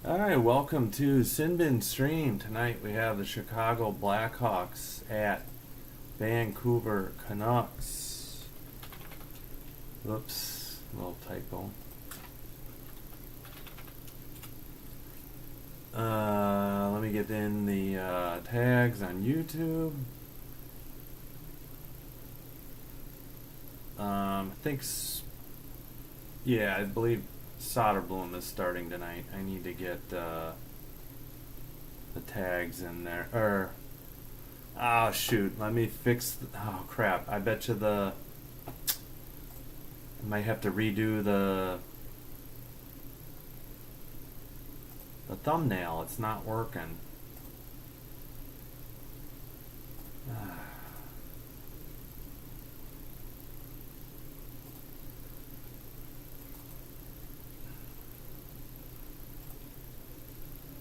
Alright, welcome to Sinbin Stream. Tonight we have the Chicago Blackhawks at Vancouver Canucks. Whoops, little typo. Let me get in the tags on YouTube. I believe Soderblom is starting tonight. I need to get the tags in there. Oh shoot, let me fix. Oh crap! I bet you I might have to redo the thumbnail. It's not working.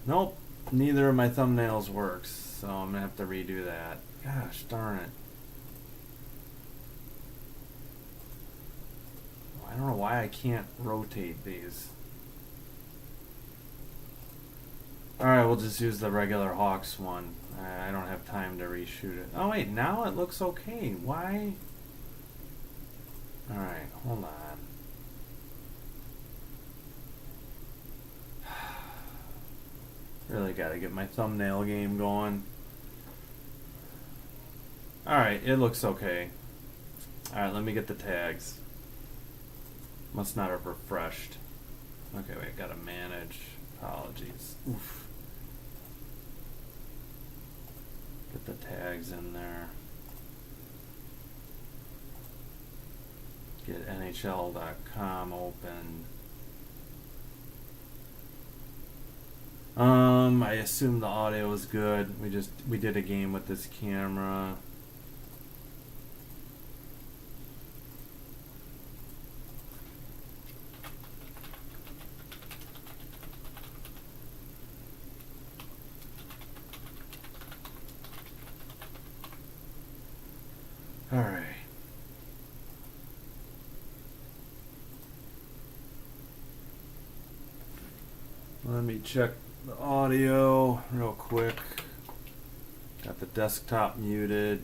Nope, neither of my thumbnails works, so I'm gonna have to redo that. Gosh darn it. I don't know why I can't rotate these. Alright, we'll just use the regular Hawks one. I don't have time to reshoot it. Oh wait, now it looks okay. Why? Alright, hold on. Really gotta get my thumbnail game going. Alright, it looks okay. Alright, let me get the tags. Must not have refreshed. Okay, wait, gotta manage. Apologies. Oof. Get the tags in there. Get NHL.com open. I assume the audio is good. We did a game with this camera. All right. Let me check the audio real quick. Got the desktop muted.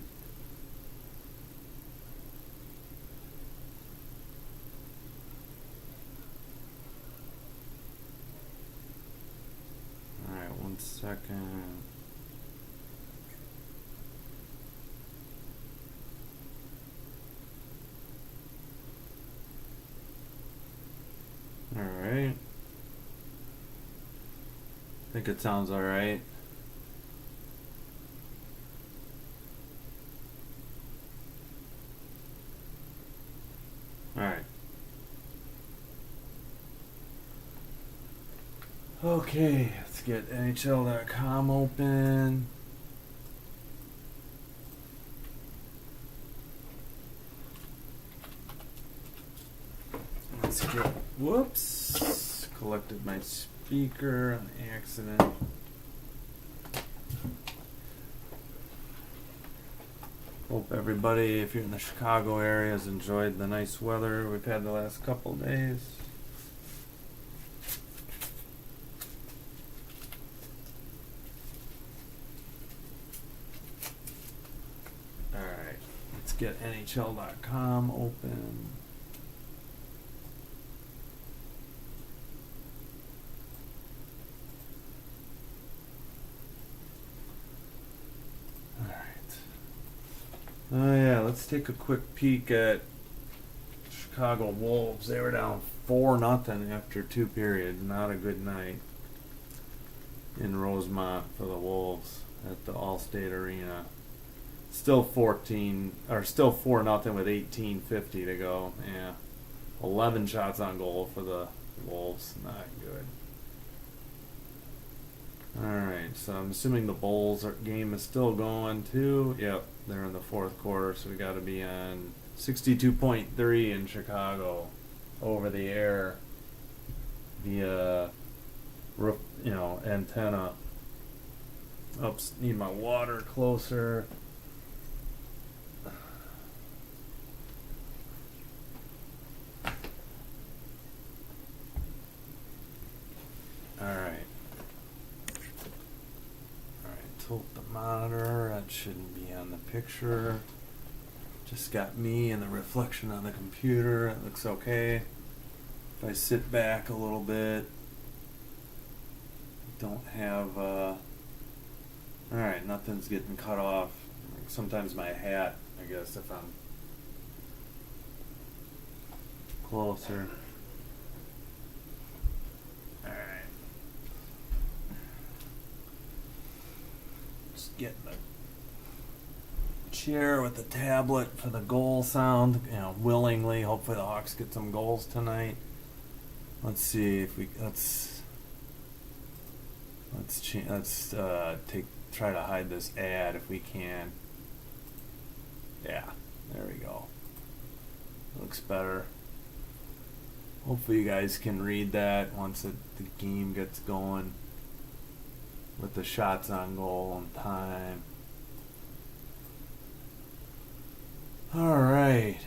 All right, 1 second. All right. I think it sounds all right. All right. Okay, let's get NHL.com open. Let's get, whoops, collected my speaker on accident. Hope everybody, if you're in the Chicago area, has enjoyed the nice weather we've had the last couple days. Alright, let's get NHL.com open. Let's take a quick peek at Chicago Wolves. They were down 4-0 after 2 periods. Not a good night in Rosemont for the Wolves at the Allstate Arena. Still 4-0 with 18:50 to go. Yeah, 11 shots on goal for the Wolves. Not good. Alright, so I'm assuming the Bulls game is still going too. Yep, they're in the 4th quarter, so we got to be on 62.3 in Chicago over the air via antenna. Oops, need my water closer. Alright. tilt the monitor. That shouldn't be on the picture. Just got me and the reflection on the computer. It looks okay. If I sit back a little bit, don't have, alright, nothing's getting cut off. Sometimes my hat, I guess, if I'm closer. Alright. Just getting the chair with the tablet for the goal sound, willingly. Hopefully the Hawks get some goals tonight. Let's see if we let's try to hide this ad if we can. Yeah, there we go. Looks better. Hopefully you guys can read that once the game gets going with the shots on goal and time. All right.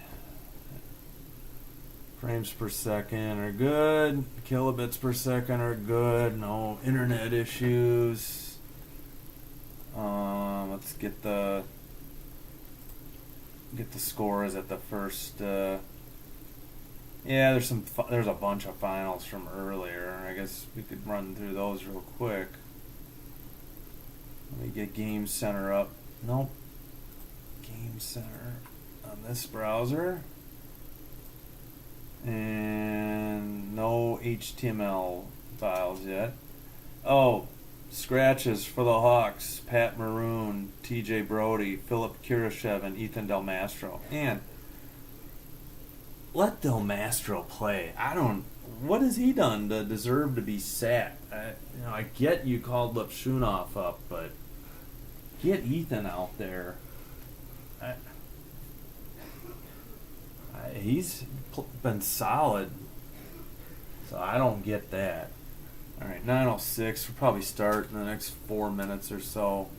Frames per second are good. Kilobits per second are good. No internet issues. Let's get the scores at the first. Yeah, there's a bunch of finals from earlier. I guess we could run through those real quick. Let me get Game Center up. Nope. Game Center on this browser. And no HTML files yet. Oh, scratches for the Hawks: Pat Maroon, TJ Brody, Philip Kurashev, and Ethan Del Mastro. And let Del Mastro play. What has he done to deserve to be sat? I get you called Lipshunov up, but get Ethan out there. He's been solid, so I don't get that. All right, 9:06. We'll probably start in the next 4 minutes or so.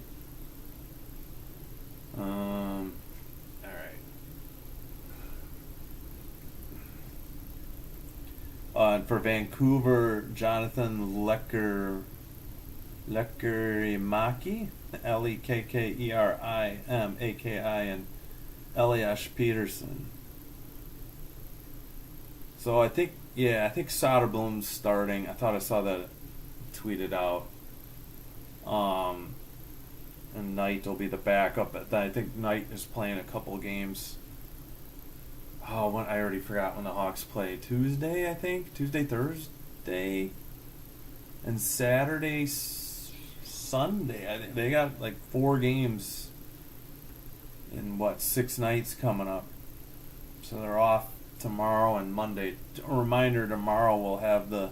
All right. For Vancouver, Jonathan Lekkerimaki, Lekkerimaki, and Elias Peterson. So I think Soderblom's starting. I thought I saw that tweeted out. And Knight will be the backup. I think Knight is playing a couple games. I already forgot when the Hawks play. Tuesday, I think. Tuesday, Thursday, and Saturday, Sunday. I think they got like 4 games in 6 nights coming up. So they're off tomorrow and Monday. A reminder, tomorrow we'll have the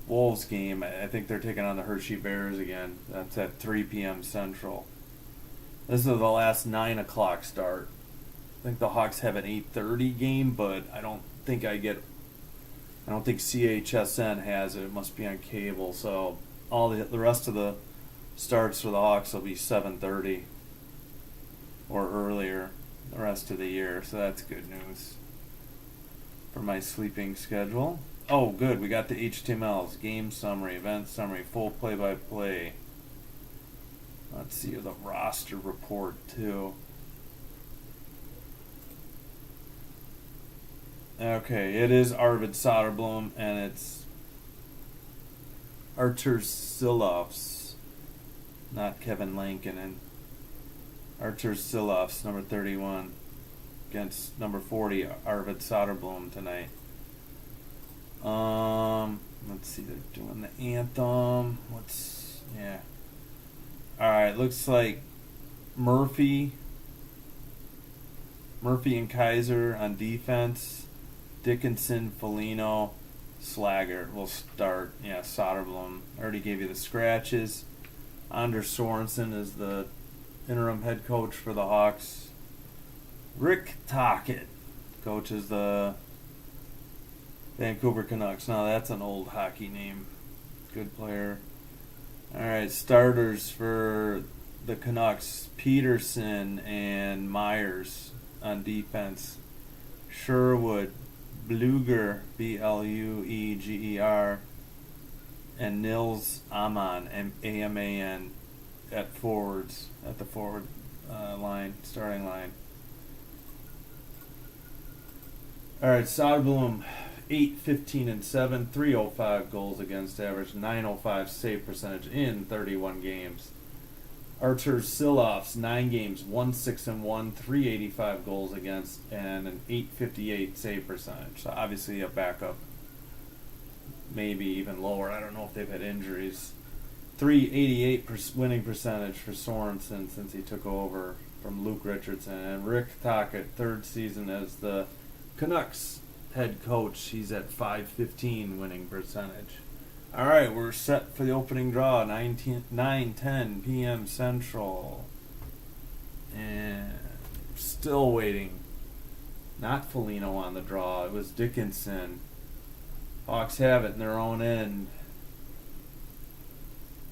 Wolves game. I think they're taking on the Hershey Bears again. That's at 3 p.m. Central. This is the last 9 o'clock start. I think the Hawks have an 8:30 game, but I don't think CHSN has it. It must be on cable. So all the rest of the starts for the Hawks will be 7:30 or earlier the rest of the year. So that's good news for my sleeping schedule. Oh, good. We got the HTMLs. Game summary, event summary, full play-by-play. Let's see the roster report, too. Okay, it is Arvid Soderblom, and it's Artur Silovs, not Kevin Lankinen. Artur Silovs, number 31. Against number 40, Arvid Soderblom tonight. Let's see, they're doing the anthem. Alright, looks like Murphy and Kaiser on defense. Dickinson, Foligno, Slaggert will start. Yeah, Soderblom. I already gave you the scratches. Anders Sorensen is the interim head coach for the Hawks. Rick Tocchet coaches the Vancouver Canucks. Now that's an old hockey name. Good player. Alright, starters for the Canucks: Peterson and Myers on defense. Sherwood, Blueger, Blueger, and Nils Aman, Aman, at forwards, at the forward line, starting line. All right, Soderblom, 8, 15, and 7, 305 goals against average, 905 save percentage in 31 games. Artur Silovs, 9 games, 1, 6, and 1, 385 goals against, and an 858 save percentage. So obviously a backup, maybe even lower. I don't know if they've had injuries. 388 winning percentage for Sorensen since he took over from Luke Richardson. And Rick Tocchet, third season as the Canucks head coach. He's at 515 winning percentage. All right, we're set for the opening draw, 9:10 p.m. Central. And still waiting. Not Foligno on the draw. It was Dickinson. Hawks have it in their own end.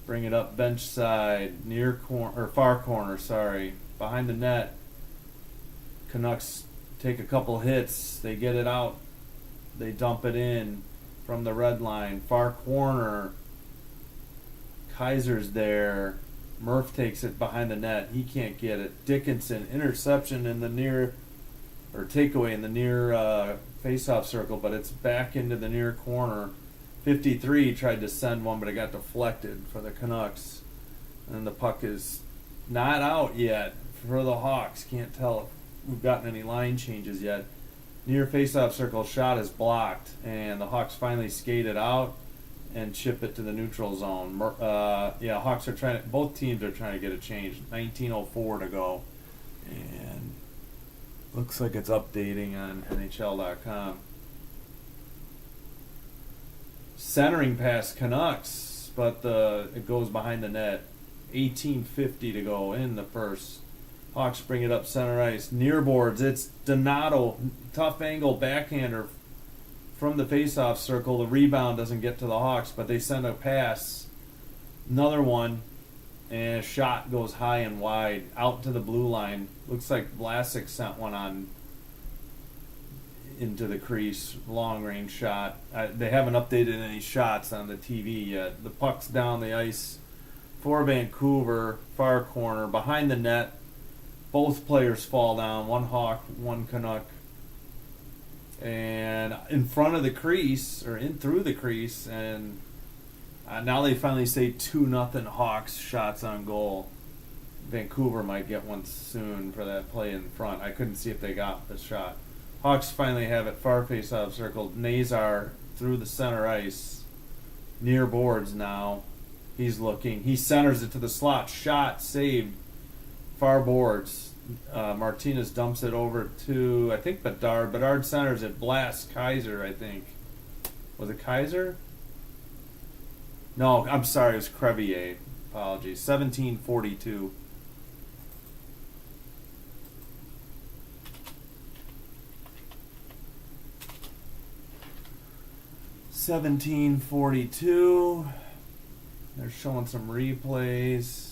Bring it up bench side, near corner or far corner, sorry. Behind the net. Canucks take a couple hits, they get it out. They dump it in from the red line, far corner. Kaiser's there. Murph takes it behind the net. He can't get it. Dickinson, interception in the near, or takeaway in the near face-off circle, but it's back into the near corner. 53 tried to send one, but it got deflected for the Canucks. And the puck is not out yet for the Hawks. Can't tell if we've gotten any line changes yet. Near face-off circle shot is blocked, and the Hawks finally skate it out and chip it to the neutral zone. Hawks are trying. Both teams are trying to get a change. 19:04 to go, and looks like it's updating on NHL.com. Centering past Canucks, but it goes behind the net. 18:50 to go in the first. Hawks bring it up center ice. Near boards, it's Donato. Tough angle backhander from the faceoff circle. The rebound doesn't get to the Hawks, but they send a pass. Another one, and a shot goes high and wide out to the blue line. Looks like Vlasic sent one on into the crease. Long range shot. They haven't updated any shots on the TV yet. The puck's down the ice for Vancouver, far corner, behind the net. Both players fall down, one Hawk, one Canuck. And in front of the crease, or in through the crease, and now they finally say 2-0 Hawks, shots on goal. Vancouver might get one soon for that play in front. I couldn't see if they got the shot. Hawks finally have it, far face-off circle. Nazar through the center ice, near boards now. He's looking. He centers it to the slot. Shot, saved. Far boards. Martinez dumps it over to, I think, Bedard. Bedard centers it. Blasts Kaiser, I think. Was it Kaiser? No, I'm sorry. It was Crevier. Apologies. 17:42. They're showing some replays.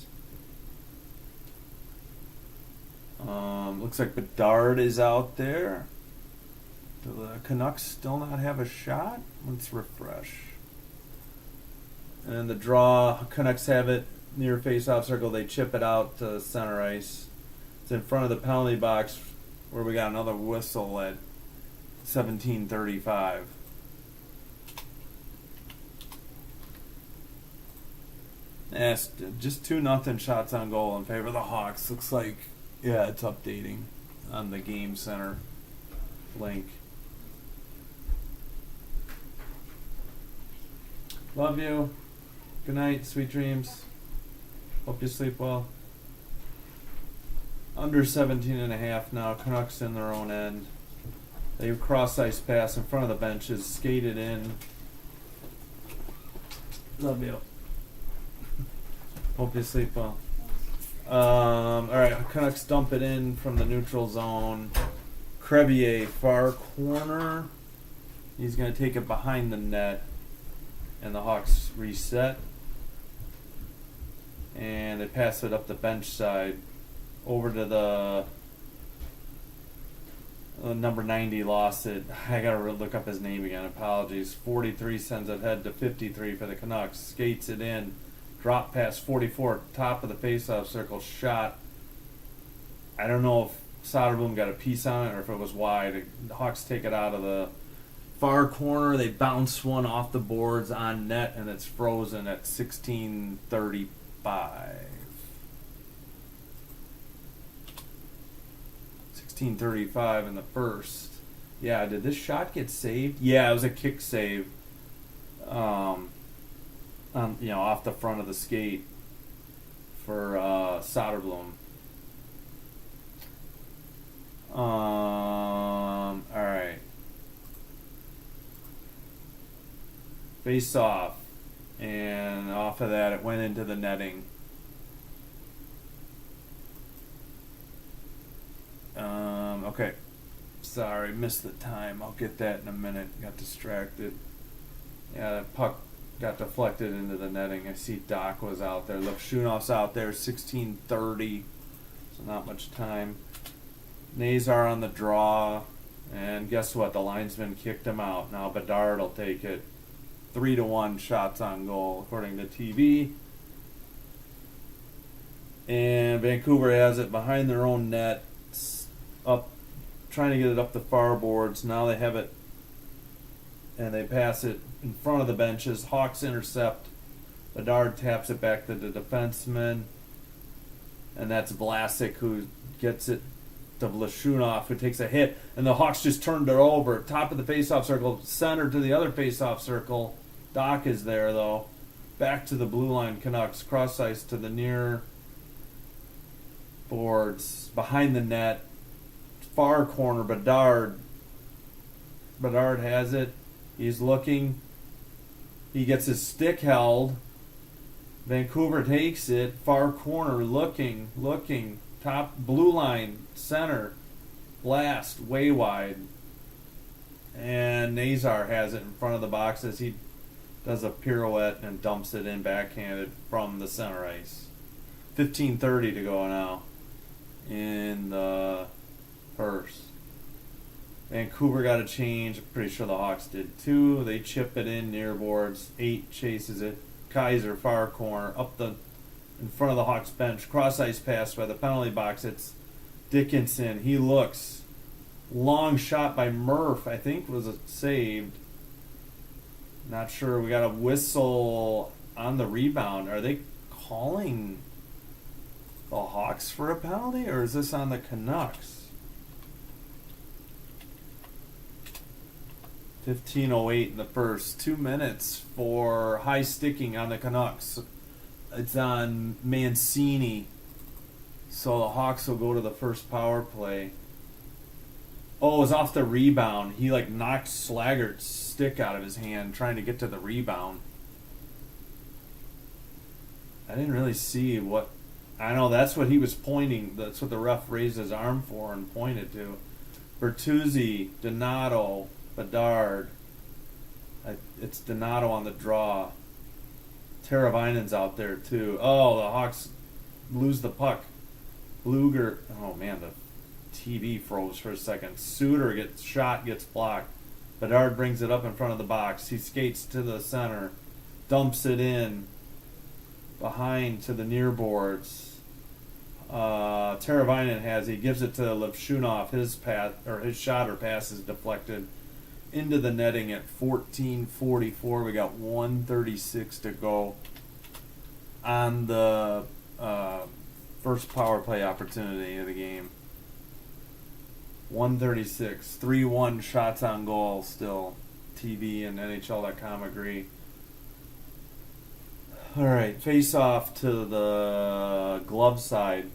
Looks like Bedard is out there. Do the Canucks still not have a shot? Let's refresh. And the draw, Canucks have it near face-off circle. They chip it out to center ice. It's in front of the penalty box where we got another whistle at 17:35. Yes, just 2-0 shots on goal in favor of the Hawks. Looks like, yeah, it's updating on the Game Center link. Love you. Good night. Sweet dreams. Hope you sleep well. Under 17.5 now. Canucks in their own end. They cross ice pass in front of the benches. Skated in. Love you. Hope you sleep well. Alright, Canucks dump it in from the neutral zone. Crevier, far corner. He's going to take it behind the net. And the Hawks reset. And they pass it up the bench side. Over to the number 90 lost it. I got to look up his name again. Apologies. 43 sends it ahead to 53 for the Canucks. Skates it in. Drop pass 44, top of the face-off circle, shot. I don't know if Soderblom got a piece on it or if it was wide. The Hawks take it out of the far corner. They bounce one off the boards on net, and it's frozen at 16:35. 16:35 in the first. Yeah, did this shot get saved? Yeah, it was a kick save. Off the front of the skate for Soderblom. All right. Face off, and off of that, it went into the netting. Okay. Sorry, missed the time. I'll get that in a minute. Got distracted. Yeah, that puck got deflected into the netting. I see Doc was out there. Look, Shunov's out there, 16:30. So not much time. Nazar on the draw. And guess what? The linesman kicked him out. Now Bedard will take it. 3-1 shots on goal, according to TV. And Vancouver has it behind their own net. Up, trying to get it up the far boards. Now they have it, and they pass it in front of the benches. Hawks intercept. Bedard taps it back to the defenseman, and that's Vlasic who gets it to Vlashunov, who takes a hit, and the Hawks just turned it over. Top of the faceoff circle, center to the other faceoff circle. Doc is there, though. Back to the blue line Canucks. Cross ice to the near boards. Behind the net. Far corner, Bedard. Bedard has it. He's looking. He gets his stick held. Vancouver takes it. Far corner, looking. Top blue line, center. Blast, way wide. And Nazar has it in front of the box as he does a pirouette and dumps it in backhanded from the center ice. 15:30 to go now in the first. Vancouver got a change. I'm pretty sure the Hawks did too. They chip it in near boards. 8 chases it. Kaiser far corner up in front of the Hawks bench. Cross ice pass by the penalty box. It's Dickinson. He looks. Long shot by Murph. I think was saved. Not sure. We got a whistle on the rebound. Are they calling the Hawks for a penalty, or is this on the Canucks? 15:08 in the first. 2 minutes for high sticking on the Canucks. It's on Mancini. So the Hawks will go to the first power play. Oh, it was off the rebound. He knocked Slaggert's stick out of his hand trying to get to the rebound. I didn't really see what... I know that's what he was pointing. That's what the ref raised his arm for and pointed to. Bertuzzi, Donato, Bedard. It's Donato on the draw. Teravainen's out there too. Oh, the Hawks lose the puck. Bluger. Oh man, the TV froze for a second. Suter gets blocked. Bedard brings it up in front of the box. He skates to the center, dumps it in behind to the near boards. Teravainen he gives it to Levshunov. His shot or pass is deflected into the netting at 14:44. We got 1:36 to go on the first power play opportunity of the game. 1:36, 3-1 shots on goal still. TV and NHL.com agree. All right, face off to the glove side.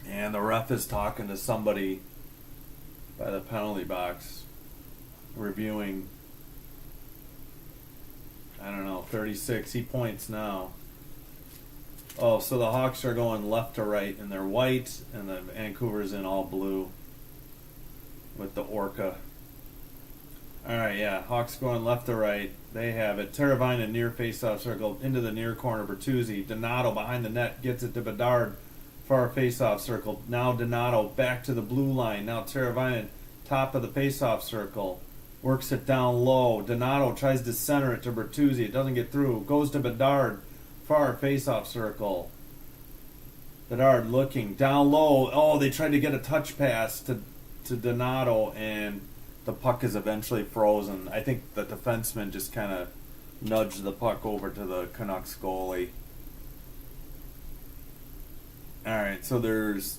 And the ref is talking to somebody by the penalty box, reviewing, 36. He points now. Oh, so the Hawks are going left to right, and they're white, and the Vancouver's in all blue with the Orca. All right, yeah, Hawks going left to right. They have it. Teravainen near face-off circle into the near corner. Bertuzzi. Donato behind the net gets it to Bedard. Far face-off circle. Now Donato back to the blue line. Now Teravainen top of the face-off circle. Works it down low. Donato tries to center it to Bertuzzi. It doesn't get through. Goes to Bedard. Far face-off circle. Bedard looking down low. Oh, they tried to get a touch pass to Donato, and the puck is eventually frozen. I think the defenseman just kind of nudged the puck over to the Canucks goalie. Alright, so there's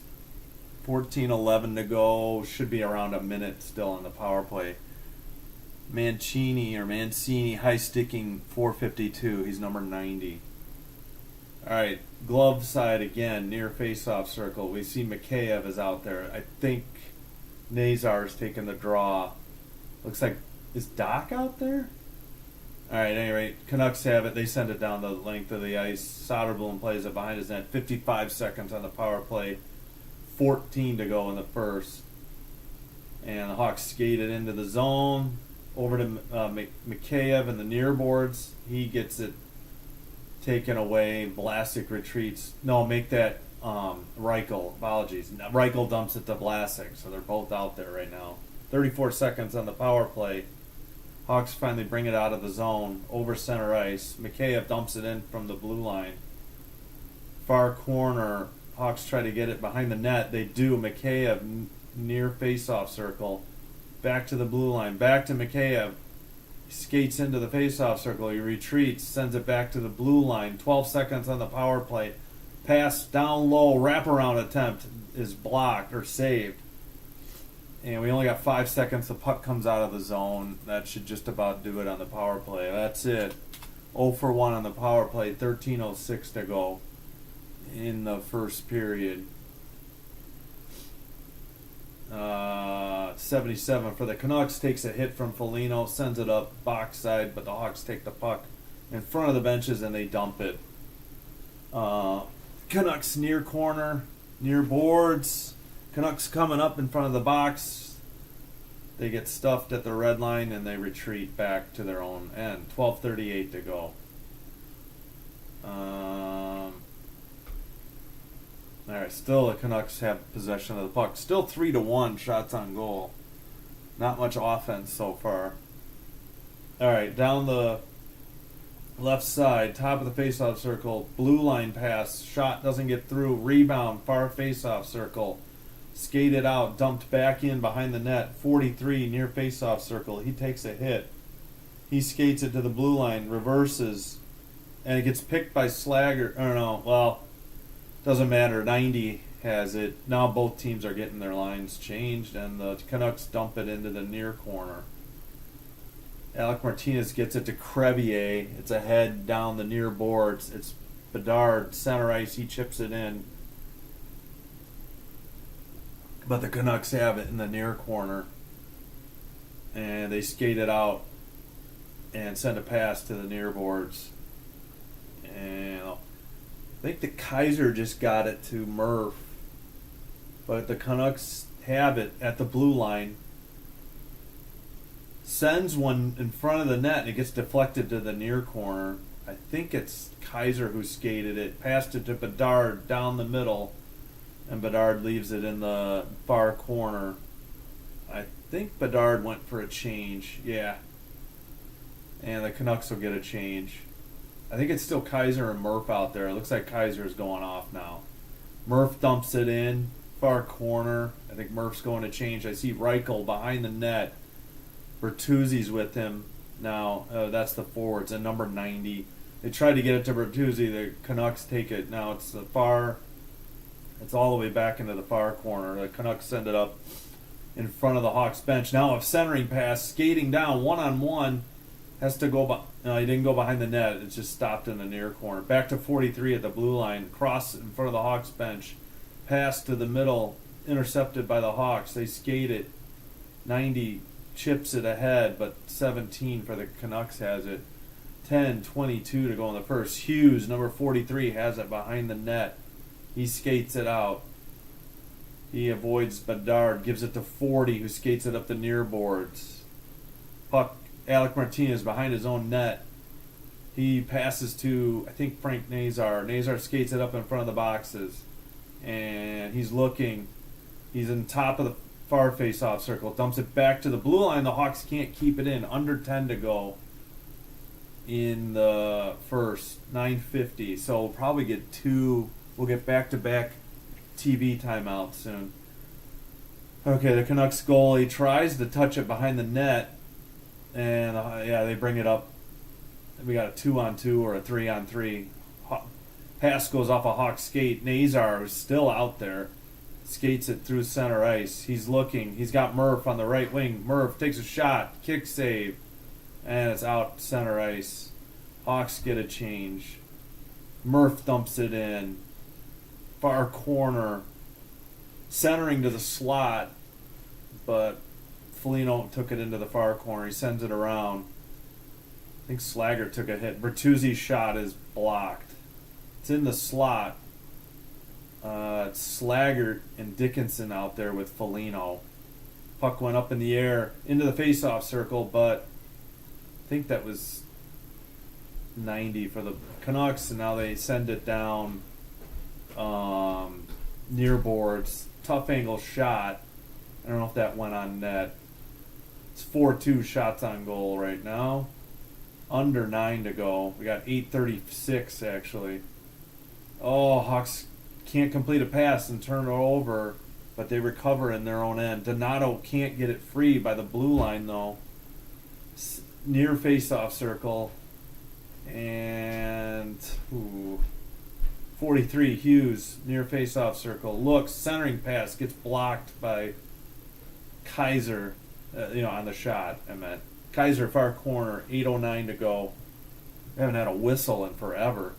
14:11 to go. Should be around a minute still on the power play. Mancini, high sticking 452. He's number 90. Alright, glove side again, near face-off circle. We see Mikheyev is out there. I think Nazar's taking the draw. Looks like, is Doc out there? Alright, anyway, Canucks have it. They send it down the length of the ice. Soderblom plays it behind his net. 55 seconds on the power play. 14 to go in the first. And the Hawks skate it into the zone. Over to Mikheyev in the near boards. He gets it taken away. Vlasic retreats. No, make that Reichel. Apologies. Reichel dumps it to Vlasic. So they're both out there right now. 34 seconds on the power play. Hawks finally bring it out of the zone. Over center ice. Mikheyev dumps it in from the blue line. Far corner. Hawks try to get it behind the net. They do. Mikheyev near face-off circle. Back to the blue line. Back to Mikheyev. He skates into the face-off circle. He retreats. Sends it back to the blue line. 12 seconds on the power play. Pass down low. Wraparound attempt is blocked or saved. And we only got 5 seconds. The puck comes out of the zone. That should just about do it on the power play. That's it. 0 for 1 on the power play. 13:06 to go in the first period. 77 for the Canucks. Takes a hit from Foligno. Sends it up box side, but the Hawks take the puck in front of the benches and they dump it. Canucks near corner, near boards. Canucks coming up in front of the box. They get stuffed at the red line and they retreat back to their own end. 12:38 to go. Alright, still the Canucks have possession of the puck. Still 3-1 shots on goal. Not much offense so far. Alright, down the left side, top of the face-off circle, blue line pass, shot doesn't get through, rebound, far face-off circle, skated out, dumped back in behind the net, 43 near face-off circle, he takes a hit. He skates it to the blue line, reverses, and it gets picked by Slager, I don't know, well, doesn't matter, 90 has it. Now both teams are getting their lines changed, and the Canucks dump it into the near corner. Alec Martinez gets it to Crevier. It's a head down the near boards. It's Bedard, center ice. He chips it in. But the Canucks have it in the near corner. And they skate it out and send a pass to the near boards. And I think the Kaiser just got it to Murph. But the Canucks have it at the blue line. Sends one in front of the net and it gets deflected to the near corner. I think it's Kaiser who skated it. Passed it to Bedard down the middle. And Bedard leaves it in the far corner. I think Bedard went for a change. Yeah. And the Canucks will get a change. I think it's still Kaiser and Murph out there. It looks like Kaiser is going off now. Murph dumps it in. Far corner. I think Murph's going to change. I see Reichel behind the net. Bertuzzi's with him now. That's the forwards. And number 90. They tried to get it to Bertuzzi. The Canucks take it. Now it's the far. It's all the way back into the far corner. The Canucks send it up in front of the Hawks bench. Now a centering pass. Skating down. One-on-one. Has to go by. No, he didn't go behind the net. It's just stopped in the near corner. Back to 43 at the blue line. Cross in front of the Hawks bench. Pass to the middle. Intercepted by the Hawks. They skate it. 90 chips it ahead, but 17 for the Canucks has it. 10:22 to go in the first. Hughes, number 43, has it behind the net. He skates it out. He avoids Bedard. Gives it to 40, who skates it up the near boards. Puck. Alec Martinez behind his own net. He passes to, I think, Frank Nazar. Nazar skates it up in front of the boxes. And he's looking. He's in top of the far face-off circle, dumps it back to the blue line. The Hawks can't keep it in. Under 10 to go in the first. 9:50. So we'll probably get two. We'll get back-to-back TV timeouts soon. Okay, the Canucks goalie tries to touch it behind the net, and they bring it up. We got a 2-on-2 or a 3-on-3. Pass goes off a Hawk skate. Nazar, who's still out there, skates it through center ice. He's looking. He's got Murph on the right wing. Murph takes a shot. Kick save. And it's out center ice. Hawks get a change. Murph dumps it in. Far corner. Centering to the slot. But Foligno took it into the far corner. He sends it around. I think Slager took a hit. Bertuzzi's shot is blocked. It's in the slot. It's Slager and Dickinson out there with Foligno. Puck went up in the air into the face-off circle, but I think that was 90 for the Canucks, and now they send it down near boards. Tough angle shot. I don't know if that went on net. It's 4-2 shots on goal right now. Under 9 to go. We got 8:36 actually. Oh, Hawks can't complete a pass and turn it over, but they recover in their own end. Donato can't get it free by the blue line, though. Near face-off circle. And 43, Hughes, near face-off circle. Looks, centering pass, gets blocked by Kaiser, on the shot, I meant. Kaiser, far corner, 8:09 to go. We haven't had a whistle in forever.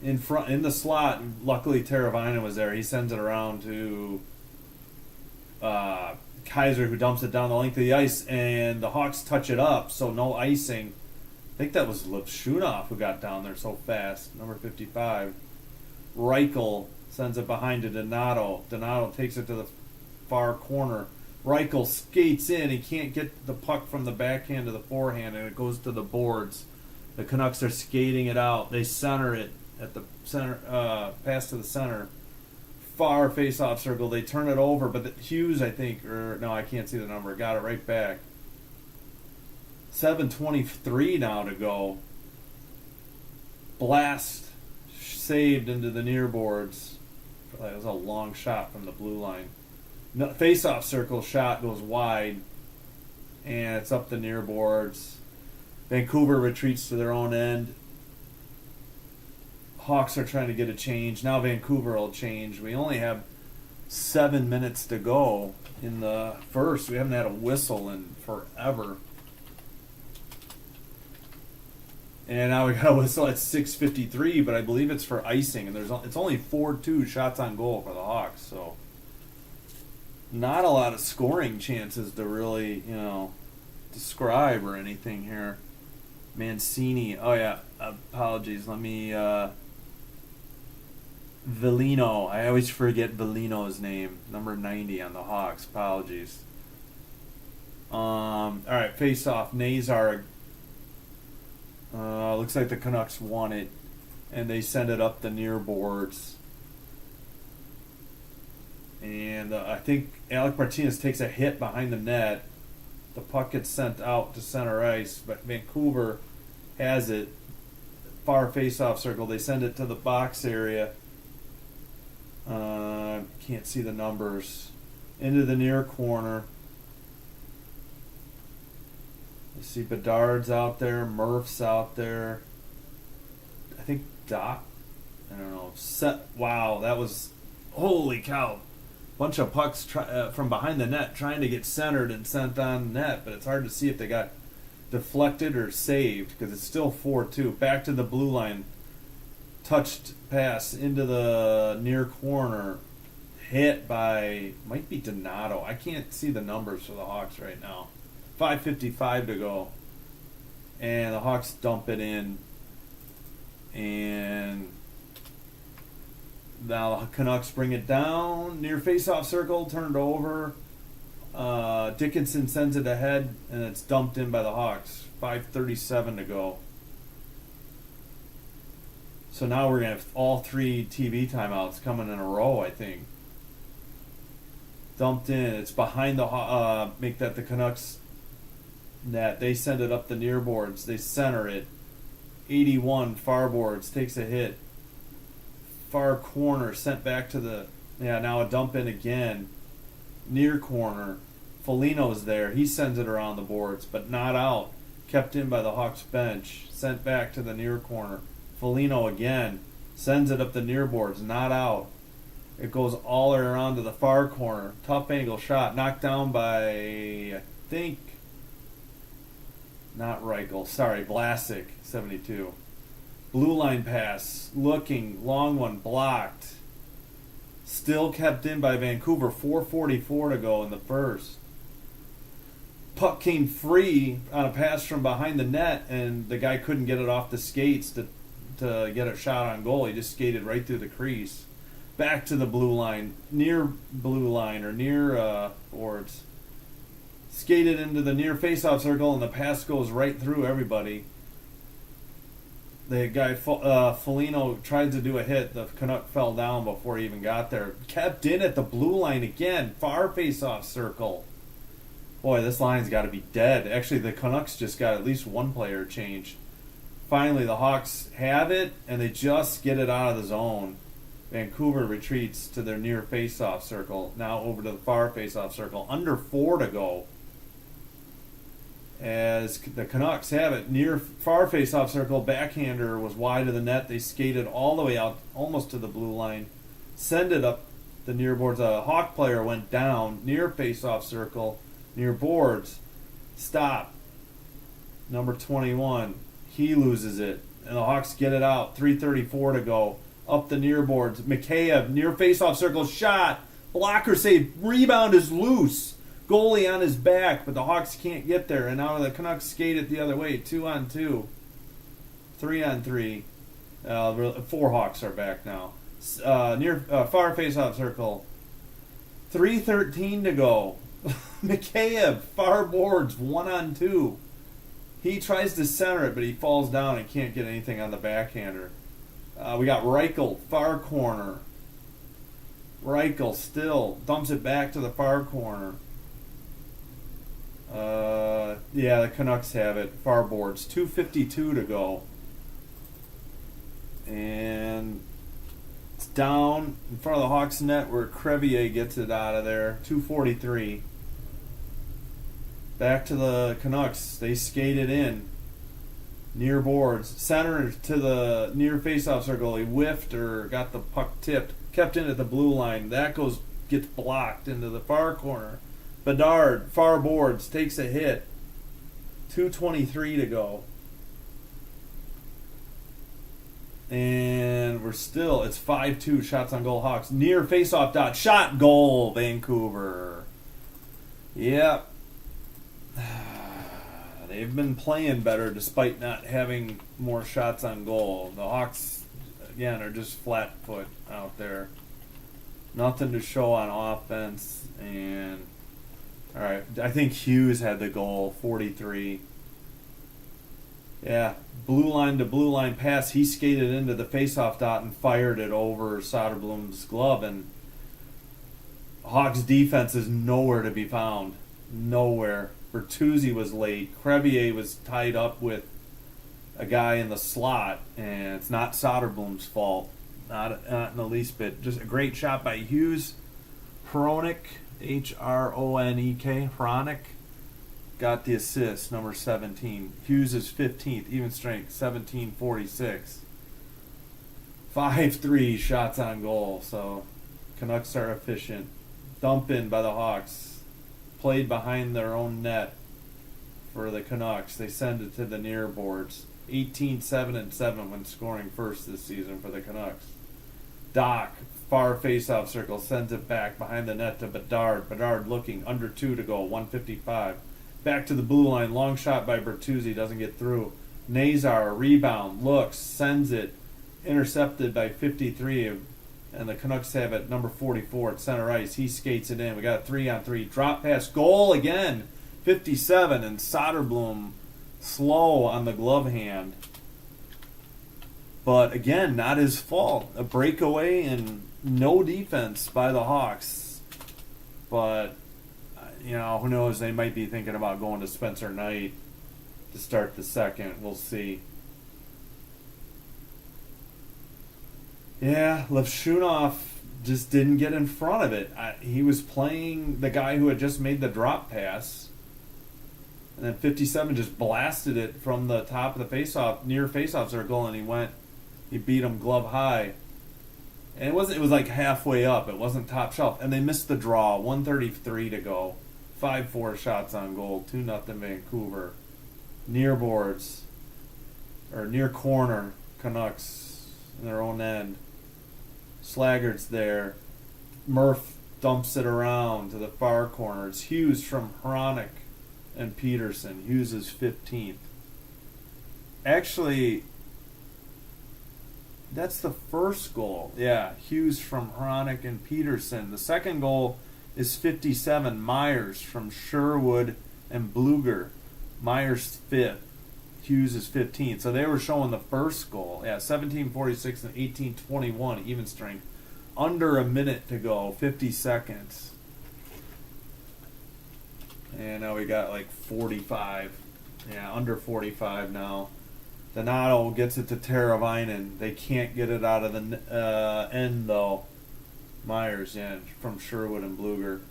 In front, in the slot, luckily Teravainen was there. He sends it around to Kaiser, who dumps it down the length of the ice, and the Hawks touch it up, so no icing. I think that was Lipshunov who got down there so fast, number 55. Reichel sends it behind to Donato. Donato takes it to the far corner. Reichel skates in. He can't get the puck from the backhand to the forehand, and it goes to the boards. The Canucks are skating it out. They center it at the center, pass to the center. Far face-off circle. They turn it over, but Hughes, I think, I can't see the number. Got it right back. 7:23 now to go. Blast saved into the near boards. That was a long shot from the blue line. Face-off circle shot goes wide, and it's up the near boards. Vancouver retreats to their own end. Hawks are trying to get a change. Now Vancouver will change. We only have 7 minutes to go in the first. We haven't had a whistle in forever. And now we got a whistle at 6:53, but I believe it's for icing, and it's only 4-2 shots on goal for the Hawks, so not a lot of scoring chances to really, describe or anything here. Mancini. Oh yeah, apologies. Let me Vellino. I always forget Vellino's name. Number 90 on the Hawks. Apologies. All right, face off. Nazar. Looks like the Canucks won it, and they send it up the near boards. And I think Alec Martinez takes a hit behind the net. The puck gets sent out to center ice, but Vancouver has it. Far face-off circle. They send it to the box area. Can't see the numbers. Into the near corner. You see Bedard's out there. Murph's out there. I think Doc. I don't know. Wow, that was... Holy cow. Bunch of pucks from behind the net trying to get centered and sent on net, but it's hard to see if they got deflected or saved because it's still 4-2. Back to the blue line. Touched pass into the near corner. Hit by, might be Donato. I can't see the numbers for the Hawks right now. 5:55 to go. And the Hawks dump it in. And now the Canucks bring it down. Near face-off circle, turned over. Dickinson sends it ahead, and it's dumped in by the Hawks. 5:37 to go. So now we're going to have all three TV timeouts coming in a row, I think. Dumped in. It's behind the make that the Canucks net. They send it up the near boards. They center it. 81 far boards. Takes a hit. Far corner. Sent back to the... Yeah, now a dump in again. Near corner. Foligno's there. He sends it around the boards, but not out. Kept in by the Hawks bench. Sent back to the near corner. Foligno again. Sends it up the near boards. Not out. It goes all the way around to the far corner. Tough angle shot. Knocked down by, I think, not Reichel. Sorry, Vlasic, 72. Blue line pass. Looking. Long one. Blocked. Still kept in by Vancouver. 4:44 to go in the first. Puck came free on a pass from behind the net, and the guy couldn't get it off the skates to get a shot on goal. He just skated right through the crease. Back to the blue line, near blue line, or near boards. Skated into the near faceoff circle, and the pass goes right through everybody. The guy, Foligno, tried to do a hit. The Canuck fell down before he even got there. Kept in at the blue line again. Far faceoff circle. Boy, this line's got to be dead. Actually, the Canucks just got at least one player changed. Finally, the Hawks have it, and they just get it out of the zone. Vancouver retreats to their near face-off circle. Now over to the far face-off circle. Under 4 to go. As the Canucks have it. Near far face-off circle. Backhander was wide of the net. They skated all the way out almost to the blue line. Send it up the near boards. A Hawk player went down. Near face-off circle. Near boards. Stop. Number 21. He loses it. And the Hawks get it out. 3:34 to go. Up the near boards. Mikheyev, near face-off circle, shot. Blocker save. Rebound is loose. Goalie on his back, but the Hawks can't get there. And now the Canucks skate it the other way. 2-on-2. 3-on-3. 4 Hawks are back now. Near far face-off circle. 3:13 to go. Mikheyev, far boards, 1-on-2. He tries to center it, but he falls down and can't get anything on the backhander. We got Reichel, far corner. Reichel still dumps it back to the far corner. Yeah, the Canucks have it. Far boards. 2:52 to go. And it's down in front of the Hawks net where Crevier gets it out of there. 2:43. Back to the Canucks. They skate it in. Near boards. Center to the near faceoff circle. He whiffed or got the puck tipped. Kept in at the blue line. That gets blocked into the far corner. Bedard, far boards, takes a hit. 2:23 to go. And it's 5-2 shots on goal Hawks. Near faceoff dot. Shot, goal, Vancouver. Yep. They've been playing better despite not having more shots on goal. The Hawks, again, are just flat foot out there. Nothing to show on offense. And, all right, I think Hughes had the goal, 43. Yeah, blue line to blue line pass. He skated into the faceoff dot and fired it over Soderblom's glove. And Hawks' defense is nowhere to be found. Nowhere. Bertuzzi was late. Crevier was tied up with a guy in the slot, and it's not Soderblom's fault. Not in the least bit. Just a great shot by Hughes. Hronek, Hronek, Hronek, got the assist, number 17. Hughes is 15th, even strength, 17.46. 5-3 shots on goal, so Canucks are efficient. Dump in by the Hawks. Played behind their own net for the Canucks. They send it to the near boards. 18-7-7 when scoring first this season for the Canucks. Doc, far face-off circle, sends it back behind the net to Bedard. Bedard looking, under 2 to go, 1:55. Back to the blue line, long shot by Bertuzzi, doesn't get through. Nazar, rebound, looks, sends it, intercepted by 53, and the Canucks have it, number 44 at center ice. He skates it in. We got a 3-on-3. Drop pass, goal again, 57, and Soderblom slow on the glove hand. But again, not his fault. A breakaway and no defense by the Hawks. But, who knows? They might be thinking about going to Spencer Knight to start the second. We'll see. Yeah, Levshunov just didn't get in front of it. He was playing the guy who had just made the drop pass, and then 57 just blasted it from the top of the near faceoff circle, and he beat him glove high. And it was like halfway up. It wasn't top shelf, and they missed the draw. 1:33 to go, 5-4 shots on goal, 2-0 Vancouver. Near boards, or near corner, Canucks in their own end. Slaggart's there. Murph dumps it around to the far corner. It's Hughes from Hronik and Peterson. Hughes is 15th. Actually, that's the first goal. Yeah, Hughes from Hronik and Peterson. The second goal is 57, Myers from Sherwood and Bluger. Myers 5th. Hughes is 15th. So they were showing the first goal. Yeah, 17:46 and 18:21 even strength. Under a minute to go, 50 seconds. And now we got like 45. Yeah, under 45 now. Donato gets it to Teravainen. They can't get it out of the end though. Myers, yeah, from Sherwood and Bluger.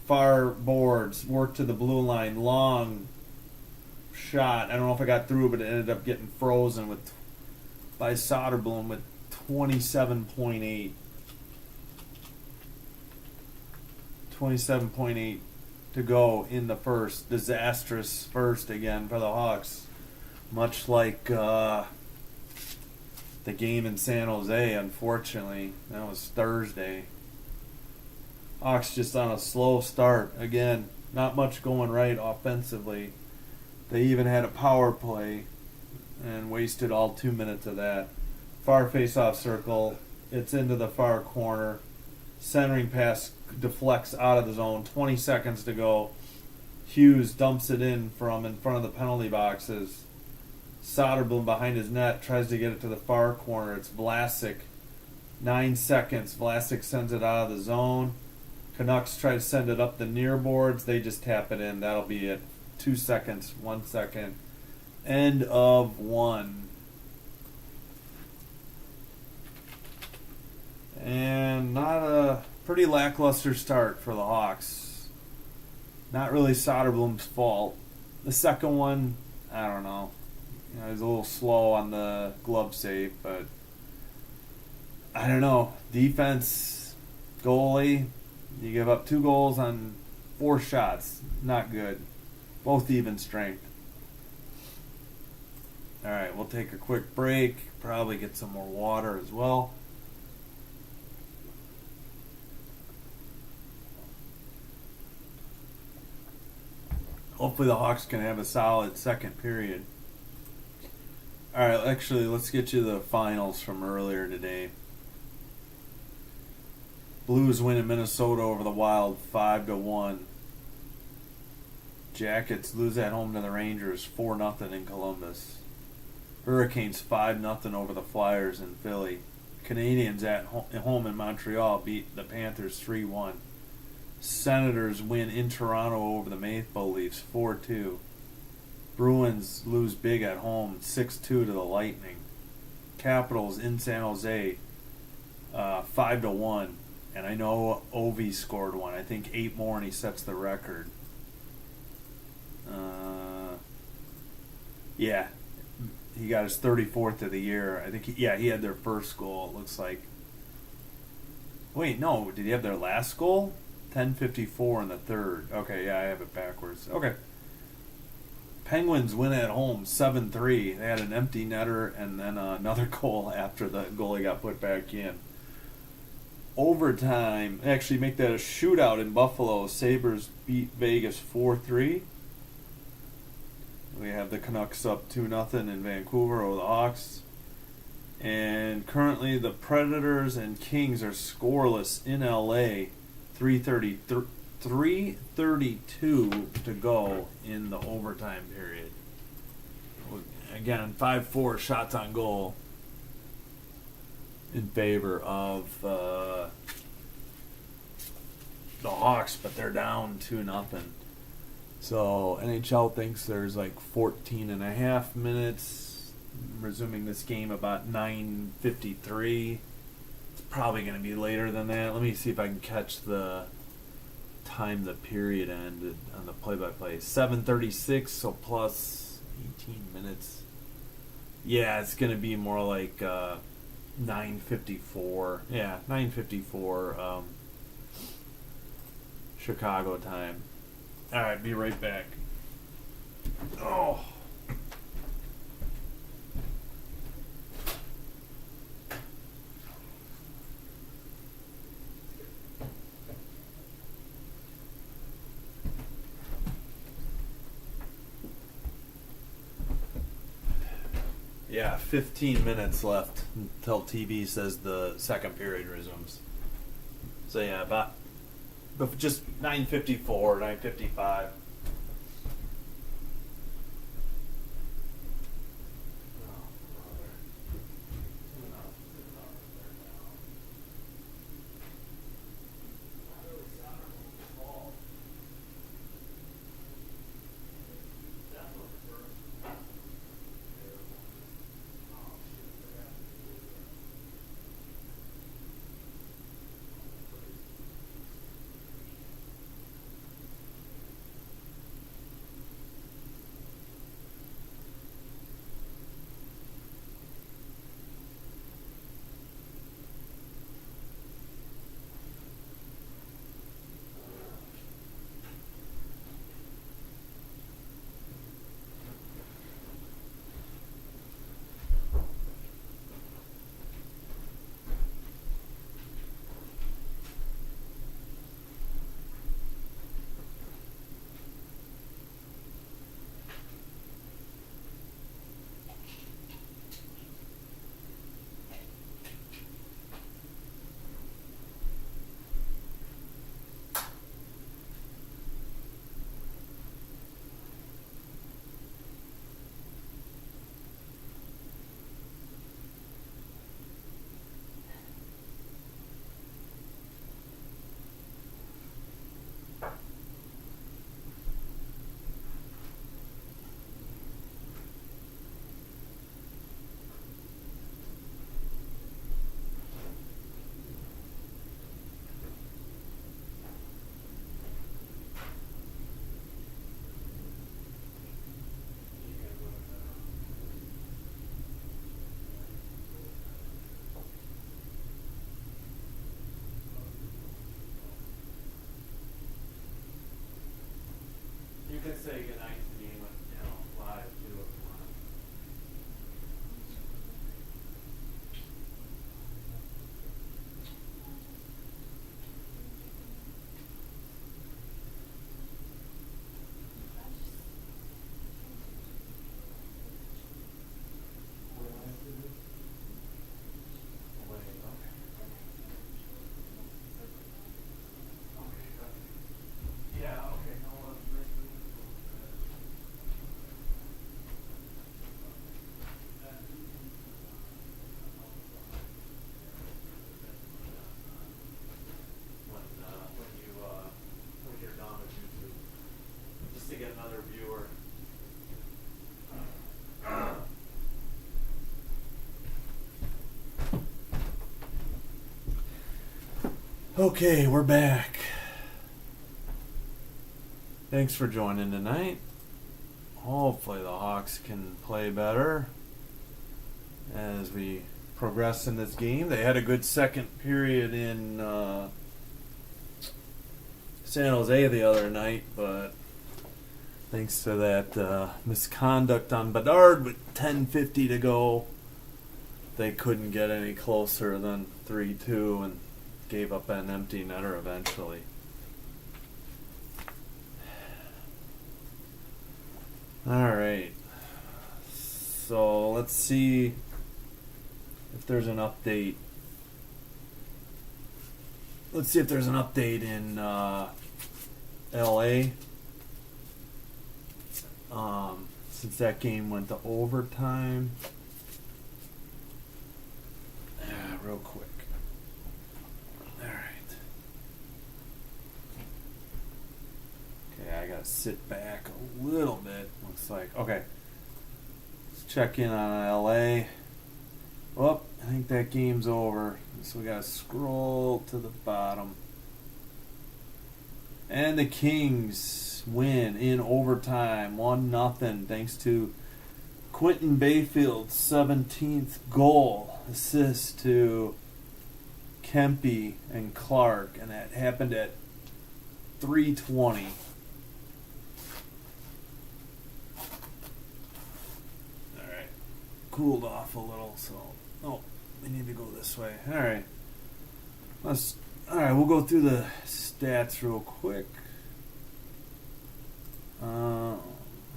Far boards, work to the blue line, long shot. I don't know if I got through, but it ended up getting frozen by Soderblom with 27.8. 27.8 to go in the first. Disastrous first again for the Hawks. Much like the game in San Jose, unfortunately. That was Thursday. Hawks just on a slow start. Again, not much going right offensively. They even had a power play and wasted all 2 minutes of that. Far face-off circle. It's into the far corner. Centering pass deflects out of the zone. 20 seconds to go. Hughes dumps it in from in front of the penalty boxes. Soderblom behind his net tries to get it to the far corner. It's Vlasic. 9 seconds. Vlasic sends it out of the zone. Canucks try to send it up the near boards. They just tap it in. That'll be it. 2 seconds. 1 second. End of one. And not a pretty lackluster start for the Hawks. Not really Soderblom's fault. The second one, I don't know. He was a little slow on the glove save, but I don't know. Defense, goalie, you give up 2 goals on 4 shots. Not good. Both even strength. All right, we'll take a quick break. Probably get some more water as well. Hopefully the Hawks can have a solid second period. All right, actually, let's get you the finals from earlier today. Blues win in Minnesota over the Wild 5-1. Jackets lose at home to the Rangers 4-0 in Columbus. Hurricanes 5-0 over the Flyers in Philly. Canadiens at home in Montreal beat the Panthers 3-1. Senators win in Toronto over the Maple Leafs 4-2. Bruins lose big at home 6-2 to the Lightning. Capitals in San Jose 5-1. And I know Ovi scored one. I think 8 more and he sets the record. Yeah, he got his 34th of the year. I think he had their first goal. It looks like. Wait, no, did he have their last goal? 10:54 in the third. Okay, yeah, I have it backwards. Okay. Penguins win at home 7-3. They had an empty netter and then another goal after the goalie got put back in. Overtime. Actually, make that a shootout in Buffalo. Sabres beat Vegas 4-3. We have the Canucks up 2-0 in Vancouver over the Hawks. And currently the Predators and Kings are scoreless in LA. 3:32 to go in the overtime period. Again, 5-4 shots on goal in favor of the Hawks, but they're down 2-0. So NHL thinks there's like 14 and a half minutes. Resuming this game about 9:53. It's probably going to be later than that. Let me see if I can catch the time the period ended on the play-by-play. 7:36, so plus 18 minutes. Yeah, it's going to be more like 9:54. Yeah, 9:54 Chicago time. All right, be right back. Oh. Yeah, 15 minutes left until TV says the second period resumes. So yeah, about just 9:54, 9:55. You can say goodnight to me when, live too if you want. To get another viewer. Okay, we're back. Thanks for joining tonight. Hopefully the Hawks can play better as we progress in this game. They had a good second period in San Jose the other night, but thanks to that misconduct on Bedard with 10:50 to go, they couldn't get any closer than 3-2 and gave up an empty netter eventually. All right. So let's see if there's an update. Let's see if there's an update in LA. Since that game went to overtime. Real quick. All right. sit back a little bit. Looks like. Okay. Let's check in on LA. Oh, I think that game's over. So we gotta scroll to the bottom. And the Kings win in overtime, 1-0, thanks to Quentin Bayfield's 17th goal, assist to Kempe and Clark, and that happened at 3:20. All right, cooled off a little, so we need to go this way. All right, we'll go through the stats real quick. Let's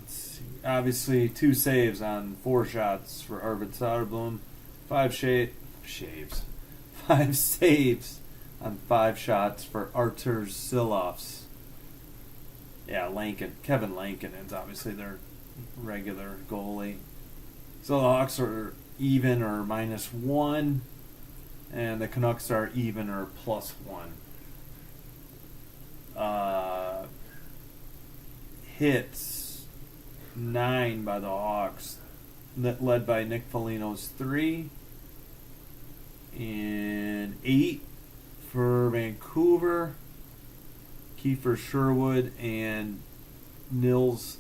see. Obviously, 2 saves on 4 shots for Arvid Soderblom. 5 saves on 5 shots for Artur Silovs. Yeah, Kevin Lankin is obviously their regular goalie. So the Hawks are even or -1, and the Canucks are even or +1. Hits 9 by the Hawks, led by Nick Foligno's 3, and 8 for Vancouver. Kiefer Sherwood and Nils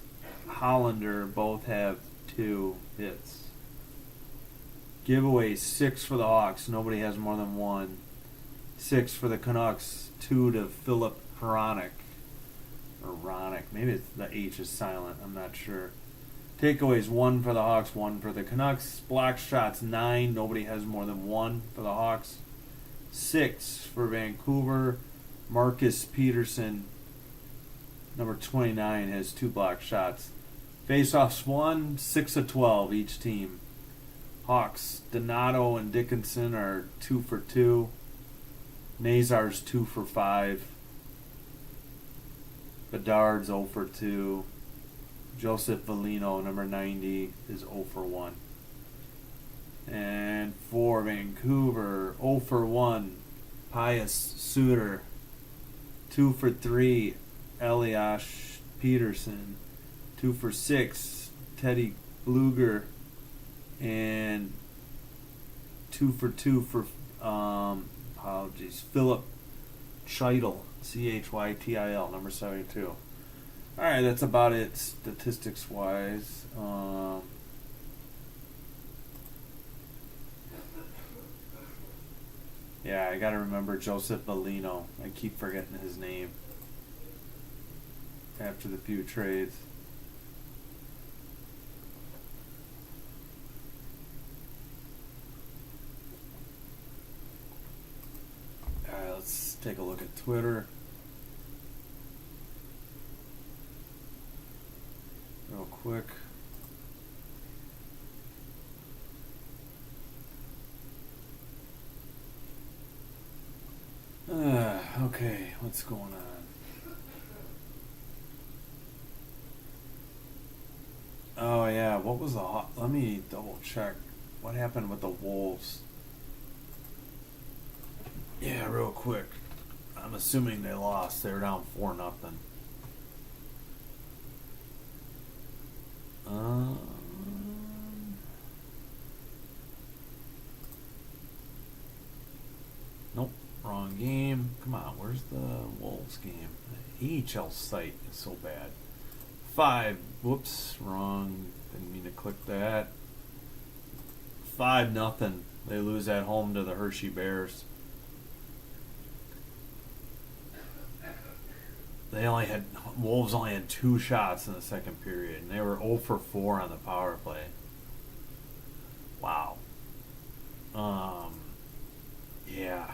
Hollander both have 2 hits. Giveaways 6 for the Hawks. Nobody has more than 1. 6 for the Canucks. 2 to Philip Hronik. Or Ronick. Maybe the H is silent. I'm not sure. Takeaways 1 for the Hawks, 1 for the Canucks. Block shots 9. Nobody has more than 1 for the Hawks. 6 for Vancouver. Marcus Peterson, number 29, has 2 block shots. Faceoffs 1, 6 of 12 each team. Hawks, Donato and Dickinson are 2 for 2. Nazar's 2 for 5. Bedard's 0 for 2. Joseph Foligno, number 90, is 0 for 1. And for Vancouver, 0 for 1, Pius Suter. 2 for 3, Elias Peterson. 2 for 6, Teddy Bluger. And 2 for 2 for Philip Chytil, Chytil, number 72. All right, that's about it statistics wise. Yeah, I gotta remember Joseph Foligno. I keep forgetting his name after the few trades. Alright, let's take a look at Twitter. Real quick. Okay, what's going on? Oh yeah, what was let me double check. What happened with the Wolves? Yeah, real quick. I'm assuming they lost. They were down 4-0. Nope, wrong game. Come on, where's the Wolves game? The AHL site is so bad. 5. Whoops, wrong. Didn't mean to click that. 5-0. They lose at home to the Hershey Bears. Wolves only had 2 shots in the second period, and they were 0 for 4 on the power play. Wow. Yeah.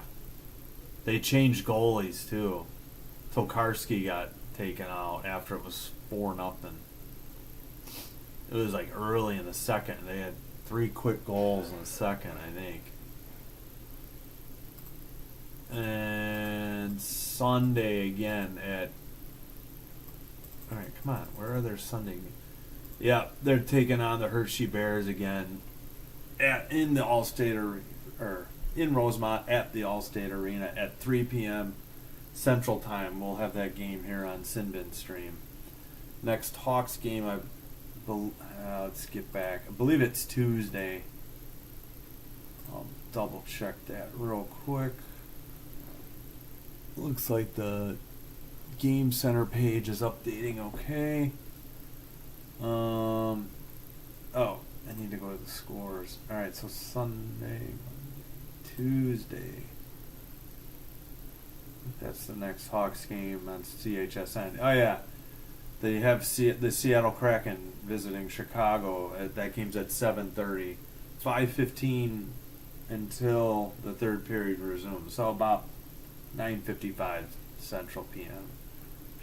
They changed goalies too. Tokarski got taken out after it was 4-0. It was like early in the second. They had 3 quick goals in the second, I think. And Sunday again at... Alright, come on. Where are their Sunday games? Yeah, they're taking on the Hershey Bears again in the Allstate Arena, or in Rosemont at the Allstate Arena at 3 p.m. Central Time. We'll have that game here on Sinbin Stream. Next Hawks game, let's get back. I believe it's Tuesday. I'll double check that real quick. Looks like the Game Center page is updating okay. Oh, I need to go to the scores. Alright, so Sunday, Tuesday. That's the next Hawks game on CHSN. Oh, yeah. They have the Seattle Kraken visiting Chicago. That game's at 7:30. 5:15 until the third period resumes. So about 9:55 Central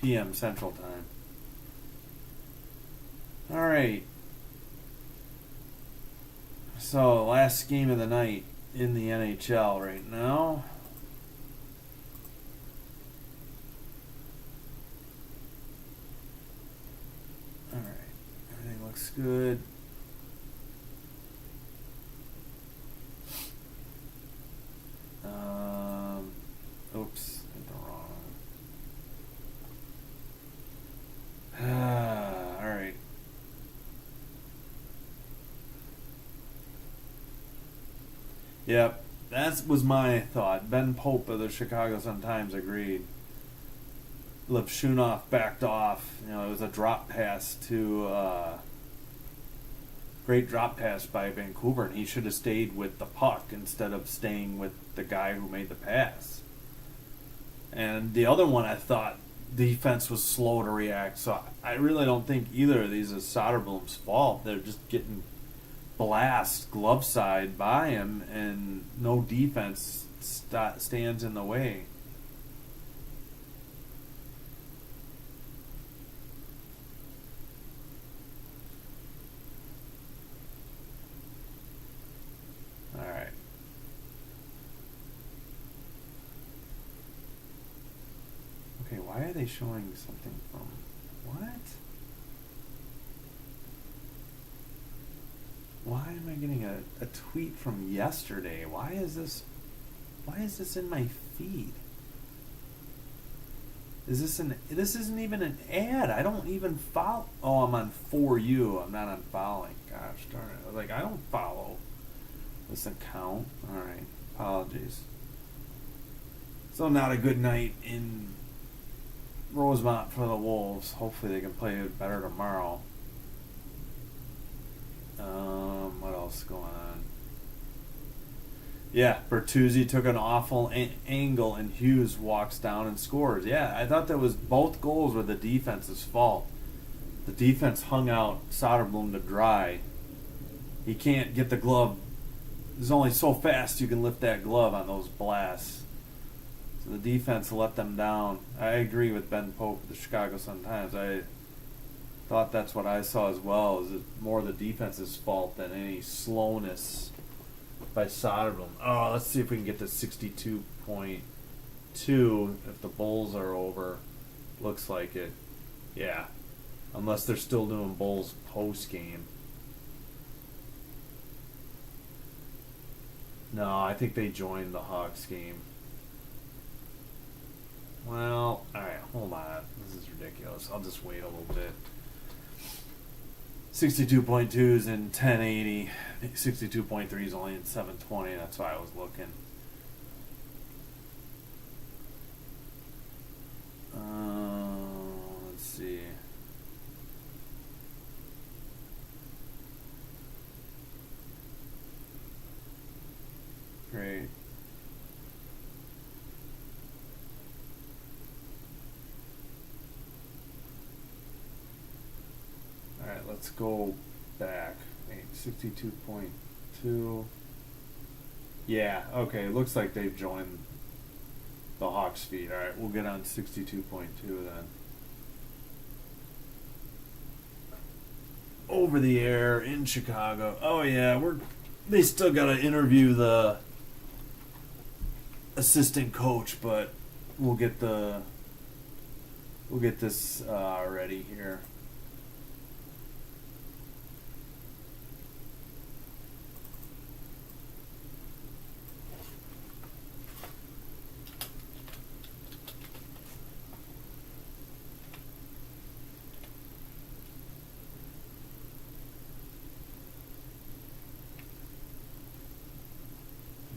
PM Central Time. All right. So last game of the night in the NHL right now. All right. Everything looks good. Oops, hit the wrong. All right. Yep, that was my thought. Ben Pope of the Chicago Sun-Times agreed. Lipshunov backed off. It was a drop pass to great drop pass by Vancouver, and he should have stayed with the puck instead of staying with the guy who made the pass. And the other one, I thought defense was slow to react. So I really don't think either of these is Soderblom's fault. They're just getting blast glove side by him, and no defense stands in the way. All right. Okay, why are they showing something from what? Why am I getting a tweet from yesterday? Why is this in my feed? This isn't even an ad. I don't even follow. Oh, I'm on For You. I'm not on following. Gosh darn it. I don't follow this account. Alright. Apologies. So not a good night in Rosemont for the Wolves. Hopefully they can play better tomorrow. What else going on? Yeah, Bertuzzi took an awful angle and Hughes walks down and scores. Yeah, I thought that was both goals were the defense's fault. The defense hung out Soderblom to dry. He can't get the glove. There's only so fast you can lift that glove on those blasts. So the defense let them down. I agree with Ben Pope of the Chicago Sun-Times. I thought that's what I saw as well. Is it more the defense's fault than any slowness by Soderblom? Oh, let's see if we can get to 62.2 if the Bulls are over. Looks like it. Yeah. Unless they're still doing Bulls post-game. No, I think they joined the Hawks game. Well, alright, hold on. This is ridiculous. I'll just wait a little bit. 62.2 is in 1080. 62.3 is only in 720. That's why I was looking. Let's see. Great. Alright, let's go back. 62.2. Yeah, okay, looks like they've joined the Hawks feed. Alright, we'll get on 62.2 then. Over the air in Chicago. Oh yeah, they still gotta interview the assistant coach, but we'll get this ready here.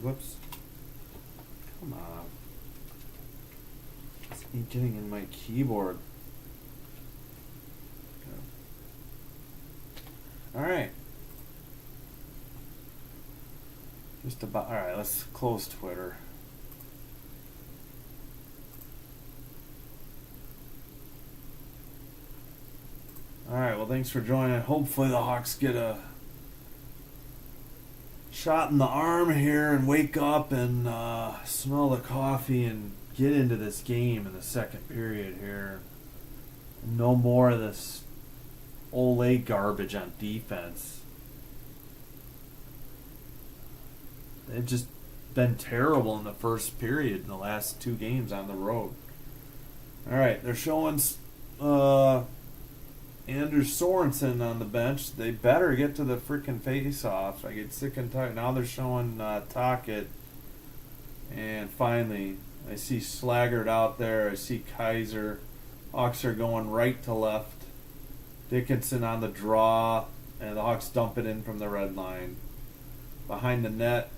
Whoops. Come on. It's getting in my keyboard. Alright. Just about. Alright, let's close Twitter. Alright, well, thanks for joining. Hopefully the Hawks get a shot in the arm here and wake up and smell the coffee and get into this game in the second period here. No more of this Ole garbage on defense. They've just been terrible in the first period in the last two games on the road. Alright, they're showing Anders Sorensen on the bench. They better get to the freaking face-offs. I get sick and tired. Now they're showing Tocchet. And finally, I see Slaggert out there. I see Kaiser. Hawks are going right to left. Dickinson on the draw. And the Hawks dump it in from the red line. Behind the net.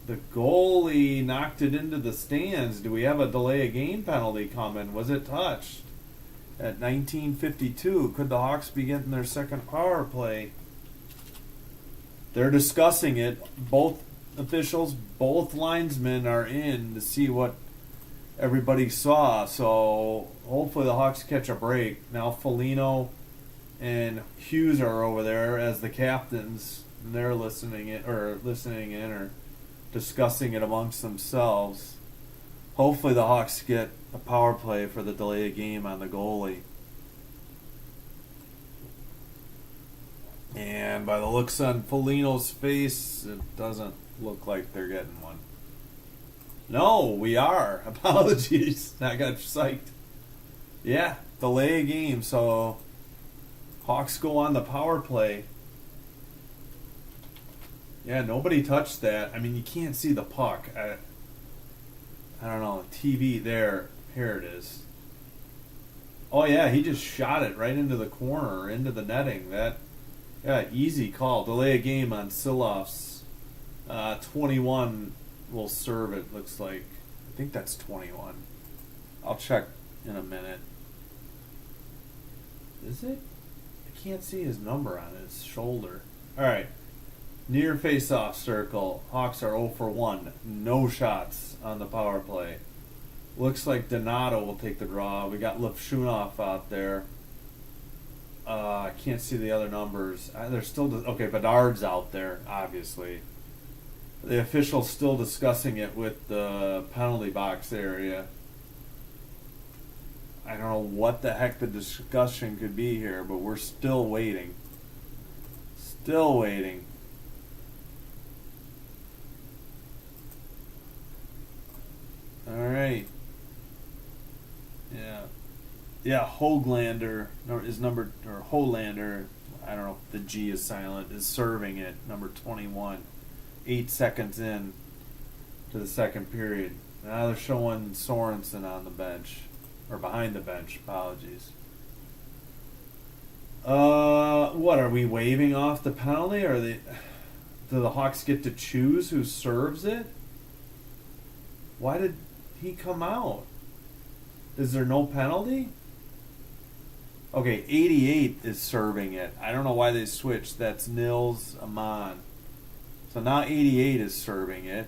The goalie knocked it into the stands. Do we have a delay of game penalty coming? Was it touched? At 19:52, could the Hawks be getting their second power play? They're discussing it. Both officials, both linesmen are in to see what everybody saw. So hopefully the Hawks catch a break. Now Foligno and Hughes are over there as the captains. And they're listening in or discussing it amongst themselves. Hopefully the Hawks get a power play for the delay of game on the goalie. And by the looks on Foligno's face, it doesn't look like they're getting one. No, we are. Apologies. I got psyched. Yeah, delay of game, so Hawks go on the power play. Yeah, nobody touched that. I mean, you can't see the puck. I don't know, TV there. Here it is. Oh, yeah, he just shot it right into the corner, into the netting. Easy call. Delay a game on Silovs. 21 will serve it, looks like. I think that's 21. I'll check in a minute. Is it? I can't see his number on his shoulder. All right. Near face-off circle. Hawks are 0 for 1. No shots on the power play. Looks like Donato will take the draw. We got Levshunov out there. I can't see the other numbers. They're still... okay, Bedard's out there, obviously. The official's still discussing it with the penalty box area. I don't know what the heck the discussion could be here, but we're still waiting. Still waiting. Alright. Yeah, Hoglander is number, or Holander, I don't know if the G is silent, is serving it, number 21. 8 seconds in to the second period. Now they're showing Sorensen on the bench, or behind the bench, apologies. What, are we waving off the penalty, or do the Hawks get to choose who serves it? Why did he come out? Is there no penalty? Okay, 88 is serving it. I don't know why they switched. That's Nils Aman. So now 88 is serving it.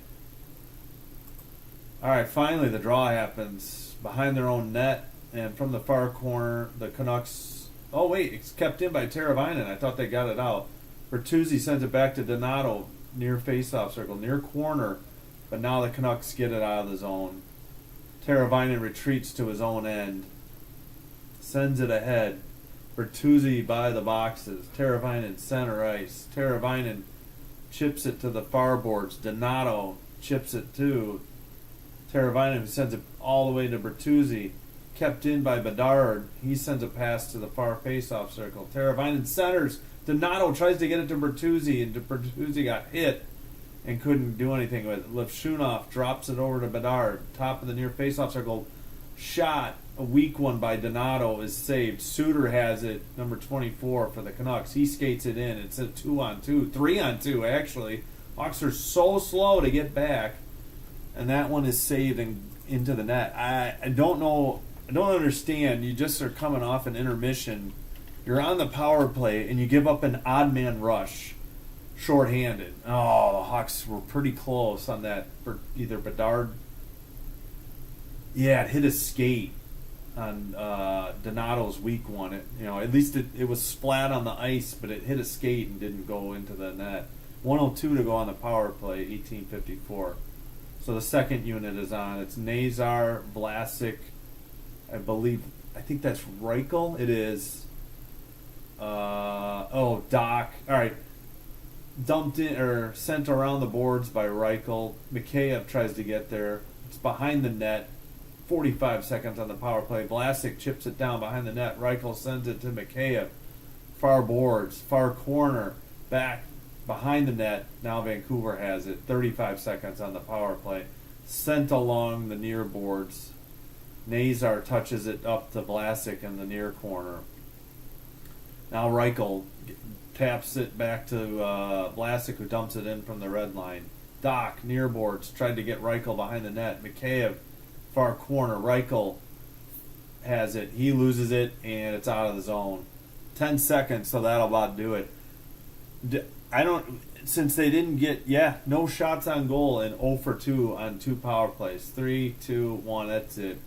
Alright, finally the draw happens. Behind their own net and from the far corner, the Canucks... oh wait, it's kept in by Teravainen. I thought they got it out. Bertuzzi sends it back to Donato near face-off circle, near corner. But now the Canucks get it out of the zone. Teravainen retreats to his own end. Sends it ahead. Bertuzzi by the boxes. Teravainen center ice. Teravainen chips it to the far boards. Donato chips it too. Teravainen, who sends it all the way to Bertuzzi. Kept in by Bedard. He sends a pass to the far face-off circle. Teravainen centers. Donato tries to get it to Bertuzzi, and Bertuzzi got hit and couldn't do anything with it. Levshunov drops it over to Bedard. Top of the near face-off circle. Shot. A weak one by Donato is saved. Suter has it, number 24 for the Canucks. He skates it in. It's a 2-on-2. 3-on-2, actually. Hawks are so slow to get back, and that one is saved and into the net. I don't know. I don't understand. You just are coming off an intermission. You're on the power play, and you give up an odd man rush, shorthanded. Oh, the Hawks were pretty close on that for either Bedard. Yeah, it hit a skate on Donato's weak one. At least it was splat on the ice, but it hit a skate and didn't go into the net. 1:02 to go on the power play, 18:54. So the second unit is on. It's Nazar, Vlasic, I think that's Reichel. It is. Doc. All right. Dumped in or sent around the boards by Reichel. Mikheyev tries to get there. It's behind the net. 45 seconds on the power play. Vlasic chips it down behind the net. Reichel sends it to Mikheyev. Far boards, far corner, back behind the net. Now Vancouver has it. 35 seconds on the power play. Sent along the near boards. Nazar touches it up to Vlasic in the near corner. Now Reichel taps it back to Vlasic, who dumps it in from the red line. Doc, near boards, tried to get Reichel behind the net. Mikheyev, far corner. Reichel has it. He loses it, and it's out of the zone. 10 seconds, so that'll about do it. Since they didn't get, no shots on goal and 0 for 2 on 2 power plays. 3, 2, 1, that's it.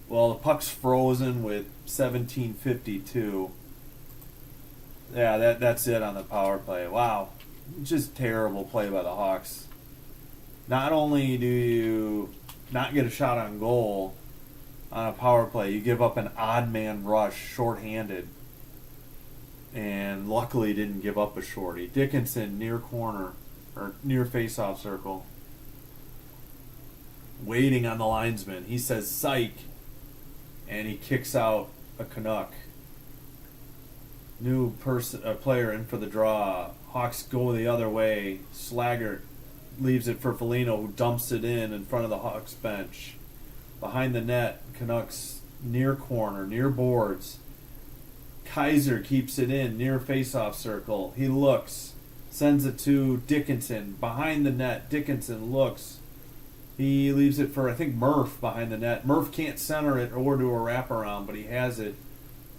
Well, the puck's frozen with 17:52. Yeah, that's it on the power play. Wow. Just terrible play by the Hawks. Not only do you not get a shot on goal on a power play, you give up an odd man rush shorthanded. And luckily didn't give up a shorty. Dickinson, near corner, or near faceoff circle. Waiting on the linesman. He says, psych. And he kicks out a Canuck. New player in for the draw. Hawks go the other way. Slaggert leaves it for Foligno, who dumps it in front of the Hawks bench. Behind the net, Canucks near corner, near boards. Kaiser keeps it in near faceoff circle. He looks, sends it to Dickinson behind the net. Dickinson looks. He leaves it for, I think, Murph behind the net. Murph can't center it or do a wraparound, but he has it,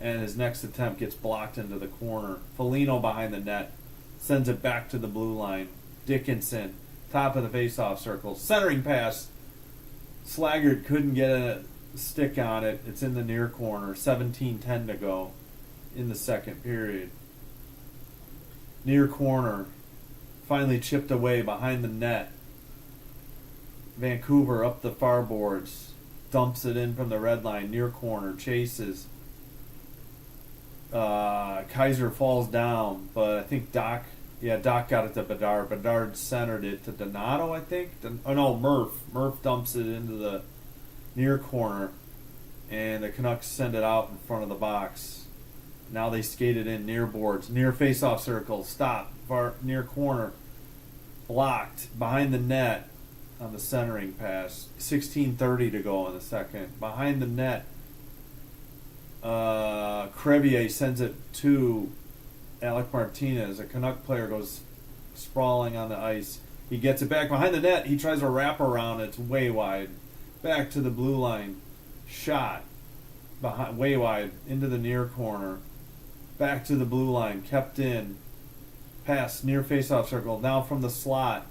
and his next attempt gets blocked into the corner. Foligno behind the net, sends it back to the blue line. Dickinson, top of the faceoff circle. Centering pass. Slaggert couldn't get a stick on it. It's in the near corner. 17:10 to go in the second period. Near corner. Finally chipped away behind the net. Vancouver up the far boards. Dumps it in from the red line. Near corner. Chases. Kaiser falls down, but I think Doc got it to Bedard. Bedard centered it to Donato, I think. Murph. Murph dumps it into the near corner, and the Canucks send it out in front of the box. Now they skate it in near boards, near face-off circle, stop, far near corner, blocked, behind the net on the centering pass. 16:30 to go in the second. Behind the net, Crevier sends it to Alec Martinez. A Canuck player goes sprawling on the ice. He gets it back behind the net. He tries a wrap around. It's way wide. Back to the blue line. Shot. Behind, way wide. Into the near corner. Back to the blue line. Kept in. Pass near faceoff circle. Now from the slot.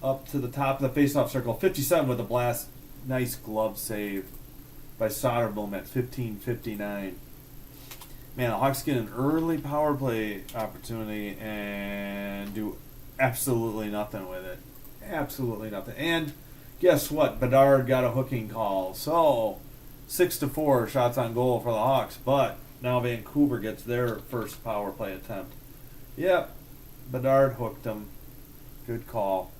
Up to the top of the faceoff circle. 57 with a blast. Nice glove save by Soderblom at 15:59. Man, the Hawks get an early power play opportunity and do absolutely nothing with it. Absolutely nothing. And guess what? Bedard got a hooking call. So 6-4 shots on goal for the Hawks. But now Vancouver gets their first power play attempt. Yep, Bedard hooked him. Good call.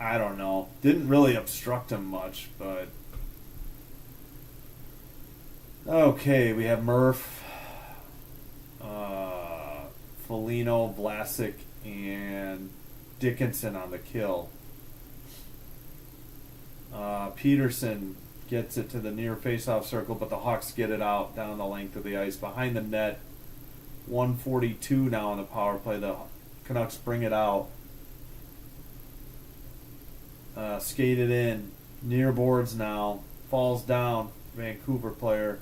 I don't know. Didn't really obstruct him much, but... Okay, we have Murph, Foligno, Vlasic, and Dickinson on the kill. Peterson gets it to the near face-off circle, but the Hawks get it out down the length of the ice. Behind the net, 1:42 now on the power play. The Canucks bring it out. Skated in. Near boards now. Falls down. Vancouver player.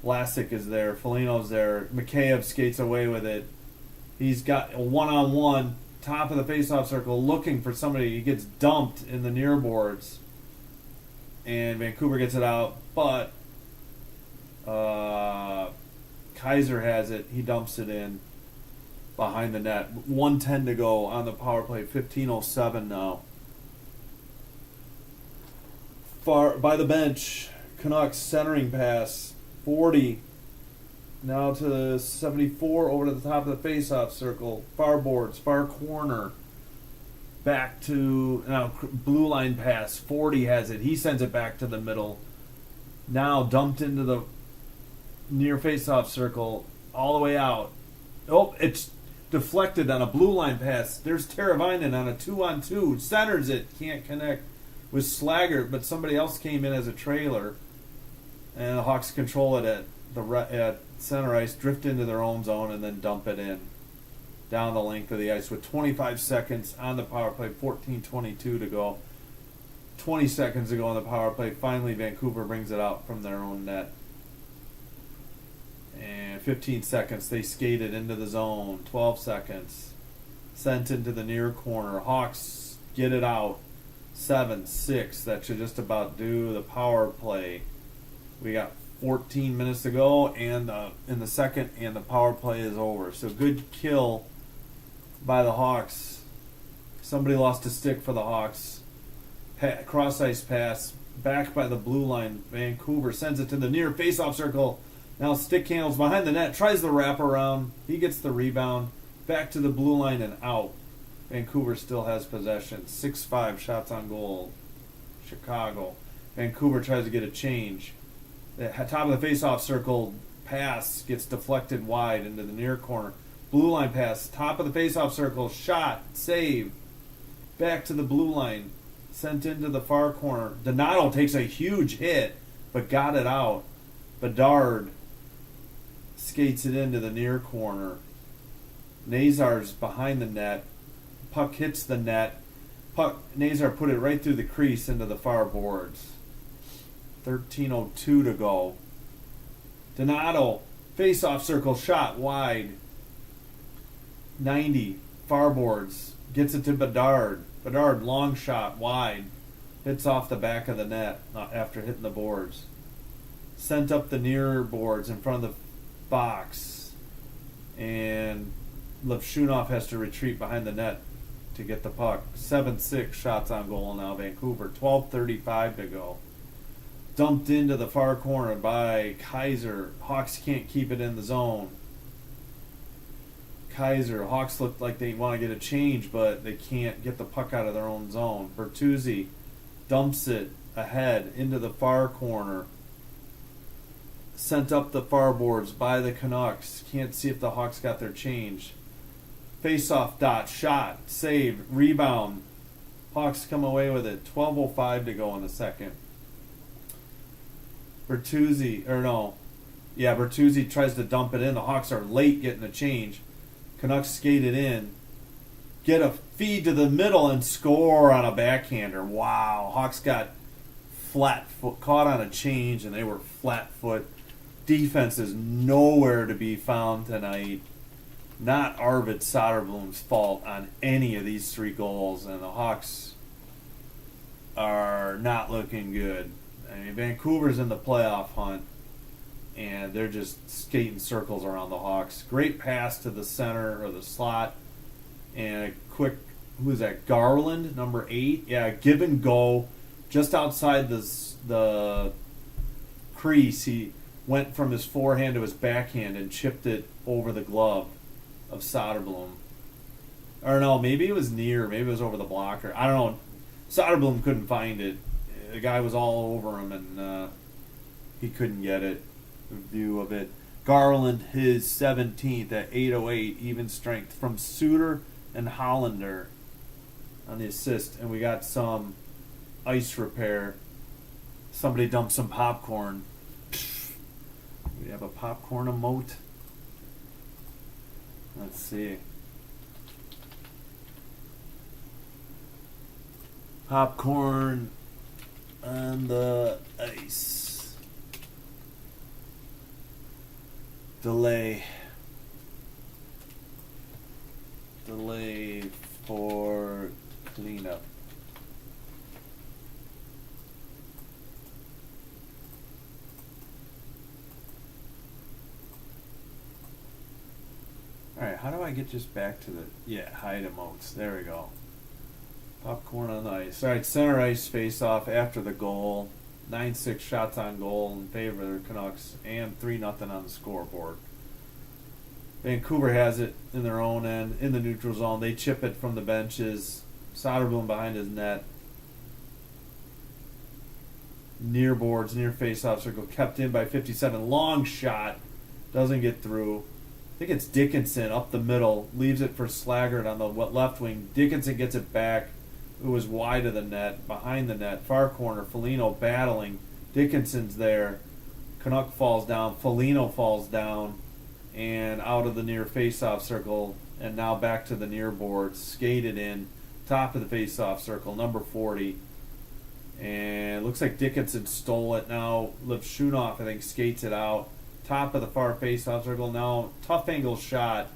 Vlasic is there. Foligno's there. Mikheyev skates away with it. He's got a one-on-one. Top of the faceoff circle looking for somebody. He gets dumped in the near boards. And Vancouver gets it out. But Kaiser has it. He dumps it in behind the net. 1:10 to go on the power play. 15:07 now. Far by the bench, Canucks centering pass. 40. Now to 74 over to the top of the faceoff circle. Far boards, far corner. Back to now blue line pass. 40 has it. He sends it back to the middle. Now dumped into the near faceoff circle all the way out. Oh, it's deflected on a blue line pass. There's Teravainen on a 2-on-2. Centers it. Can't connect with Slaggert, but somebody else came in as a trailer. And the Hawks control it at center ice, drift into their own zone, and then dump it in down the length of the ice with 25 seconds on the power play, 14:22 to go. 20 seconds to go on the power play. Finally, Vancouver brings it out from their own net. And 15 seconds, they skated into the zone. 12 seconds, sent into the near corner. Hawks get it out. 7-6, that should just about do the power play. We got 14 minutes to go, and in the second, and the power play is over. So good kill by the Hawks. Somebody lost a stick for the Hawks. Cross ice pass back by the blue line. Vancouver sends it to the near faceoff circle. Now stick handles behind the net. Tries the wraparound. He gets the rebound. Back to the blue line and out. Vancouver still has possession. 6-5 shots on goal. Chicago. Vancouver tries to get a change. The top of the faceoff circle pass gets deflected wide into the near corner. Blue line pass. Top of the faceoff circle. Shot. Save. Back to the blue line. Sent into the far corner. Donato takes a huge hit, but got it out. Bedard skates it into the near corner. Nazar's behind the net. Puck hits the net. Nazar put it right through the crease into the far boards. 13:02 to go. Donato, face-off circle shot wide. 90, far boards. Gets it to Bedard. Bedard, long shot wide. Hits off the back of the net after hitting the boards. Sent up the near boards in front of the box. And Levshunov has to retreat behind the net to get the puck. 7-6 shots on goal now, Vancouver. 12:35 to go. Dumped into the far corner by Kaiser. Hawks can't keep it in the zone. Kaiser. Hawks look like they want to get a change, but they can't get the puck out of their own zone. Bertuzzi dumps it ahead into the far corner. Sent up the far boards by the Canucks. Can't see if the Hawks got their change. Face-off dot, shot, saved, rebound. Hawks come away with it. 12:05 to go in the second. Bertuzzi tries to dump it in. The Hawks are late getting a change. Canucks skate it in. Get a feed to the middle and score on a backhander. Wow. Hawks got flat foot, caught on a change, and they were flat foot. Defense is nowhere to be found tonight. Not Arvid Soderblom's fault on any of these three goals, and the Hawks are not looking good. I mean, Vancouver's in the playoff hunt, and they're just skating circles around the Hawks. Great pass to the center or the slot, and a quick, who's that, Garland, number 8? Yeah, give and go. Just outside the crease, he went from his forehand to his backhand and chipped it over the glove of Soderblom. Or no, maybe it was near. Maybe it was over the blocker. I don't know. Soderblom couldn't find it. The guy was all over him, and he couldn't get it. View of it. Garland, his 17th at 8:08, even strength from Suter and Hollander on the assist. And we got some ice repair. Somebody dumped some popcorn. We have a popcorn emote. Let's see. Popcorn on the ice. Delay for cleanup. Alright, how do I get just back to the hide emotes? There we go. Popcorn on the ice. Alright, center ice face off after the goal. 9-6 shots on goal in favor of the Canucks and 3-0 on the scoreboard. Vancouver has it in their own end, in the neutral zone. They chip it from the benches. Soderblom behind his net. Near boards, near face-off circle. Kept in by 57. Long shot. Doesn't get through. I think it's Dickinson up the middle. Leaves it for Slaggert on the left wing. Dickinson gets it back. It was wide of the net. Behind the net. Far corner. Foligno battling. Dickinson's there. Canuck falls down. Foligno falls down. And out of the near face-off circle, and now back to the near boards, skated in, top of the face-off circle, number 40. And looks like Dickinson stole it now. Levshunov, I think, skates it out. Top of the far face-off circle. Now, tough angle shot,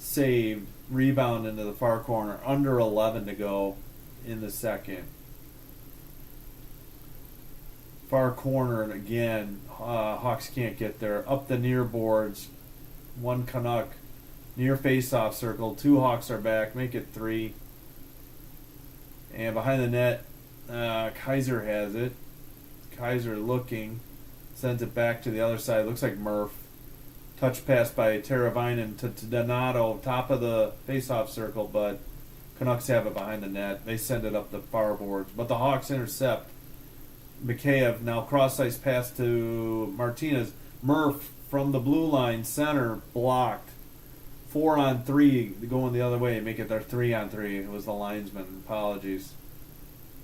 saved, rebound into the far corner. Under 11 to go in the second. Far corner, and again, Hawks can't get there. Up the near boards, one Canuck, near face-off circle. 2 Hawks are back, make it 3. And behind the net, Kaiser has it. Kaiser looking, sends it back to the other side. Looks like Murph. Touch pass by Teravainen to Donato, top of the face-off circle, but Canucks have it behind the net. They send it up the far boards, but the Hawks intercept. Mikheyev now cross-ice pass to Martinez. Murph from the blue line, center, blocked. 4-on-3 going the other way, make it their 3-on-3. It was the linesman. Apologies.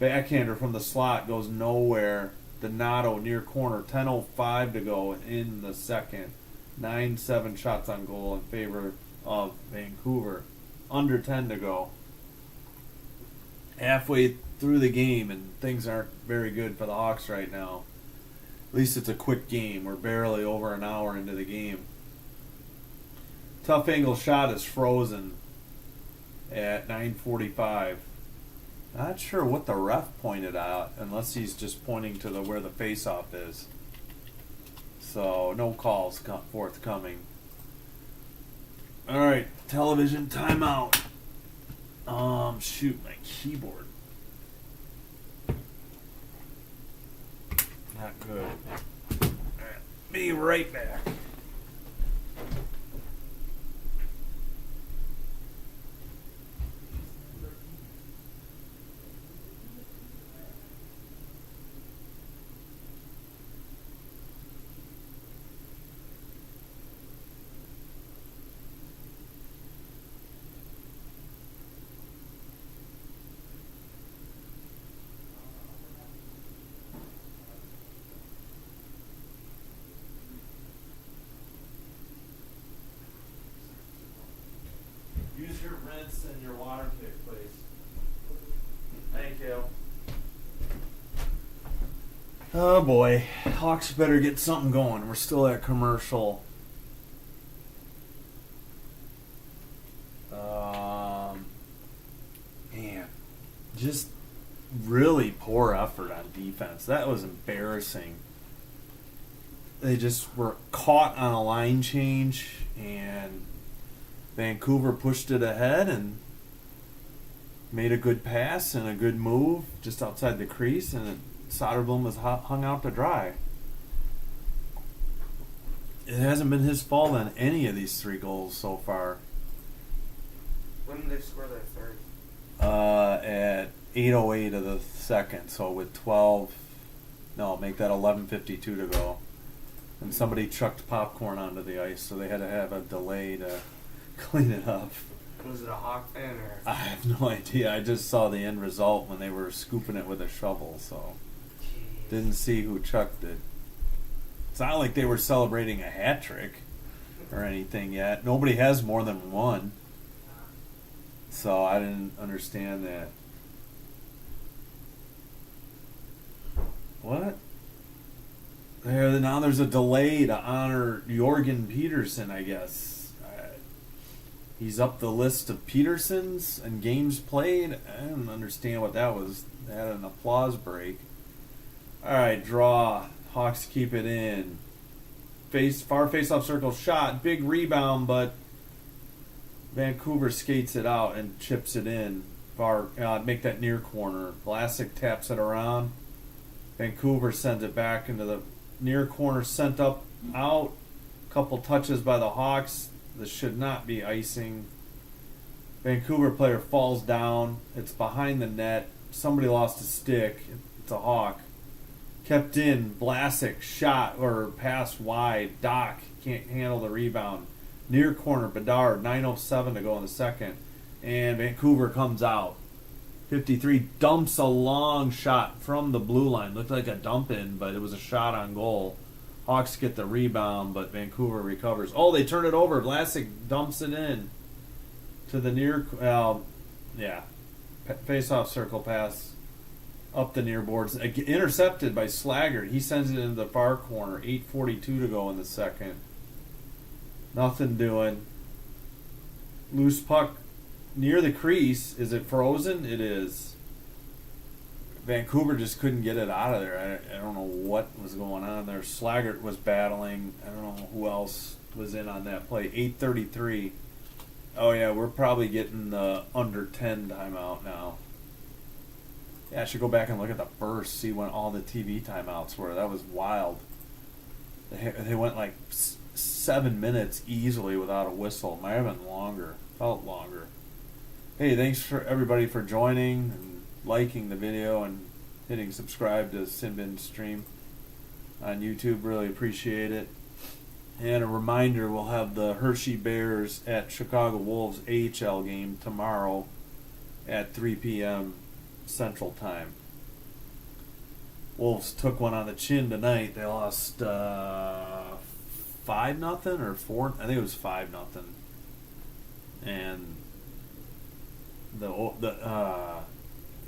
Backhander from the slot goes nowhere. Donato near corner. 10:05 to go in the second. 9-7 shots on goal in favor of Vancouver. Under 10 to go. Halfway through the game, and things aren't very good for the Hawks right now. At least it's a quick game. We're barely over an hour into the game. Tough angle shot is frozen at 9:45. Not sure what the ref pointed out, unless he's just pointing to where the face-off is. So no calls forthcoming. All right, television timeout. Shoot, my keyboard. Not good. All right, be right back. Use your rinse and your water pick, please. Thank you. Oh boy, Hawks better get something going. We're still at commercial. Man, just really poor effort on defense. That was embarrassing. They just were caught on a line change, and Vancouver pushed it ahead and made a good pass and a good move just outside the crease, and Soderblom was hung out to dry. It hasn't been his fault on any of these 3 goals so far. When did they score their third? At 8:08 of the second, so with make that 11:52 to go. And somebody chucked popcorn onto the ice, so they had to have a delay to clean it up. Was it a Hawk fan or? I have no idea. I just saw the end result when they were scooping it with a shovel, so didn't see who chucked it. It's not like they were celebrating a hat trick or anything yet. Nobody has more than one. So I didn't understand that. What? Now there's a delay to honor Jorgen Peterson, I guess. He's up the list of Petersons and games played. I didn't understand what that was. They had an applause break. Alright, draw. Hawks keep it in. Far face-off circle shot. Big rebound, but Vancouver skates it out and chips it in. Make that near corner. Vlasic taps it around. Vancouver sends it back into the near corner, sent up, out. Couple touches by the Hawks. This should not be icing. Vancouver player falls down. It's behind the net. Somebody lost a stick. It's a Hawk. Kept in. Vlasic shot or pass wide. Doc can't handle the rebound. Near corner, Bedard, 9:07 to go in the second. And Vancouver comes out. 53 dumps a long shot from the blue line. Looked like a dump in, but it was a shot on goal. Hawks get the rebound, but Vancouver recovers. Oh, they turn it over. Vlasic dumps it in to the near... face-off circle pass up the near boards. Intercepted by Slaggert. He sends it into the far corner. 8:42 to go in the second. Nothing doing. Loose puck near the crease. Is it frozen? It is. Vancouver just couldn't get it out of there. I don't know what was going on there. Slaggert was battling. I don't know who else was in on that play. 8:33. Oh, yeah, we're probably getting the under 10 timeout now. Yeah, I should go back and look at the burst, see when all the TV timeouts were. That was wild. They went like 7 minutes easily without a whistle. Might have been longer. Felt longer. Hey, thanks for everybody for joining and liking the video and hitting subscribe to Sinbin Stream on YouTube. Really appreciate it. And a reminder, we'll have the Hershey Bears at Chicago Wolves AHL game tomorrow at 3 p.m. Central Time. Wolves took one on the chin tonight. They lost 5-0 or 4. I think it was 5-0. And the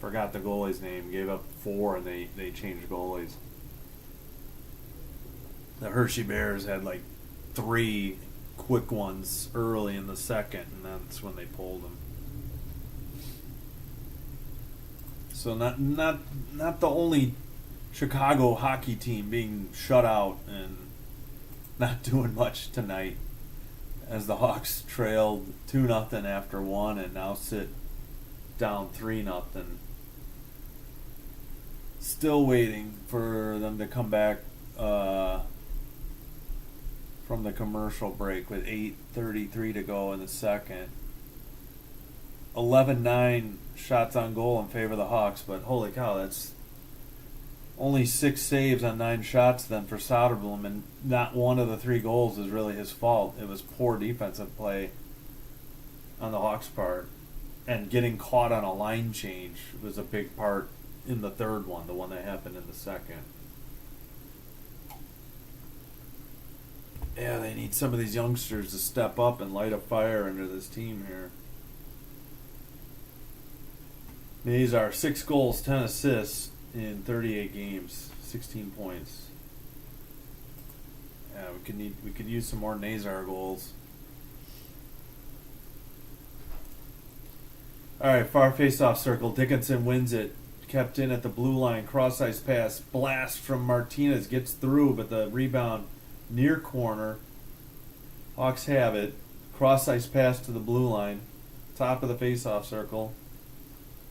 forgot the goalie's name. Gave up 4 and they changed goalies. The Hershey Bears had like 3 quick ones early in the second, and that's when they pulled them. So not the only Chicago hockey team being shut out and not doing much tonight, as the Hawks trailed 2-0 after 1 and now sit down 3-0. Still waiting for them to come back from the commercial break with 8:33 to go in the second. 11-9 shots on goal in favor of the Hawks, but holy cow, that's only 6 saves on 9 shots then for Soderblom, and not one of the 3 goals is really his fault. It was poor defensive play on the Hawks' part, and getting caught on a line change was a big part in the third one, the one that happened in the second. Yeah, they need some of these youngsters to step up and light a fire under this team here. These are 6 goals, 10 assists in 38 games, 16 points. Yeah, we could use some more Nazar goals. All right, far face-off circle. Dickinson wins it. Kept in at the blue line. Cross-ice pass. Blast from Martinez. Gets through, but the rebound near corner. Hawks have it. Cross-ice pass to the blue line. Top of the face-off circle.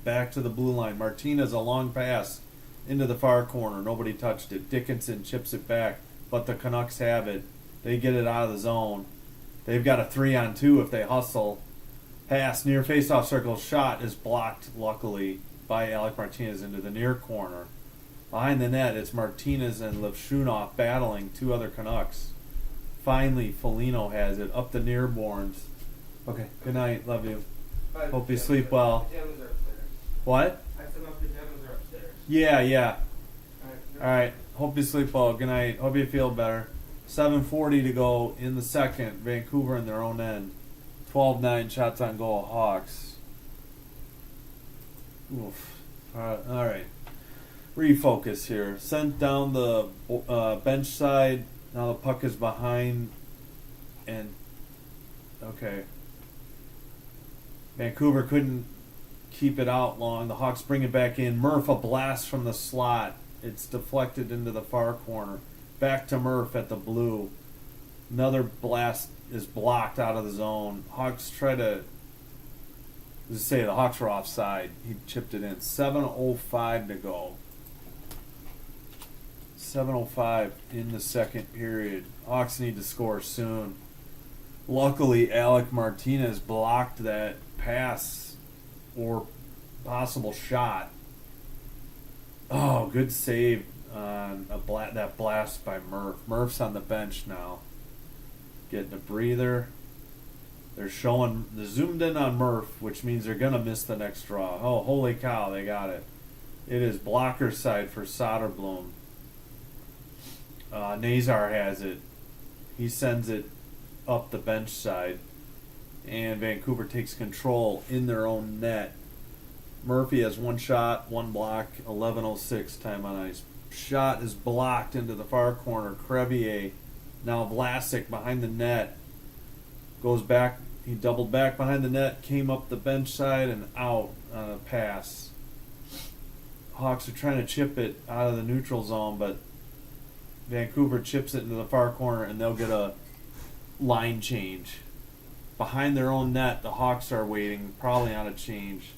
Back to the blue line. Martinez, a long pass into the far corner. Nobody touched it. Dickinson chips it back, but the Canucks have it. They get it out of the zone. They've got a 3-on-2 if they hustle. Pass near face-off circle. Shot is blocked, luckily, by Alec Martinez into the near corner. Behind the net, it's Martinez and Levshunov battling 2 other Canucks. Finally, Foligno has it up the near boards. Okay, good night. Love you. Hope you sleep well. Pajamas are upstairs. What? I said my pajamas are upstairs. Yeah. All right. All right. Hope you sleep well. Good night. Hope you feel better. 7:40 to go in the second. Vancouver in their own end. 12-9 shots on goal, Hawks. Oof. All right. Refocus here. Sent down the bench side. Now the puck is behind. And, okay. Vancouver couldn't keep it out long. The Hawks bring it back in. Murph, a blast from the slot. It's deflected into the far corner. Back to Murph at the blue. Another blast is blocked out of the zone. Hawks try to... Just say the Hawks were offside. He chipped it in. 7:05 to go. 7:05 in the second period. Hawks need to score soon. Luckily, Alec Martinez blocked that pass or possible shot. Oh, good save on that blast by Murph. Murph's on the bench now. Getting a breather. They're zoomed in on Murph, which means they're going to miss the next draw. Oh, holy cow, they got it. It is blocker side for Soderblom. Nazar has it. He sends it up the bench side. And Vancouver takes control in their own net. Murphy has one shot, one block, 11:06 time on ice. Shot is blocked into the far corner. Crevier, now Vlasic behind the net. Goes back, he doubled back behind the net, came up the bench side and out on a pass. Hawks are trying to chip it out of the neutral zone, but Vancouver chips it into the far corner and they'll get a line change. Behind their own net, the Hawks are waiting, probably on a change.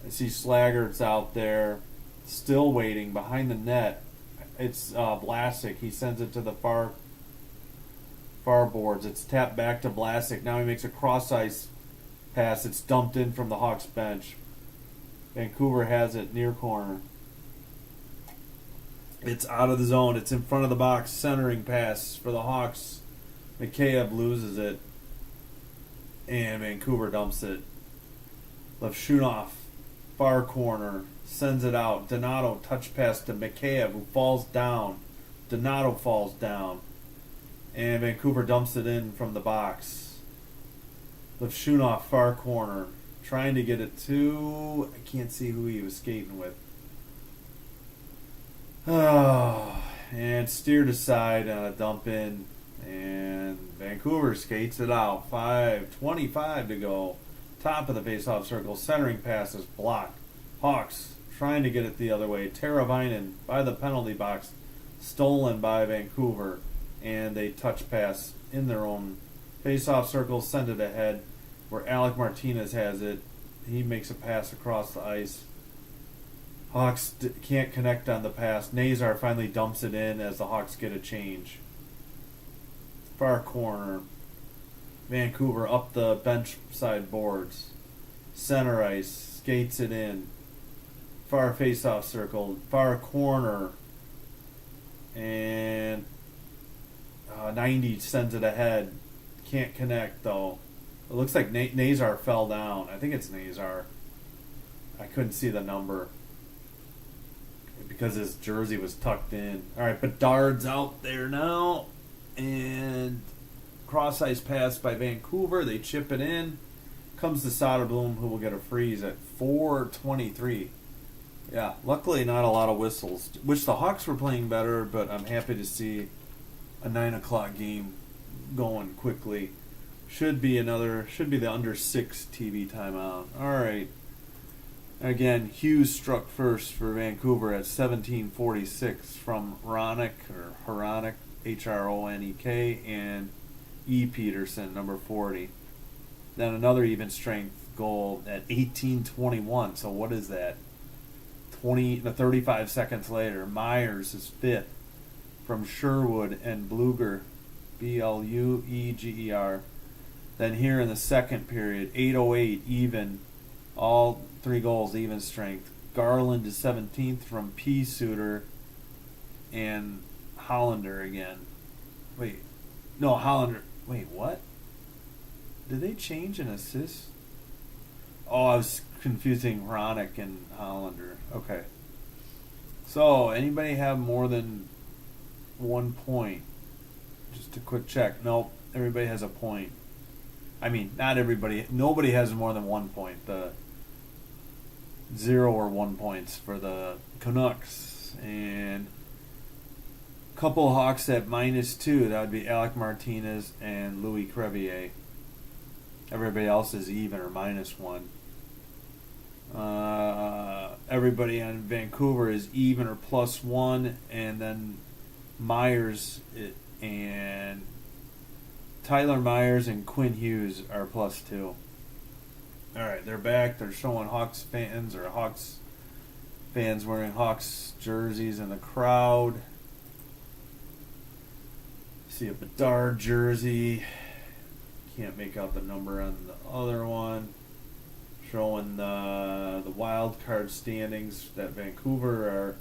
I see Slaggert's out there, still waiting behind the net. It's Vlasic. He sends it to the far boards. It's tapped back to Vlasic. Now he makes a cross ice pass. It's dumped in from the Hawks bench. Vancouver has it near corner. It's out of the zone. It's in front of the box. Centering pass for the Hawks. Mikheyev loses it. And Vancouver dumps it. Levshunov, far corner, sends it out. Donato touch pass to Mikheyev, who falls down. Donato falls down. And Vancouver dumps it in from the box. Levshunov, far corner, trying to get it to... I can't see who he was skating with. Oh, and steered aside on a dump in. And Vancouver skates it out. 5:25 to go. Top of the faceoff circle. Centering pass is blocked. Hawks trying to get it the other way. Teravainen by the penalty box. Stolen by Vancouver. And they touch pass in their own faceoff circle. Send it ahead where Alec Martinez has it. He makes a pass across the ice. Hawks can't connect on the pass. Nazar finally dumps it in as the Hawks get a change. Far corner. Vancouver up the bench side boards. Center ice. Skates it in. Far face-off circle. Far corner. And 90 sends it ahead. Can't connect though. It looks like Nazar fell down. I think it's Nazar. I couldn't see the number because his jersey was tucked in. Alright, Bedard's out there now. And cross ice pass by Vancouver. They chip it in. Comes to Soderblom, who will get a freeze at 4:23. Yeah, luckily not a lot of whistles. Wish the Hawks were playing better, but I'm happy to see a 9 o'clock game going quickly. Should be the under 6 TV timeout. Alright. Again, Hughes struck first for Vancouver at 17:46 from Hronek, Hronek, and E. Peterson, number 40. Then another even strength goal at 18:21. So what is that? 35 seconds later, Myers is fifth from Sherwood and Bluger, Blueger. Then here in the second period, 8:08 even, all three goals even strength. Garland is 17th from P. Suter and Hollander again. Hollander. Wait, what? Did they change an assist? Oh, I was confusing Hronek and Hollander. Okay. So, anybody have more than 1 point? Just a quick check. Nope, everybody has a point. I mean, not everybody. Nobody has more than 1 point. The 0 or 1 points for the Canucks. And a couple of Hawks at -2. That would be Alec Martinez and Louis Crevier. Everybody else is even or -1. Everybody on Vancouver is even or +1, and then Myers and Tyler Myers and Quinn Hughes are +2. All right, they're back. They're showing Hawks fans wearing Hawks jerseys in the crowd. See a Bedard jersey. Can't make out the number on the other one. Showing the wild card standings that Vancouver are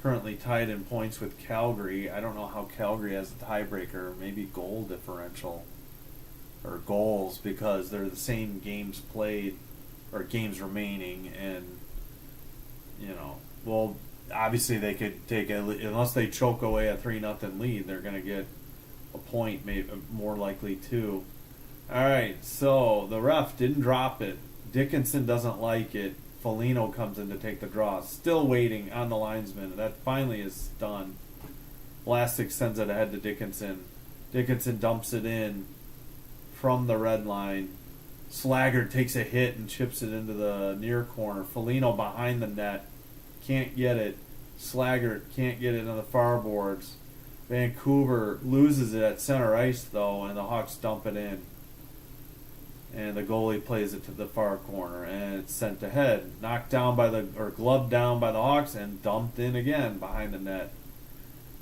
currently tied in points with Calgary. I don't know how Calgary has a tiebreaker. Maybe goal differential or goals, because they're the same games played or games remaining, and well, obviously they could take unless they choke away a 3-0 lead, they're going to get a point, maybe more likely 2. All right, so the ref didn't drop it. Dickinson doesn't like it. Foligno comes in to take the draw. Still waiting on the linesman. That finally is done. Vlasic sends it ahead to Dickinson. Dickinson dumps it in from the red line. Slaggert takes a hit and chips it into the near corner. Foligno behind the net. Can't get it. Slaggert can't get it on the far boards. Vancouver loses it at center ice, though, and the Hawks dump it in. And the goalie plays it to the far corner, and it's sent ahead. Knocked down gloved down by the Hawks, and dumped in again behind the net.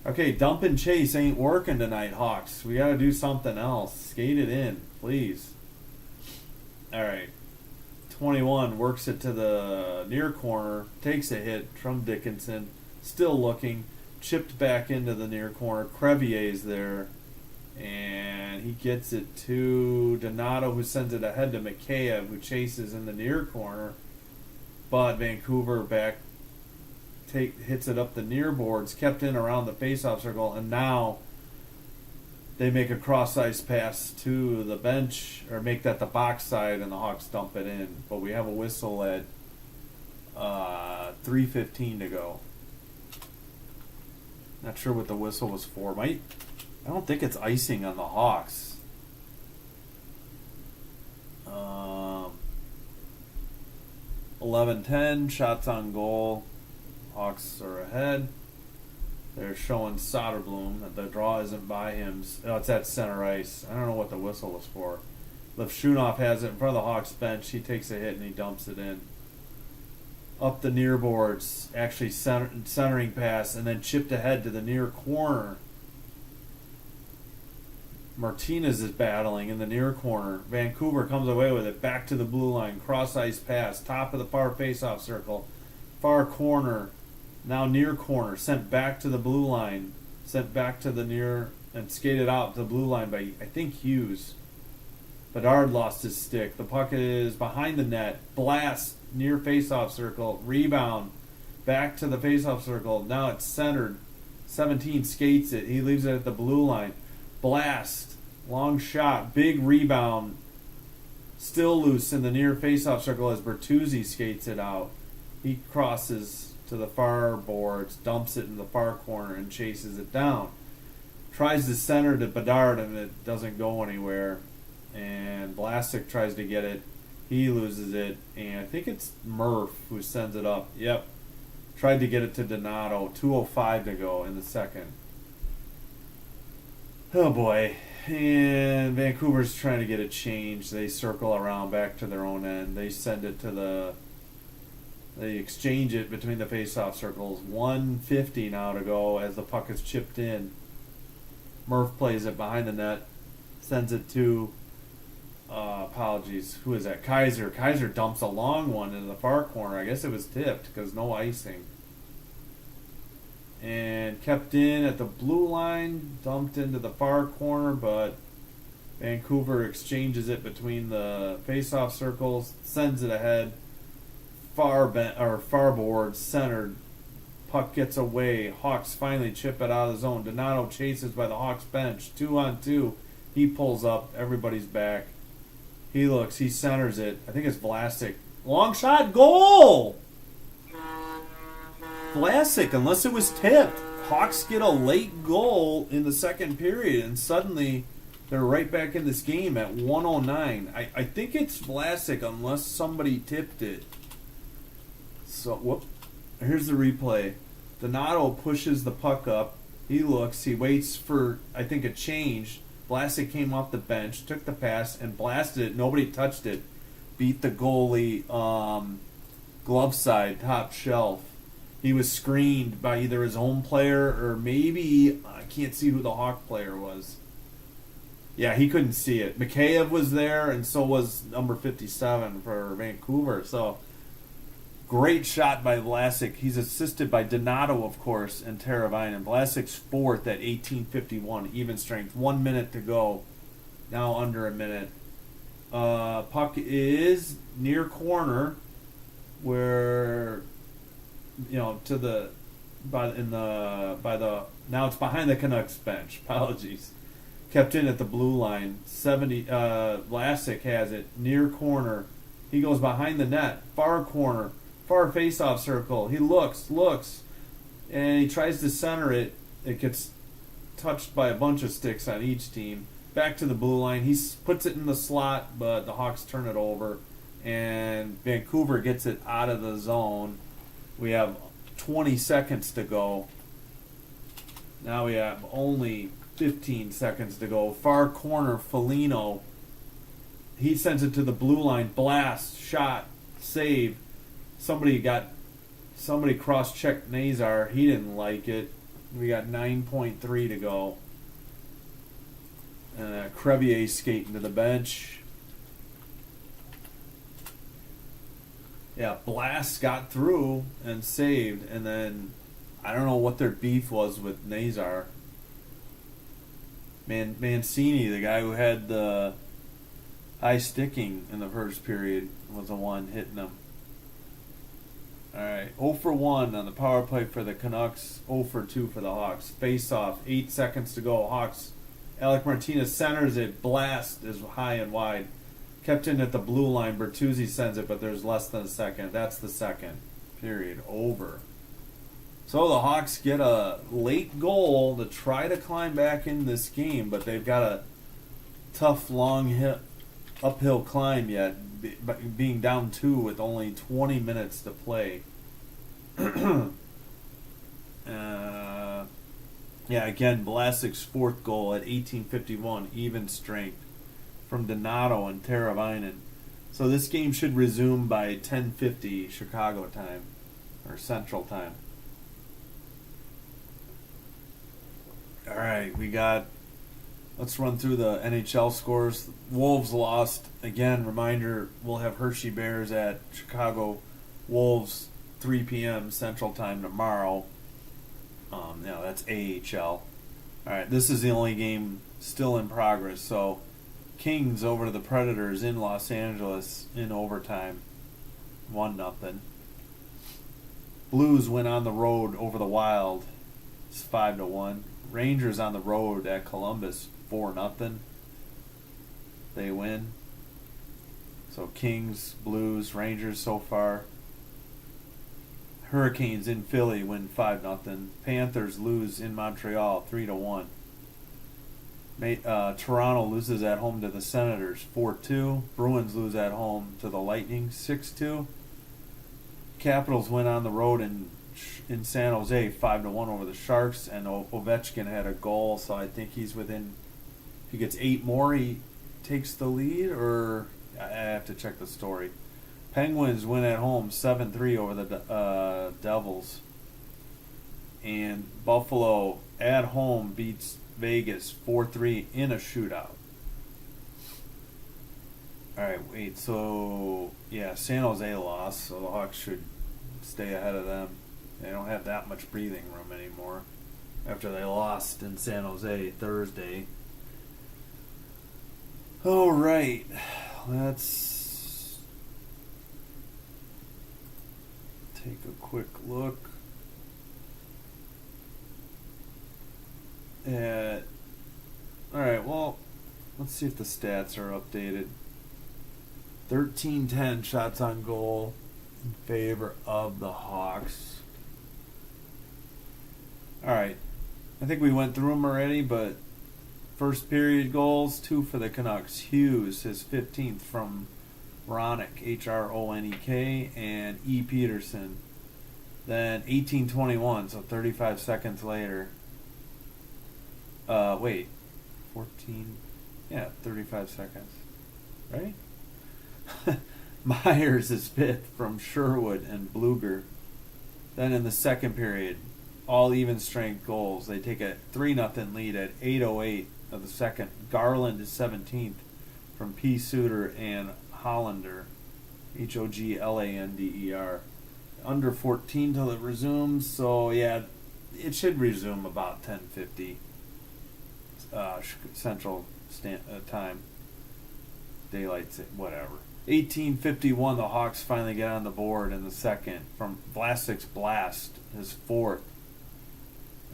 Okay, dump and chase ain't working tonight, Hawks. We got to do something else. Skate it in, please. All right. 21 works it to the near corner, takes a hit from Dickinson, still looking, chipped back into the near corner. Crevier's there, and he gets it to Donato, who sends it ahead to Mikheyev, who chases in the near corner, but Vancouver hits it up the near boards, kept in around the faceoff circle, and now they make a cross-ice pass to the bench, or make that the box side, and the Hawks dump it in. But we have a whistle at 3:15 to go. Not sure what the whistle was for. I don't think it's icing on the Hawks. 11-10, shots on goal. Hawks are ahead. They're showing Soderblom that the draw isn't by him. Oh, it's at center ice. I don't know what the whistle was for. Levshunov has it in front of the Hawks bench. He takes a hit and he dumps it in. Up the near boards, actually centering pass, and then chipped ahead to the near corner. Martinez is battling in the near corner. Vancouver comes away with it. Back to the blue line. Cross-ice pass. Top of the far face-off circle. Far corner. Now near corner. Sent back to the blue line. Sent back to the near and skated out to the blue line by, I think, Hughes. Bedard lost his stick. The puck is behind the net. Blast. Near face-off circle. Rebound. Back to the face-off circle. Now it's centered. 17 skates it. He leaves it at the blue line. Blast. Long shot. Big rebound. Still loose in the near face-off circle as Bertuzzi skates it out. He crosses to the far boards, dumps it in the far corner, and chases it down. Tries to center to Bedard, and it doesn't go anywhere. And Vlasic tries to get it. He loses it. And I think it's Murph who sends it up. Yep. Tried to get it to Donato. 2:05 to go in the second. Oh boy. And Vancouver's trying to get it changed. They circle around back to their own end. They send it to they exchange it between the face-off circles. 1:50 now to go as the puck is chipped in. Murph plays it behind the net. Sends it to, who is that? Kaiser. Kaiser dumps a long one into the far corner. I guess it was tipped because no icing. And kept in at the blue line, dumped into the far corner, but Vancouver exchanges it between the face-off circles, sends it ahead, far board, centered, Puck gets away. Hawks finally chip it out of the zone. Donato chases by the Hawks bench. 2-on-2. He pulls up. Everybody's back. He looks. He centers it. I think it's Vlasic. Long shot. Goal! Vlasic, unless it was tipped. Hawks get a late goal in the second period, and suddenly they're right back in this game at 1:09. I think it's Vlasic unless somebody tipped it. So, whoop. Here's the replay. Donato pushes the puck up. He looks. He waits for, I think, a change. Vlasic came off the bench, took the pass, and blasted it. Nobody touched it. Beat the goalie glove side, top shelf. He was screened by either his own player or maybe, I can't see who the Hawk player was. Yeah, he couldn't see it. Mikheyev was there, and so was number 57 for Vancouver. So, great shot by Vlasic. He's assisted by Donato, of course, and Teravainen. Vlasic's fourth at 18:51, even strength. 1 minute to go. Now under a minute. Puck is near corner, where now it's behind the Canucks bench. Apologies. Kept in at the blue line. Vlasic has it near corner. He goes behind the net, far corner, far face-off circle. He looks, and he tries to center it. It gets touched by a bunch of sticks on each team. Back to the blue line. He puts it in the slot, but the Hawks turn it over, and Vancouver gets it out of the zone. We have 20 seconds to go. Now we have only 15 seconds to go. Far corner, Foligno. He sends it to the blue line. Blast, shot, save. Somebody cross-checked Nazar. He didn't like it. We got 9.3 to go. Crevier skating to the bench. Yeah, Blast got through and saved, and then I don't know what their beef was with Nazar. Mancini, the guy who had the eye sticking in the first period, was the one hitting him. Alright, 0 for 1 on the power play for the Canucks, 0 for 2 for the Hawks. Face off, 8 seconds to go. Hawks, Alec Martinez centers it. Blast is high and wide. Kept in at the blue line. Bertuzzi sends it, but there's less than a second. That's the second period. Over. So the Hawks get a late goal to try to climb back in this game, but they've got a tough, long uphill climb yet, being down 2 with only 20 minutes to play. Again, Vlasic's fourth goal at 18:51, even strength from Donato and Teravainen. So this game should resume by 10:50 Chicago time, or Central time. All right, let's run through the NHL scores. Wolves lost. Again, reminder, we'll have Hershey Bears at Chicago Wolves 3 p.m. Central Time tomorrow. That's AHL. All right, this is the only game still in progress. So, Kings over to the Predators in Los Angeles in overtime, 1-0. Blues went on the road over the Wild. It's 5-1. Rangers on the road at Columbus, 4-0. They win. So Kings, Blues, Rangers so far. Hurricanes in Philly win 5-0. Panthers lose in Montreal 3-1. Toronto loses at home to the Senators 4-2. Bruins lose at home to the Lightning 6-2. Capitals win on the road in San Jose 5-1 over the Sharks, and Ovechkin had a goal, so I think he's within. If he gets 8 more, he takes the lead, or I have to check the story. Penguins win at home 7-3 over the Devils, and Buffalo at home beats Vegas 4-3 in a shootout. Alright, wait, so San Jose lost, so the Hawks should stay ahead of them. They don't have that much breathing room anymore after they lost in San Jose Thursday. Alright, let's take a quick look. Alright, well, let's see if the stats are updated. 13-10 shots on goal in favor of the Hawks. Alright, I think we went through them already, but first period goals, 2 for the Canucks. Hughes, his 15th from Hronek, Hronek, and E. Peterson. Then 18-21, so 35 seconds later. 14, 35 seconds, right? Myers is 5th from Sherwood and Bluger. Then in the second period, all even strength goals. They take a 3-0 lead at 8:08 of the second. Garland is 17th from P. Suter and Hollander, Hoglander. Under 14 till it resumes, so yeah, it should resume about 10:50 Central Time. Daylight, whatever. 18:51, the Hawks finally get on the board in the second from Vlasic's blast, his 4th.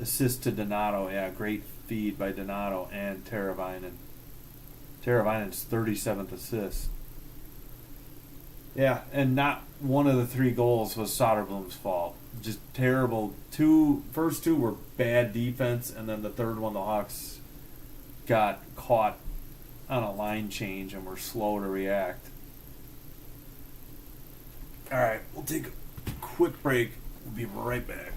Assist to Donato, yeah, great feed by Donato and Teravainen. Teravainen's 37th assist. Yeah, and not one of the 3 goals was Soderblom's fault. Just terrible. First two were bad defense, and then the third one, the Hawks got caught on a line change and were slow to react. All right, we'll take a quick break. We'll be right back.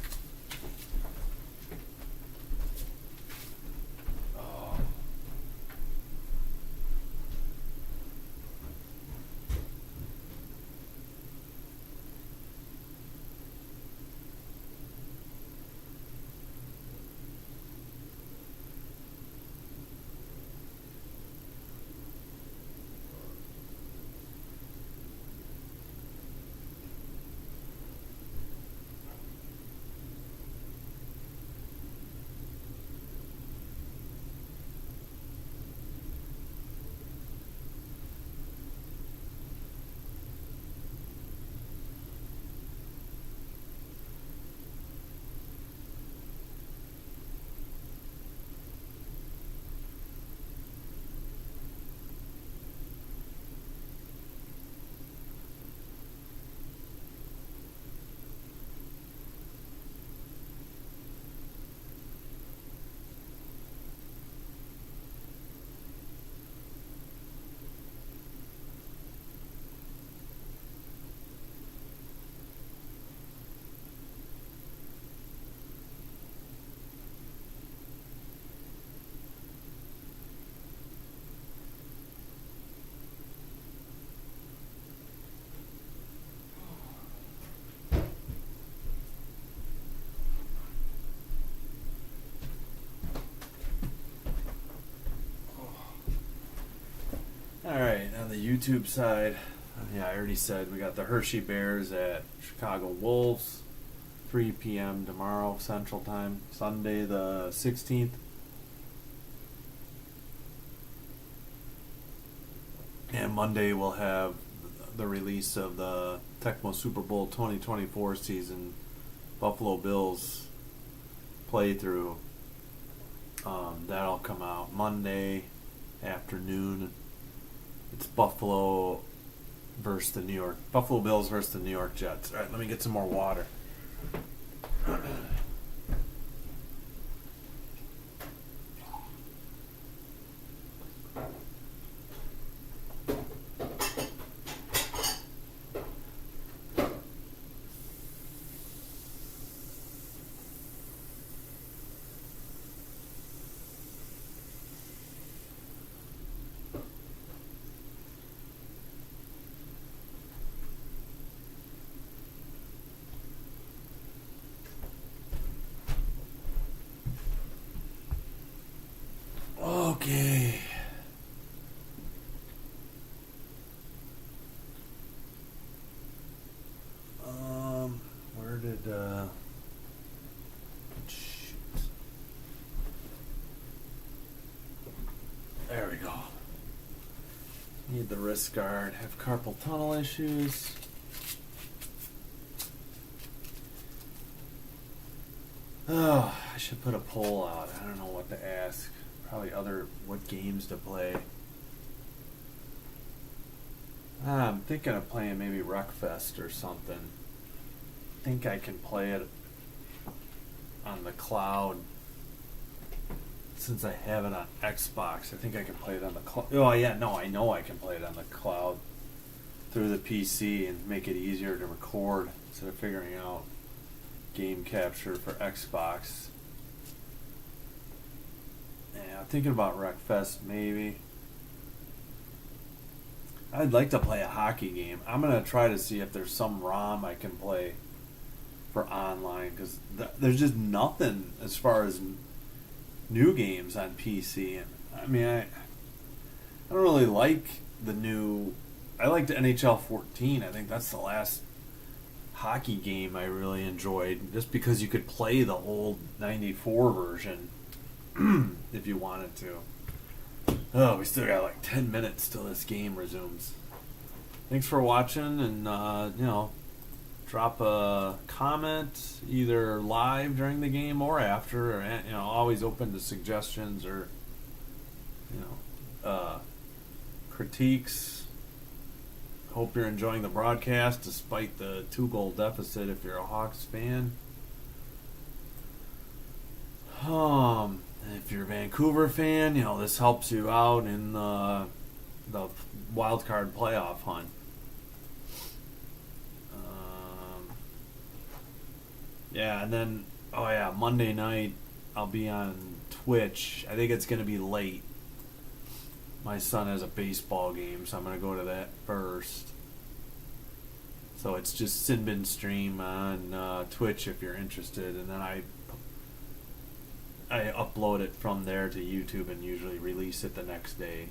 Alright, on the YouTube side, I already said we got the Hershey Bears at Chicago Wolves, 3 p.m. tomorrow, Central Time, Sunday the 16th. And Monday we'll have the release of the Tecmo Super Bowl 2024 season Buffalo Bills playthrough. That'll come out Monday afternoon. It's Buffalo versus the Buffalo Bills versus the New York Jets. All right, let me get some more water. Okay. Where did shoot. There we go. Need the wrist guard. Have carpal tunnel issues. Oh, I should put a poll out. I don't know what to ask. Probably what games to play. I'm thinking of playing maybe Wreckfest or something. I think I can play it on the cloud. Since I have it on Xbox, I think I can play it on the cloud. Oh yeah, no, I know I can play it on the cloud through the PC and make it easier to record instead of figuring out game capture for Xbox. Yeah, I'm thinking about Wreckfest maybe. I'd like to play a hockey game. I'm going to try to see if there's some ROM I can play for online, because there's just nothing as far as new games on PC. I mean, I don't really like the new. I liked NHL 14. I think that's the last hockey game I really enjoyed, just because you could play the old '94 version if you wanted to. Oh, we still got like 10 minutes till this game resumes. Thanks for watching, and drop a comment either live during the game or after, or always open to suggestions or critiques. Hope you're enjoying the broadcast despite the 2-goal deficit if you're a Hawks fan. If you're a Vancouver fan, this helps you out in the wild card playoff hunt. And then Monday night I'll be on Twitch. I think it's going to be late. My son has a baseball game, so I'm going to go to that first. So it's just Sinbin stream on Twitch if you're interested, and then I upload it from there to YouTube and usually release it the next day.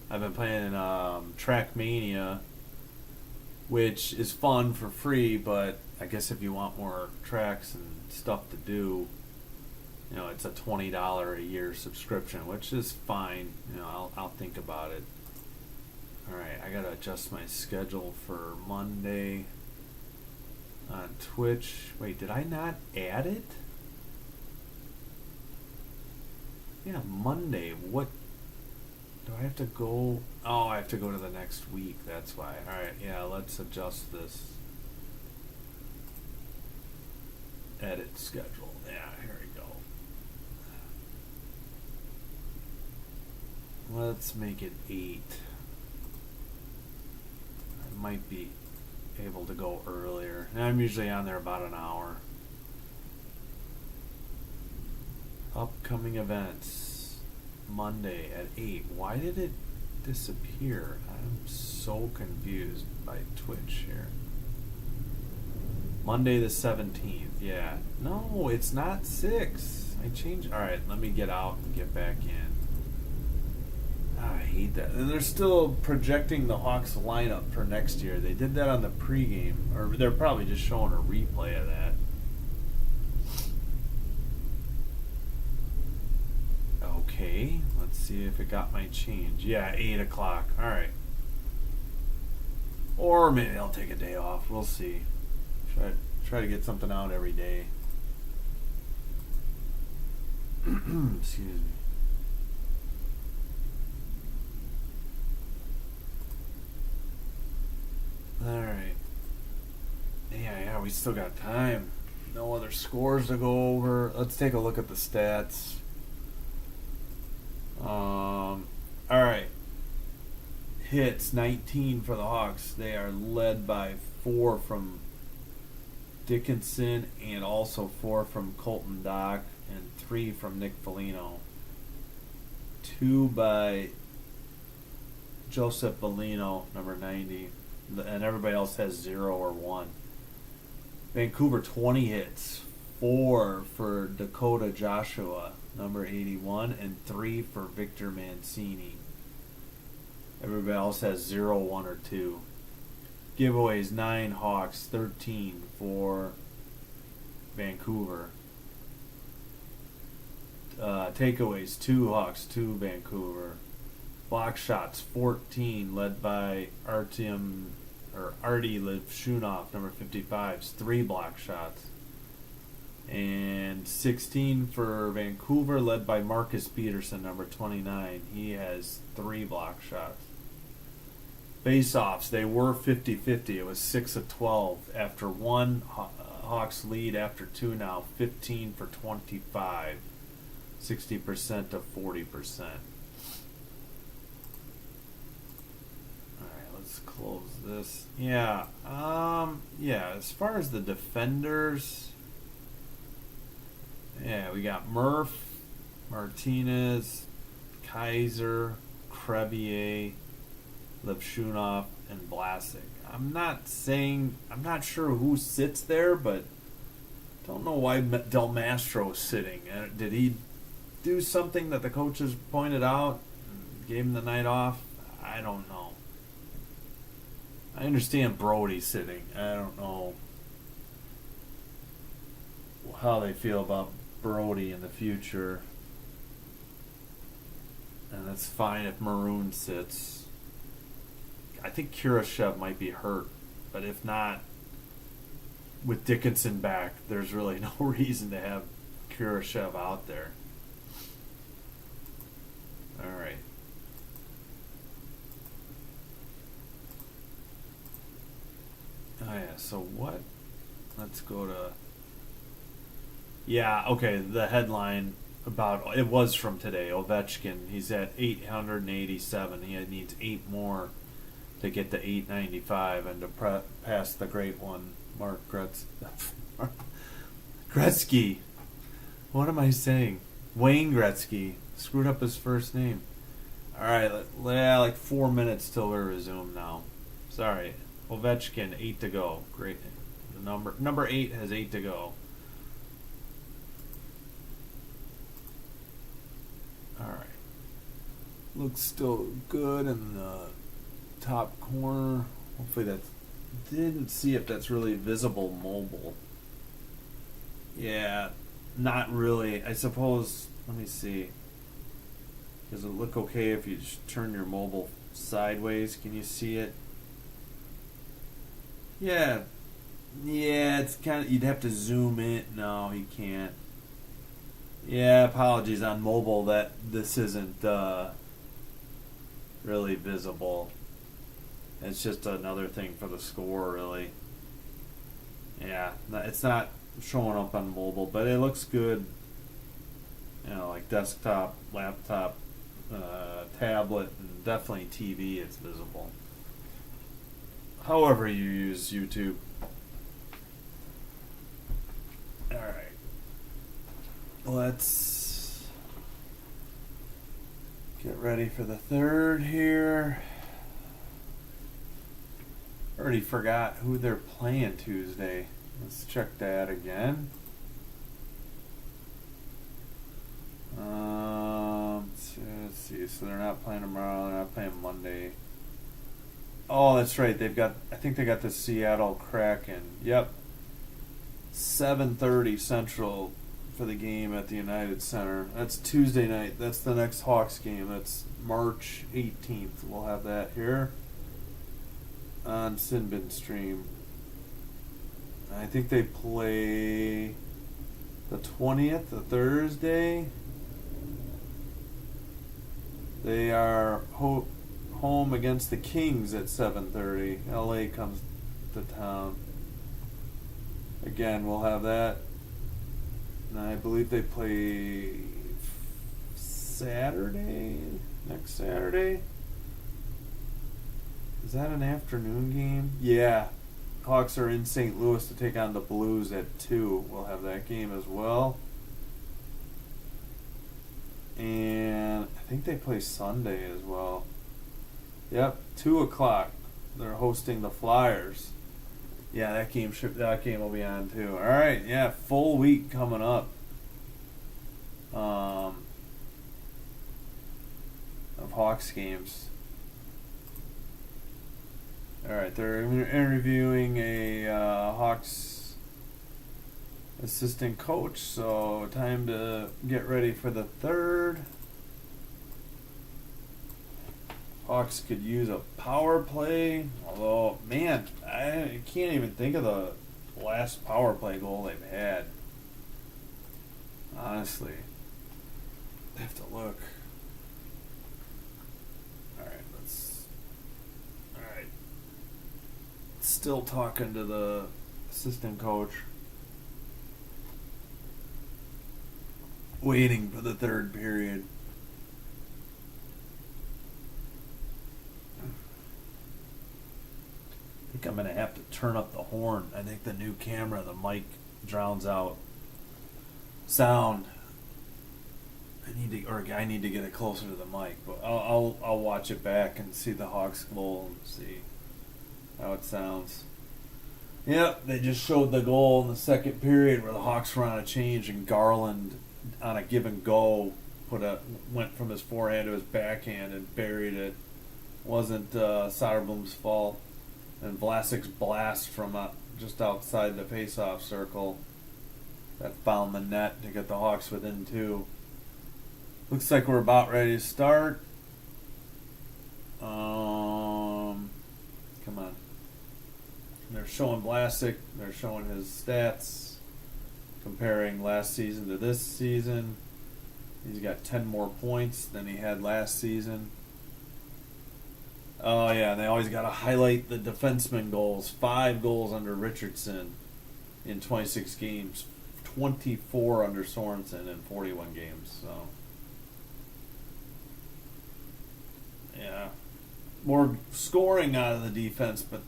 I've been playing Trackmania, which is fun for free, but I guess if you want more tracks and stuff to do, it's a $20 a year subscription, which is fine. I'll think about it. Alright, I gotta adjust my schedule for Monday on Twitch. Wait, did I not add it? Yeah, Monday. What? Do I have to go? Oh, I have to go to the next week. That's why. Alright, let's adjust this. Edit schedule. Yeah, here we go. Let's make it 8. I might be able to go earlier. I'm usually on there about an hour. Upcoming events. Monday at 8. Why did it disappear? I'm so confused by Twitch here. Monday the 17th. Yeah. No, it's not 6. I changed. Alright, let me get out and get back in. I hate that. And they're still projecting the Hawks lineup for next year. They did that on the pregame. Or they're probably just showing a replay of that. Okay, let's see if it got my change. Yeah, 8 o'clock. Alright. Or maybe I'll take a day off. We'll see. Try to get something out every day. Excuse me. Alright. Yeah, we still got time. No other scores to go over. Let's take a look at the stats. Alright. Hits 19 for the Hawks. They are led by 4 from Dickinson and also 4 from Colton Dock and 3 from Nick Foligno. 2 by Joseph Bellino, number 90. And everybody else has 0 or 1. Vancouver 20 hits. 4 for Dakota Joshua, number 81, and 3 for Victor Mancini. Everybody else has 0, 1, or 2. Giveaways 9 Hawks, 13 for Vancouver. Takeaways 2 Hawks, 2 Vancouver. Block shots 14, led by Arty Levshunov, number 55, 3 block shots. And 16 for Vancouver, led by Marcus Peterson, number 29. He has 3 block shots. Face-offs, they were 50-50. It was 6 of 12 after 1. Hawks lead after 2 now. 15 for 25. 60% to 40%. Alright, let's close this. Yeah, as far as the defenders, yeah, we got Murph, Martinez, Kaiser, Crevier, Levshunov, and Vlasic. I'm not sure who sits there, but don't know why Del Mastro's sitting. Did he do something that the coaches pointed out and gave him the night off? I don't know. I understand Brody's sitting. I don't know how they feel about Brody in the future. And that's fine if Maroon sits. I think Kurashev might be hurt, but if not, with Dickinson back, there's really no reason to have Kurashev out there. All right. Oh yeah, so what? Let's go to... Yeah, okay, the headline about... It was from today, Ovechkin. He's at 887. He needs 8 more to get to 895 and to pass the great one, Mark Gretzky. What am I saying? Wayne Gretzky. Screwed up his first name. Alright, like 4 minutes till we resume now. Sorry. Ovechkin, 8 to go. Great. The number 8 has 8 to go. Alright. Looks still good in the top corner. Hopefully that didn't see if that's really visible mobile. Yeah, not really. I suppose, let me see. Does it look okay if you just turn your mobile sideways? Can you see it? Yeah, it's kind of, you'd have to zoom in. No, you can't. Yeah, apologies on mobile that this isn't really visible. It's just another thing for the score, really. Yeah, it's not showing up on mobile, but it looks good. You know, like desktop, laptop, tablet, and definitely TV, it's visible. However you use YouTube. Alright. Let's get ready for the third here. Already forgot who they're playing Tuesday. Let's check that again. Let's see. So they're not playing tomorrow. They're not playing Monday. Oh, that's right. I think they got the Seattle Kraken. Yep. 7:30 Central for the game at the United Center. That's Tuesday night. That's the next Hawks game. That's March 18th. We'll have that here on Sinbin Stream. I think they play the 20th, the Thursday. They are home against the Kings at 7:30. LA comes to town. Again, we'll have that. And I believe they play Saturday, next Saturday. Is that an afternoon game? Yeah. Hawks are in St. Louis to take on the Blues at 2. We'll have that game as well. And I think they play Sunday as well. Yep, 2 o'clock. They're hosting the Flyers. Yeah, that game will be on too. All right, yeah, full week coming up. Of Hawks games. All right, they're interviewing a Hawks assistant coach, so time to get ready for the third. Hawks could use a power play, although, man, I can't even think of the last power play goal they've had. Honestly, I have to look. Alright. Still talking to the assistant coach. Waiting for the third period. I think I'm going to have to turn up the horn. I think the new camera, the mic drowns out sound. I need to get it closer to the mic, but I'll watch it back and see the Hawks goal and see how it sounds. Yep, they just showed the goal in the second period where the Hawks were on a change and Garland on a give and go went from his forehand to his backhand and buried it. Wasn't Soderblom's fault. And Vlasic's blast from just outside the face-off circle that found the net to get the Hawks within 2. Looks like we're about ready to start. Come on. They're showing Vlasic. They're showing his stats, comparing last season to this season. He's got 10 more points than he had last season. Oh, yeah, and they always got to highlight the defenseman goals. 5 goals under Richardson in 26 games. 24 under Sorensen in 41 games. So, yeah. More scoring out of the defense, but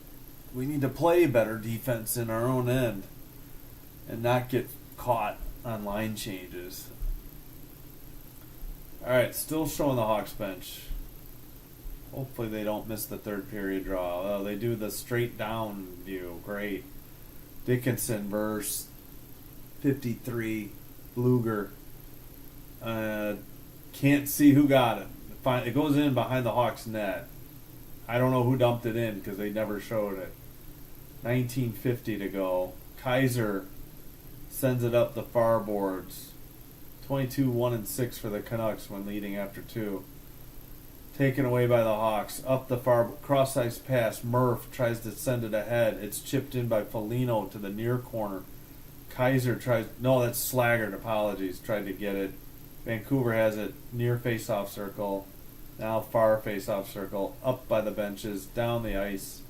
we need to play better defense in our own end and not get caught on line changes. All right, still showing the Hawks bench. Hopefully they don't miss the third period draw. Oh, they do the straight down view. Great. Dickinson versus 53. Bluger. Can't see who got it. It goes in behind the Hawks net. I don't know who dumped it in because they never showed it. 19:50 to go. Kaiser sends it up the far boards. 22-1-6 for the Canucks when leading after 2. Taken away by the Hawks. Up the far cross-ice pass. Murph tries to send it ahead. It's chipped in by Foligno to the near corner. Kaiser tries... No, that's Slaggert. Apologies. Tried to get it. Vancouver has it near face-off circle. Now far face-off circle. Up by the benches. Down the ice.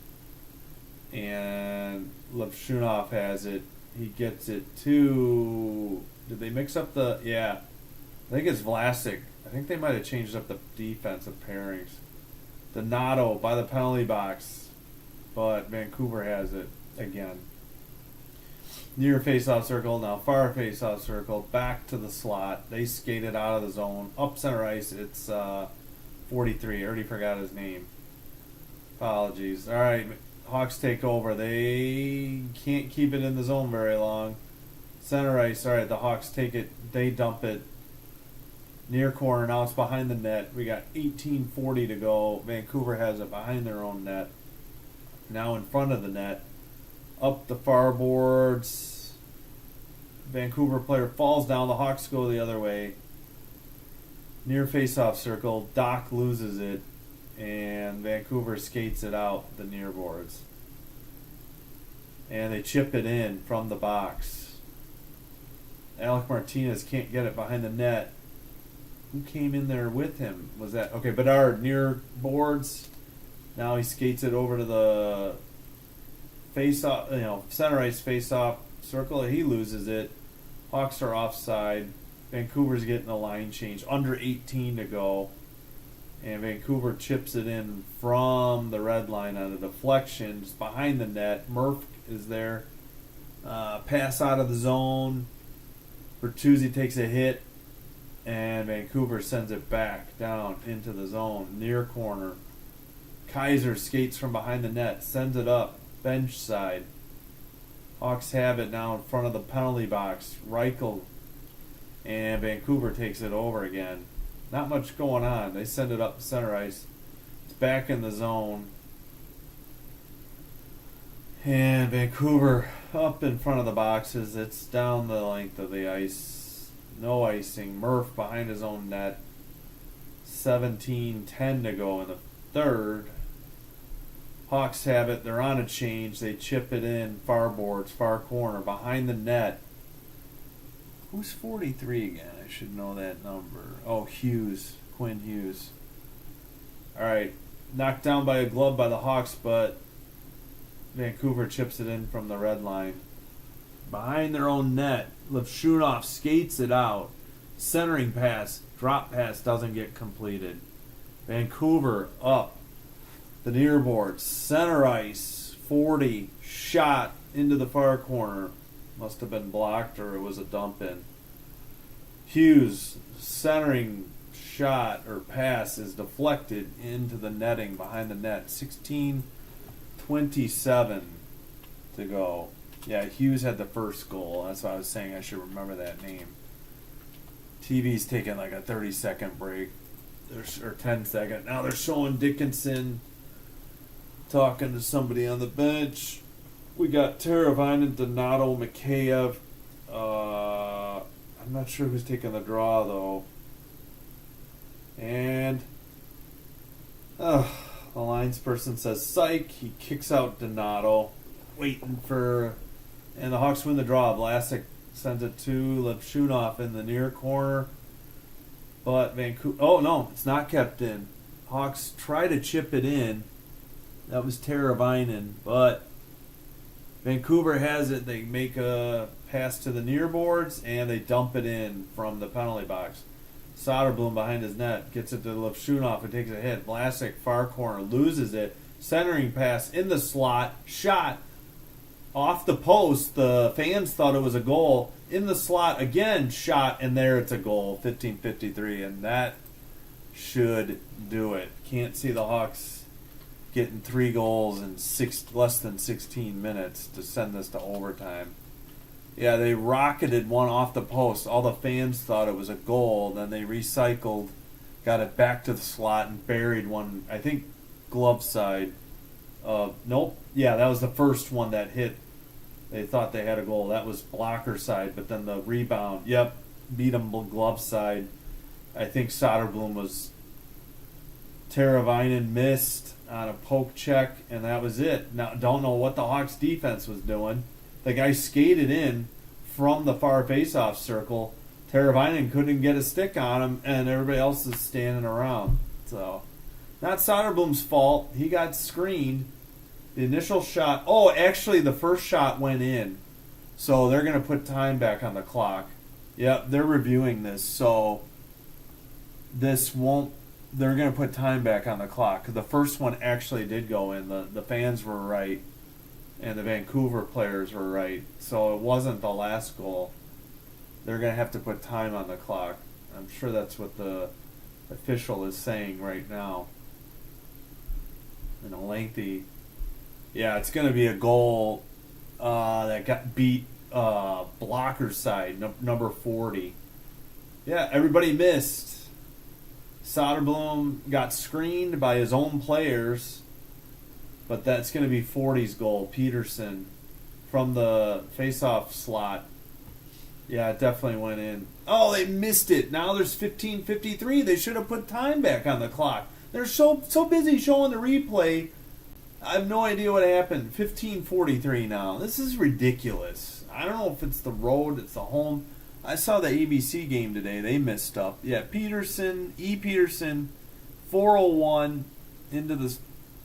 And Levshunov has it. He gets it to... Did they mix up the... Yeah. I think it's Vlasic. I think they might have changed up the defensive pairings. Donato by the penalty box. But Vancouver has it again. Near face-off circle, now far face-off circle. Back to the slot. They skate it out of the zone. Up center ice, it's 43. I already forgot his name. Apologies. All right, Hawks take over. They can't keep it in the zone very long. Center ice, all right, the Hawks take it. They dump it. Near corner, now it's behind the net. We got 18:40 to go. Vancouver has it behind their own net. Now in front of the net. Up the far boards. Vancouver player falls down. The Hawks go the other way. Near face-off circle. Doc loses it. And Vancouver skates it out the near boards. And they chip it in from the box. Alec Martinez can't get it behind the net. Who came in there with him? Was that... Okay, Bedard near boards. Now he skates it over to the face-off, center ice face-off circle. He loses it. Hawks are offside. Vancouver's getting a line change. Under 18 to go. And Vancouver chips it in from the red line on a deflection. Just behind the net. Murph is there. Pass out of the zone. Bertuzzi takes a hit. And Vancouver sends it back down into the zone. Near corner. Kaiser skates from behind the net. Sends it up. Bench side. Hawks have it now in front of the penalty box. Reichel. And Vancouver takes it over again. Not much going on. They send it up the center ice. It's back in the zone. And Vancouver up in front of the boxes. It's down the length of the ice. No icing. Murph behind his own net. 17:10 to go in the third. Hawks have it. They're on a change. They chip it in. Far boards, far corner, behind the net. Who's 43 again? I should know that number. Oh, Hughes. Quinn Hughes. Alright. Knocked down by a glove by the Hawks, but Vancouver chips it in from the red line. Behind their own net, Levshunov skates it out. Centering pass, drop pass doesn't get completed. Vancouver up the near board, center ice, 40, shot into the far corner. Must have been blocked or it was a dump in. Hughes, centering shot or pass is deflected into the netting behind the net. 16:27 to go. Yeah, Hughes had the first goal. That's why I was saying I should remember that name. TV's taking like a 30-second break. Or 10-second. Now they're showing Dickinson talking to somebody on the bench. We got Teravainen, Donato, Mikheyev. I'm not sure who's taking the draw, though. And the linesperson says, psych. He kicks out Donato. Waiting for... And the Hawks win the draw. Vlasic sends it to Levshunov in the near corner. But Vancouver... Oh, no. It's not kept in. Hawks try to chip it in. That was Teravainen. But Vancouver has it. They make a pass to the near boards, and they dump it in from the penalty box. Soderblom behind his net. Gets it to Levshunov and takes a hit. Vlasic, far corner, loses it. Centering pass in the slot. Shot. Off the post, the fans thought it was a goal. In the slot, again, shot, and there it's a goal, 15:53, and that should do it. Can't see the Hawks getting 3 goals in less than 16 minutes to send this to overtime. Yeah, they rocketed one off the post. All the fans thought it was a goal. Then they recycled, got it back to the slot, and buried one, I think, glove side. Nope. Yeah, that was the first one that hit. They thought they had a goal. That was blocker side, but then the rebound. Yep, beat them glove side. I think Soderblom was... Teravainen missed on a poke check, and that was it. Now, don't know what the Hawks defense was doing. The guy skated in from the far faceoff circle. Teravainen couldn't get a stick on him, and everybody else is standing around. So... Not Soderblom's fault. He got screened. The initial shot... Oh, actually, the first shot went in. So they're going to put time back on the clock. Yep, they're reviewing this. So this won't... They're going to put time back on the clock. The first one actually did go in. The fans were right. And the Vancouver players were right. So it wasn't the last goal. They're going to have to put time on the clock. I'm sure that's what the official is saying right now. In a lengthy... Yeah, it's going to be a goal that got beat blocker side, number 40. Yeah, everybody missed. Soderblom got screened by his own players, but that's going to be 40's goal, Peterson, from the face-off slot. Yeah, it definitely went in. Oh, they missed it. Now there's 15:53. They should have put time back on the clock. They're so busy showing the replay. I have no idea what happened. 15:43 now. This is ridiculous. I don't know if it's the road, it's the home. I saw the ABC game today. They missed stuff. Yeah, Peterson, Peterson, 401 into the...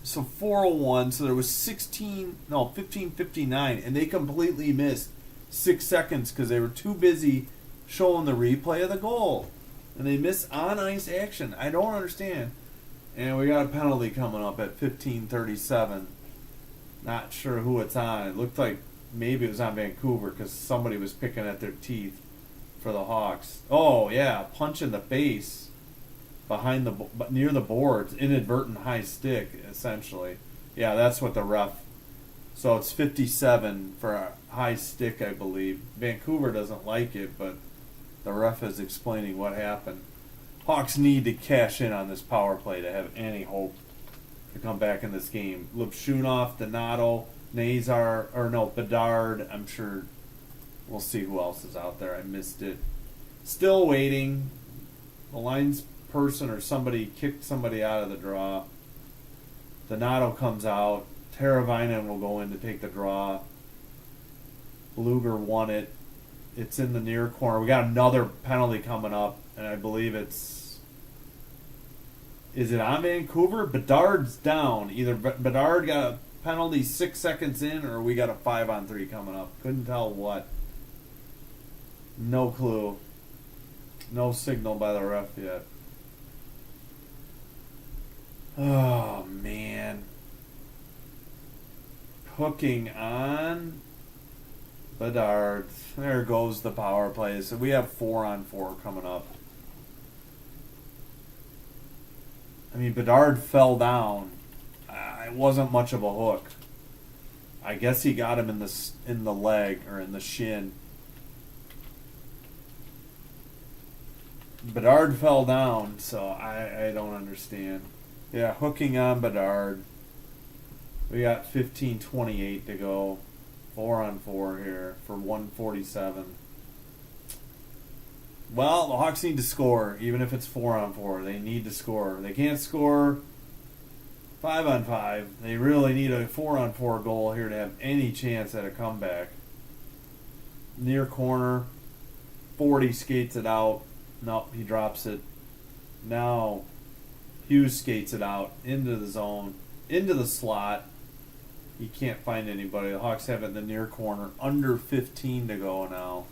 So 401, so there was 15:59, and they completely missed 6 seconds because they were too busy showing the replay of the goal. And they missed on-ice action. I don't understand. And we got a penalty coming up at 15:37. Not sure who it's on. It looked like maybe it was on Vancouver because somebody was picking at their teeth for the Hawks. Oh, yeah, punch in the face behind near the boards. Inadvertent high stick, essentially. Yeah, that's what the ref... So it's 57 for a high stick, I believe. Vancouver doesn't like it, but the ref is explaining what happened. Hawks need to cash in on this power play to have any hope to come back in this game. Levshunov, Donato, Bedard. I'm sure we'll see who else is out there. I missed it. Still waiting. The lines person or somebody kicked somebody out of the draw. Donato comes out. Teravainen will go in to take the draw. Bluger won it. It's in the near corner. We got another penalty coming up, and I believe it's... Is it on Vancouver? Bedard's down. Either Bedard got a penalty 6 seconds in, or we got a 5-on-3 coming up. Couldn't tell what. No clue. No signal by the ref yet. Oh, man. Hooking on Bedard. There goes the power play. So we have 4-on-4 coming up. I mean, Bedard fell down. It wasn't much of a hook. I guess he got him in the leg or in the shin. Bedard fell down, so I don't understand. Yeah, hooking on Bedard. We got 15:28 to go. 4-on-4 here for 147. Well, the Hawks need to score, even if it's 4-on-4. They need to score. They can't score 5-on-5. They really need a 4-on-4 goal here to have any chance at a comeback. Near corner. 40 skates it out. Nope, he drops it. Now Hughes skates it out into the zone, into the slot. He can't find anybody. The Hawks have it in the near corner. Under 15 to go now.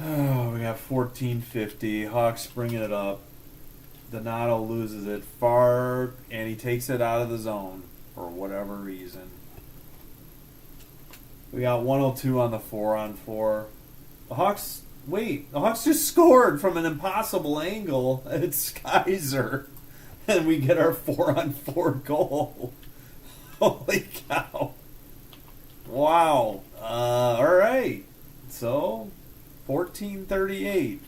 Oh, we got 14:50. Hawks bringing it up. Donato loses it far, and he takes it out of the zone for whatever reason. We got 102 on the 4-on-4. The Hawks just scored from an impossible angle. It's Kaiser. And we get our 4-on-4 goal. Holy cow. Wow. All right. So, 14:38.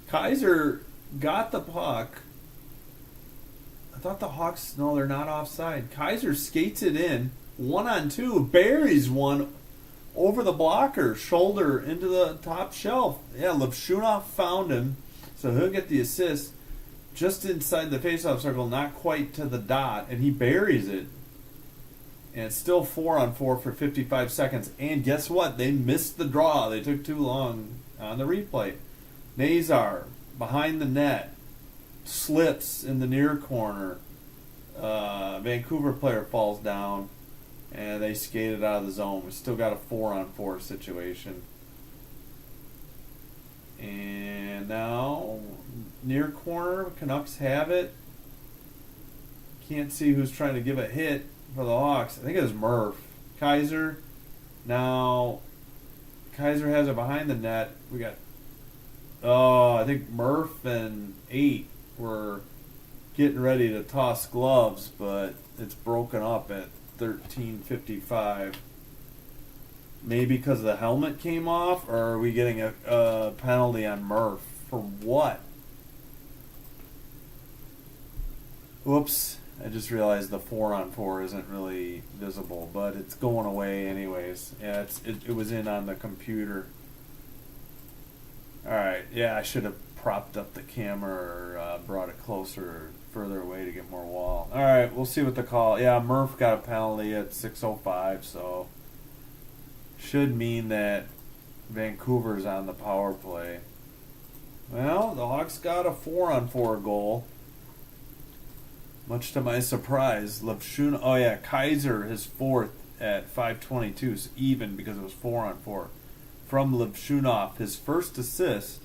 Kaiser got the puck. I thought the Hawks, no, they're not offside. Kaiser skates it in. 1-on-2. Buries one over the blocker. Shoulder into the top shelf. Yeah, Levshunov found him. So he'll get the assist. Just inside the faceoff circle, not quite to the dot, and he buries it. And it's still 4-on-4 for 55 seconds. And guess what? They missed the draw. They took too long on the replay. Nazar, behind the net, slips in the near corner. Vancouver player falls down, and they skated out of the zone. We still got a 4-on-4 situation. And now, near corner, Canucks have it. Can't see who's trying to give a hit for the Hawks. I think it was Murph. Kaiser. Now, Kaiser has it behind the net. We got, I think Murph and 8 were getting ready to toss gloves, but it's broken up at 13:55. Maybe because the helmet came off, or are we getting a penalty on Murph? For what? Whoops. I just realized the 4-on-4 isn't really visible, but it's going away anyways. Yeah, it was in on the computer. Alright, yeah, I should have propped up the camera or brought it closer or further away to get more wall. Alright, we'll see what the call... Yeah, Murph got a penalty at 6:05, so... should mean that Vancouver's on the power play. Well, the Hawks got a 4-on-4 goal. Much to my surprise, Kaiser, his 4th at 5:22, so even because it was 4-on-4. From Levshunov, his first assist,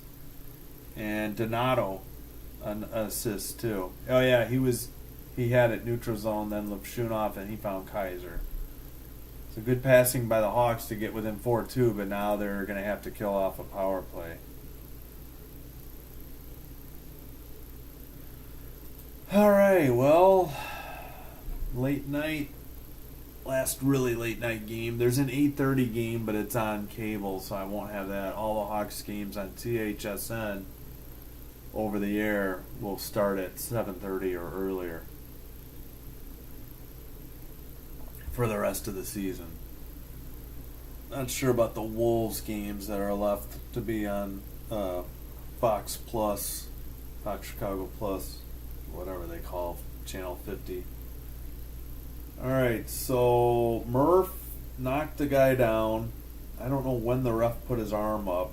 and Donato, an assist too. Oh yeah, he had it neutral zone, then Levshunov, and he found Kaiser. So good passing by the Hawks to get within 4-2, but now they're going to have to kill off a power play. All right, well, late night, last really late night game. There's an 8:30 game, but it's on cable, so I won't have that. All the Hawks games on THSN over the air will start at 7:30 or earlier for the rest of the season. Not sure about the Wolves games that are left to be on Fox Plus, Fox Chicago Plus, whatever they call Channel 50. Alright, so Murph knocked the guy down. I don't know when the ref put his arm up.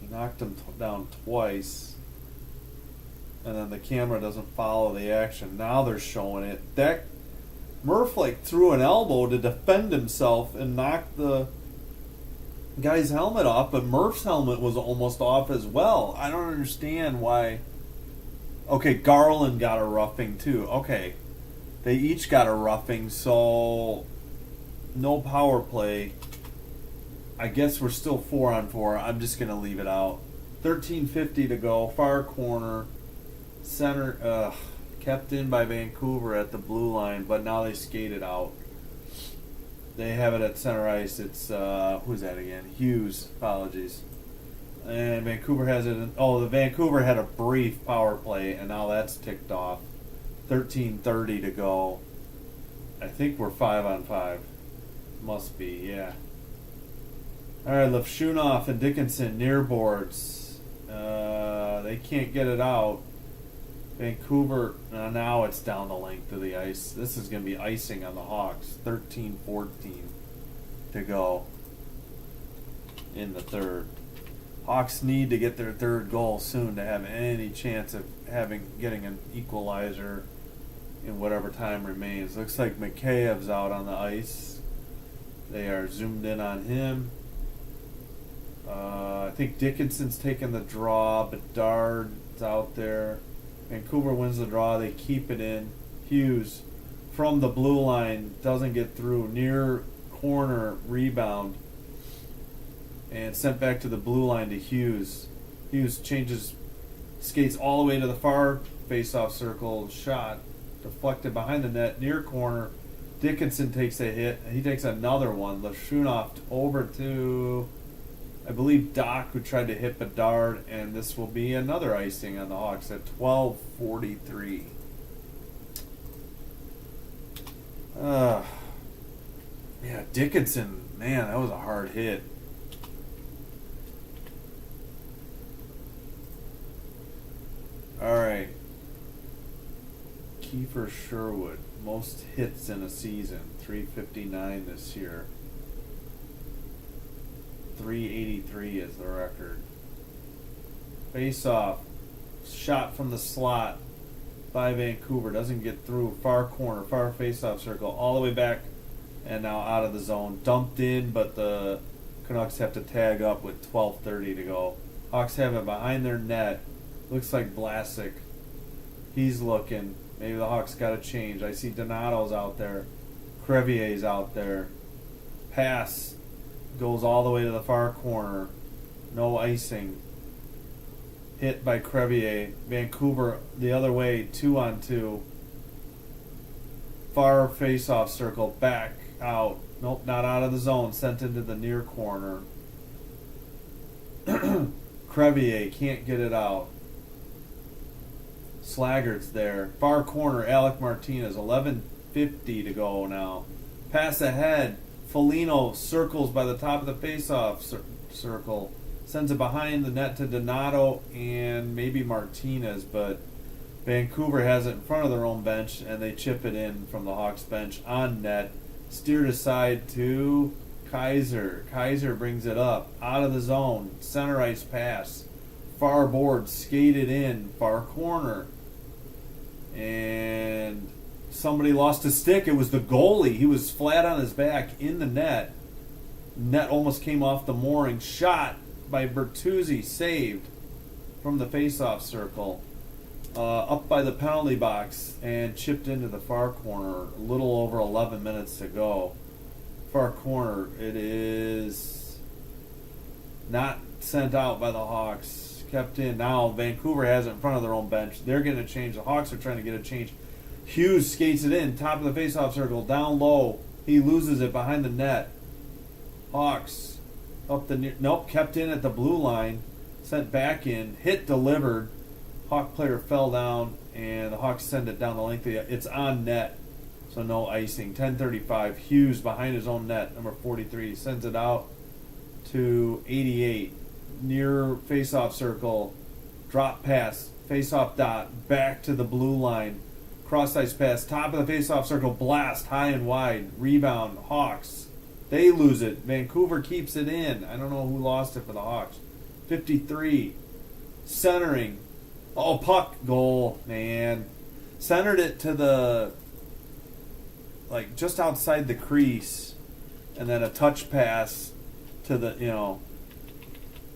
He knocked him down twice. And then the camera doesn't follow the action. Now they're showing it. That Murph threw an elbow to defend himself and knocked the guy's helmet off, but Murph's helmet was almost off as well. I don't understand why. Okay, Garland got a roughing too. Okay, they each got a roughing, so no power play. I guess we're still 4-on-4. I'm just going to leave it out. 13:50 to go. Far corner. Center. Kept in by Vancouver at the blue line, but now they skated out. They have it at center ice. It's, who's that again? Hughes. Apologies. And Vancouver has it. The Vancouver had a brief power play, and now that's ticked off. 13:30 to go. I think we're 5-on-5. Must be, yeah. All right, Levshunov and Dickinson near boards. They can't get it out. Vancouver, now it's down the length of the ice. This is going to be icing on the Hawks. 13:14 to go in the third. Hawks need to get their third goal soon to have any chance of getting an equalizer in whatever time remains. Looks like Mikheyev's out on the ice. They are zoomed in on him. I think Dickinson's taking the draw. Bedard's out there. Vancouver wins the draw. They keep it in. Hughes from the blue line doesn't get through. Near corner rebound and sent back to the blue line to Hughes. Hughes skates all the way to the far face-off circle. Shot deflected behind the net. Near corner. Dickinson takes a hit. He takes another one. Levshunov over to, I believe, Doc, who tried to hit Bedard, and this will be another icing on the Hawks at 12:43. Yeah, Dickinson, man, that was a hard hit. All right. Kiefer Sherwood, most hits in a season, 359 this year. 383 is the record. Face-off. Shot from the slot by Vancouver. Doesn't get through. Far corner. Far face-off circle. All the way back. And now out of the zone. Dumped in, but the Canucks have to tag up with 12:30 to go. Hawks have it behind their net. Looks like Vlasic. He's looking. Maybe the Hawks got to change. I see Donato's out there. Crevier's out there. Pass. Goes all the way to the far corner. No icing. Hit by Crevier. Vancouver the other way, 2-on-2. Far face-off circle. Back out. Nope, not out of the zone. Sent into the near corner. Crevier can't get it out. Slaggert's there. Far corner, Alec Martinez. 11:50 to go now. Pass ahead. Foligno circles by the top of the face-off circle. Sends it behind the net to Donato and maybe Martinez, but Vancouver has it in front of their own bench, and they chip it in from the Hawks bench on net. Steered aside to Kaiser. Kaiser brings it up. Out of the zone. Center ice pass. Far board. Skated in. Far corner. And somebody lost a stick. It was the goalie. He was flat on his back in the net. Net almost came off the mooring. Shot by Bertuzzi. Saved from the face-off circle. Up by the penalty box and chipped into the far corner. A little over 11 minutes to go. Far corner. It is not sent out by the Hawks. Kept in. Now Vancouver has it in front of their own bench. They're getting a change. The Hawks are trying to get a change. Hughes skates it in. Top of the face-off circle. Down low. He loses it behind the net. Hawks up the near. Nope. Kept in at the blue line. Sent back in. Hit delivered. Hawk player fell down, and the Hawks send it down the length of the. It's on net, so no icing. 10:35. Hughes behind his own net, number 43, sends it out to 88. Near face-off circle, drop pass, face-off dot, back to the blue line. Cross ice pass, top of the faceoff circle, blast, high and wide, rebound, Hawks. They lose it. Vancouver keeps it in. I don't know who lost it for the Hawks. 53. Centering. Oh, puck, goal, man. Centered it to the, like, just outside the crease, and then a touch pass to the,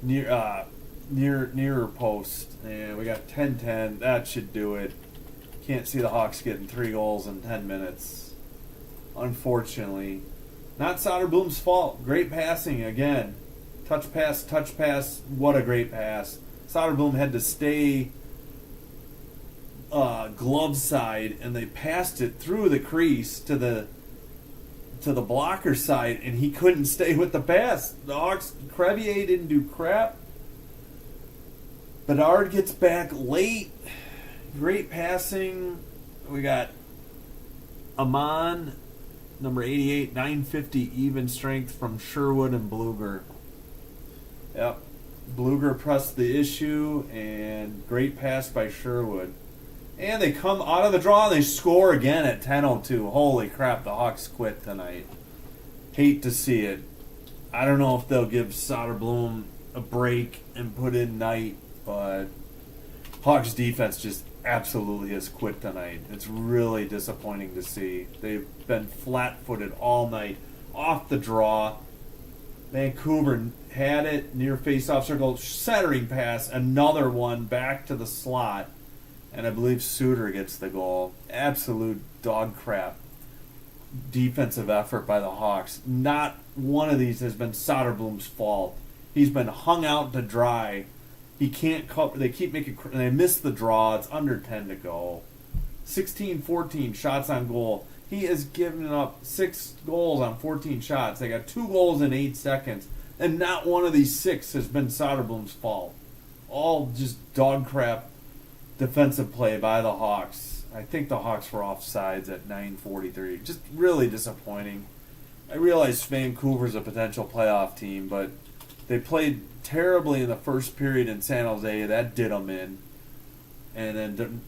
nearer post. And we got 10-10. That should do it. Can't see the Hawks getting 3 goals in 10 minutes. Unfortunately. Not Soderblom's fault. Great passing again. Touch pass. What a great pass. Soderblom had to stay glove side, and they passed it through the crease to the blocker side, and he couldn't stay with the pass. The Hawks, Crevier didn't do crap. Bedard gets back late. Great passing. We got Amon, number 88, 950 even strength from Sherwood and Bluger. Yep. Bluger pressed the issue, and great pass by Sherwood. And they come out of the draw and they score again at 10:02. Holy crap, the Hawks quit tonight. Hate to see it. I don't know if they'll give Soderblom a break and put in Knight, but Hawks defense just absolutely has quit tonight. It's really disappointing to see. They've been flat-footed all night, off the draw. Vancouver had it near face-off circle, centering pass, another one back to the slot, and I believe Suter gets the goal. Absolute dog crap defensive effort by the Hawks. Not one of these has been Soderblom's fault. He's been hung out to dry. He can't cover. They keep making. They miss the draw. It's under 10 to go. 16-14 shots on goal. He has given up 6 goals on 14 shots. They got 2 goals in 8 seconds, and not one of these 6 has been Soderblom's fault. All just dog crap defensive play by the Hawks. I think the Hawks were offsides at 9:43. Just really disappointing. I realize Vancouver's a potential playoff team, but they played terribly in the first period in San Jose. That did them in. And then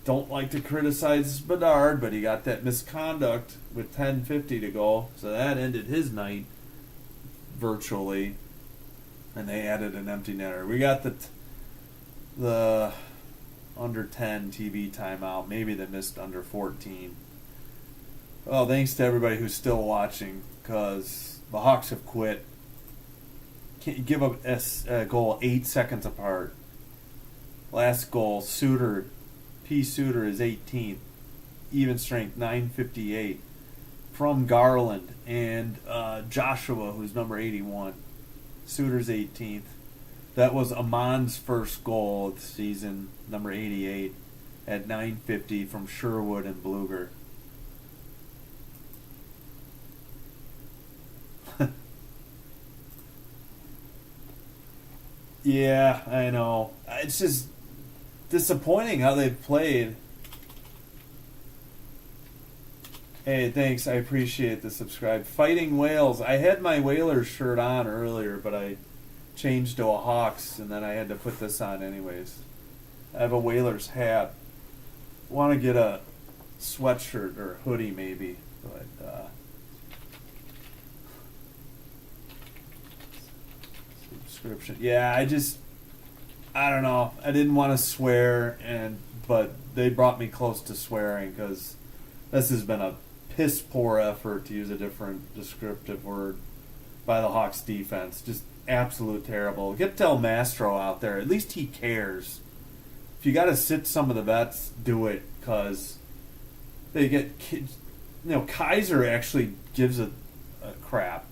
don't like to criticize Bedard, but he got that misconduct with 10:50 to go. So that ended his night virtually. And they added an empty netter. We got the under 10 TV timeout. Maybe they missed under 14. Well, thanks to everybody who's still watching, because the Hawks have quit. Can't give up a goal 8 seconds apart. Last goal, Suter is 18th. Even strength, 958. From Garland and Joshua, who's number 81. Suter's 18th. That was Amon's first goal of the season, number 88, at 950 from Sherwood and Bluger. Yeah, I know. It's just disappointing how they've played. Hey, thanks. I appreciate the subscribe. Fighting Whales. I had my Whalers shirt on earlier, but I changed to a Hawks, and then I had to put this on anyways. I have a Whalers hat. Want to get a sweatshirt or hoodie maybe, but subscription. Yeah, I don't know. I didn't want to swear, but they brought me close to swearing because this has been a piss poor effort, to use a different descriptive word, by the Hawks defense. Just absolute terrible. Get Del Mastro out there. At least he cares. If you got to sit some of the vets, do it, because they get kids. Kaiser actually gives a crap.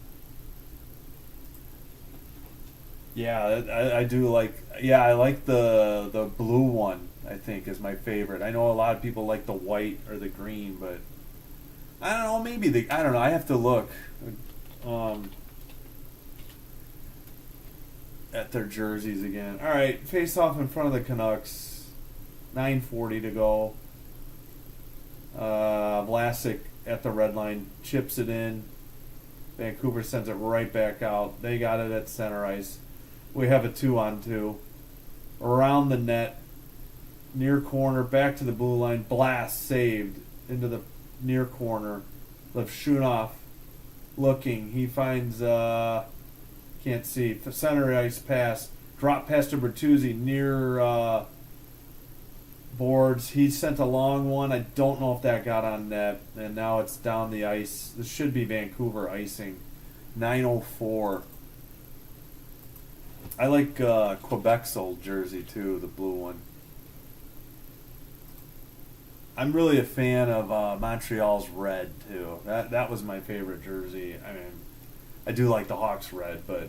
Yeah, I do like. Yeah, I like the blue one. I think is my favorite. I know a lot of people like the white or the green, but I don't know. Maybe I don't know. I have to look at their jerseys again. All right, face off in front of the Canucks. 9:40 to go. Vlasic at the red line chips it in. Vancouver sends it right back out. They got it at center ice. We have a 2-on-2 around the net. near corner, back to the blue line, blast, saved into the near corner. Levshunov looking. He finds, can't see, center ice pass. Drop pass to Bertuzzi near boards. He sent a long one. I don't know if that got on net. And now it's down the ice. This should be Vancouver icing. 9:04. I like Quebec's old jersey too, the blue one. I'm really a fan of Montreal's red too. That was my favorite jersey. I mean, I do like the Hawks red, but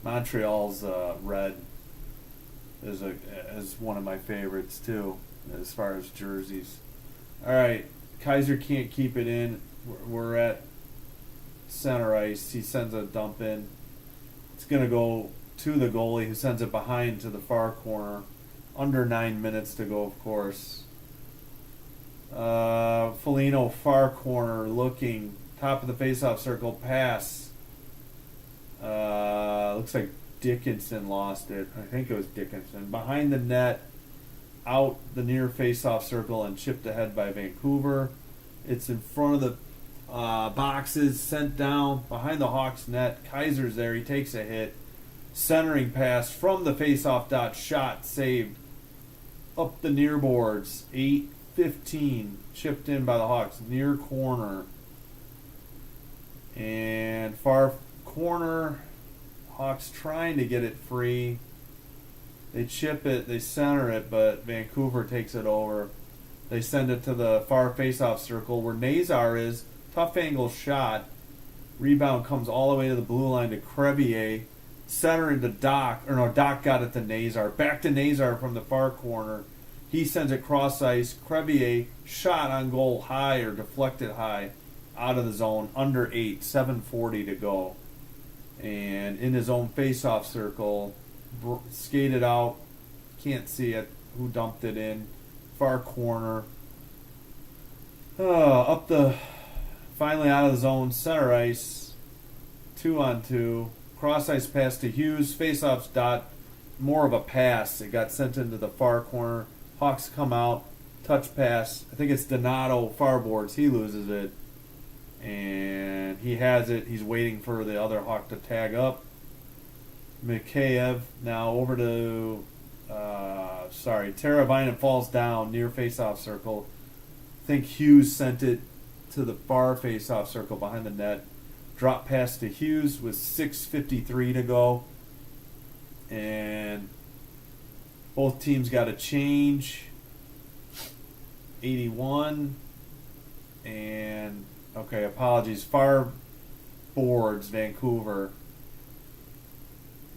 Montreal's red is one of my favorites too, as far as jerseys. All right, Kaiser can't keep it in. We're at center ice. He sends a dump in. It's gonna go to the goalie, who sends it behind to the far corner. Under 9 minutes to go, of course. Foligno, far corner, looking. Top of the faceoff circle, pass. Looks like Dickinson lost it. I think it was Dickinson. Behind the net, out the near faceoff circle, and chipped ahead by Vancouver. It's in front of the boxes, sent down behind the Hawks net. Kaiser's there. He takes a hit. Centering pass from the faceoff dot, shot saved up the near boards. 8:15 chipped in by the Hawks, near corner. And far corner, Hawks trying to get it free. They chip it, they center it, but Vancouver takes it over. They send it to the far faceoff circle where Nazar is. Tough angle shot. Rebound comes all the way to the blue line to Crevier. Center into Doc. Or no, Doc got it to Nazar. Back to Nazar from the far corner. He sends it cross ice. Crevier shot on goal high or deflected high out of the zone. Under 8. 7:40 to go. And in his own faceoff circle, skated out. Can't see it. Who dumped it in? Far corner. Up the... Finally out of the zone. Center ice. 2-on-2. Cross ice pass to Hughes. Faceoffs dot. More of a pass. It got sent into the far corner. Hawks come out. Touch pass. I think it's Donato far boards. He loses it. And he has it. He's waiting for the other Hawk to tag up. Mikheyev now over to Teravainen falls down near faceoff circle. I think Hughes sent it to the far faceoff circle behind the net. Drop pass to Hughes with 6:53 to go. And both teams got a change. 81. And, okay, apologies. Far boards, Vancouver.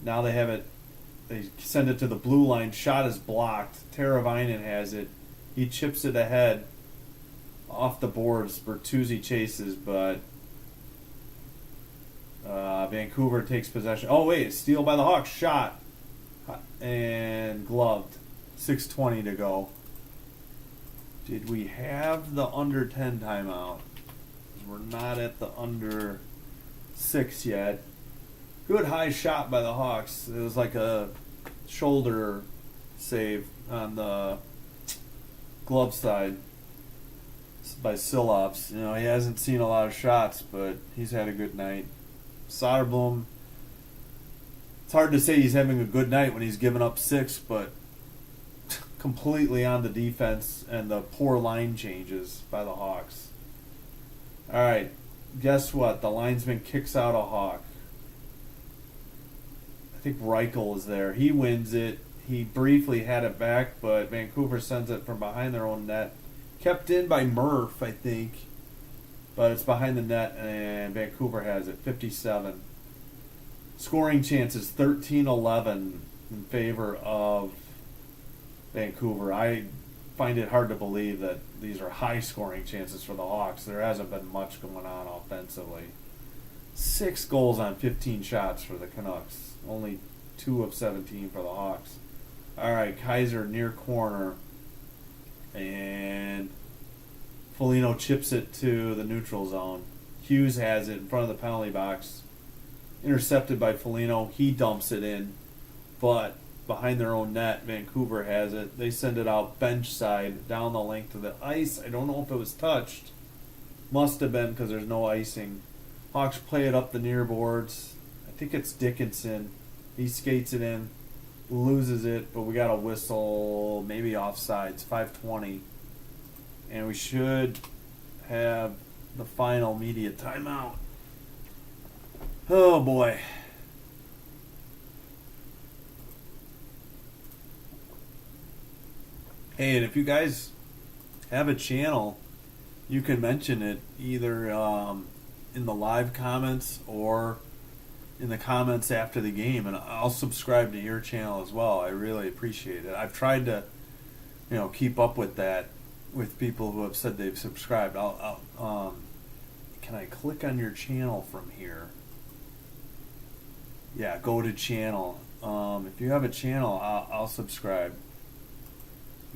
Now they have it. They send it to the blue line. Shot is blocked. Teravainen has it. He chips it ahead. Off the boards. Bertuzzi chases, but Vancouver takes possession. Oh, wait. Steal by the Hawks. Shot. And gloved. 6:20 to go. Did we have the under 10 timeout? We're not at the under 6 yet. Good high shot by the Hawks. It was like a shoulder save on the glove side by Silops. You know, he hasn't seen a lot of shots, but he's had a good night. Soderblom, it's hard to say he's having a good night when he's giving up 6, but completely on the defense and the poor line changes by the Hawks. All right, guess what? The linesman kicks out a Hawk. I think Reichel is there. He wins it. He briefly had it back, but Vancouver sends it from behind their own net. Kept in by Murph, I think. But it's behind the net, and Vancouver has it. 57. Scoring chances, 13-11 in favor of Vancouver. I find it hard to believe that these are high scoring chances for the Hawks. There hasn't been much going on offensively. 6 goals on 15 shots for the Canucks. Only 2 of 17 for the Hawks. All right, Kaiser near corner. And Foligno chips it to the neutral zone. Hughes has it in front of the penalty box. Intercepted by Foligno. He dumps it in. But behind their own net. Vancouver has it. They send it out bench side down the length of the ice. I don't know if it was touched. Must have been because there's no icing. Hawks play it up the near boards. I think it's Dickinson. He skates it in, loses it, but we got a whistle, maybe offsides, 5:20. And we should have the final media timeout. Oh boy. Hey, and if you guys have a channel, you can mention it either in the live comments or in the comments after the game, and I'll subscribe to your channel as well. I really appreciate it. I've tried to, keep up with that with people who have said they've subscribed. Can I click on your channel from here? Yeah, go to channel. If you have a channel, I'll subscribe,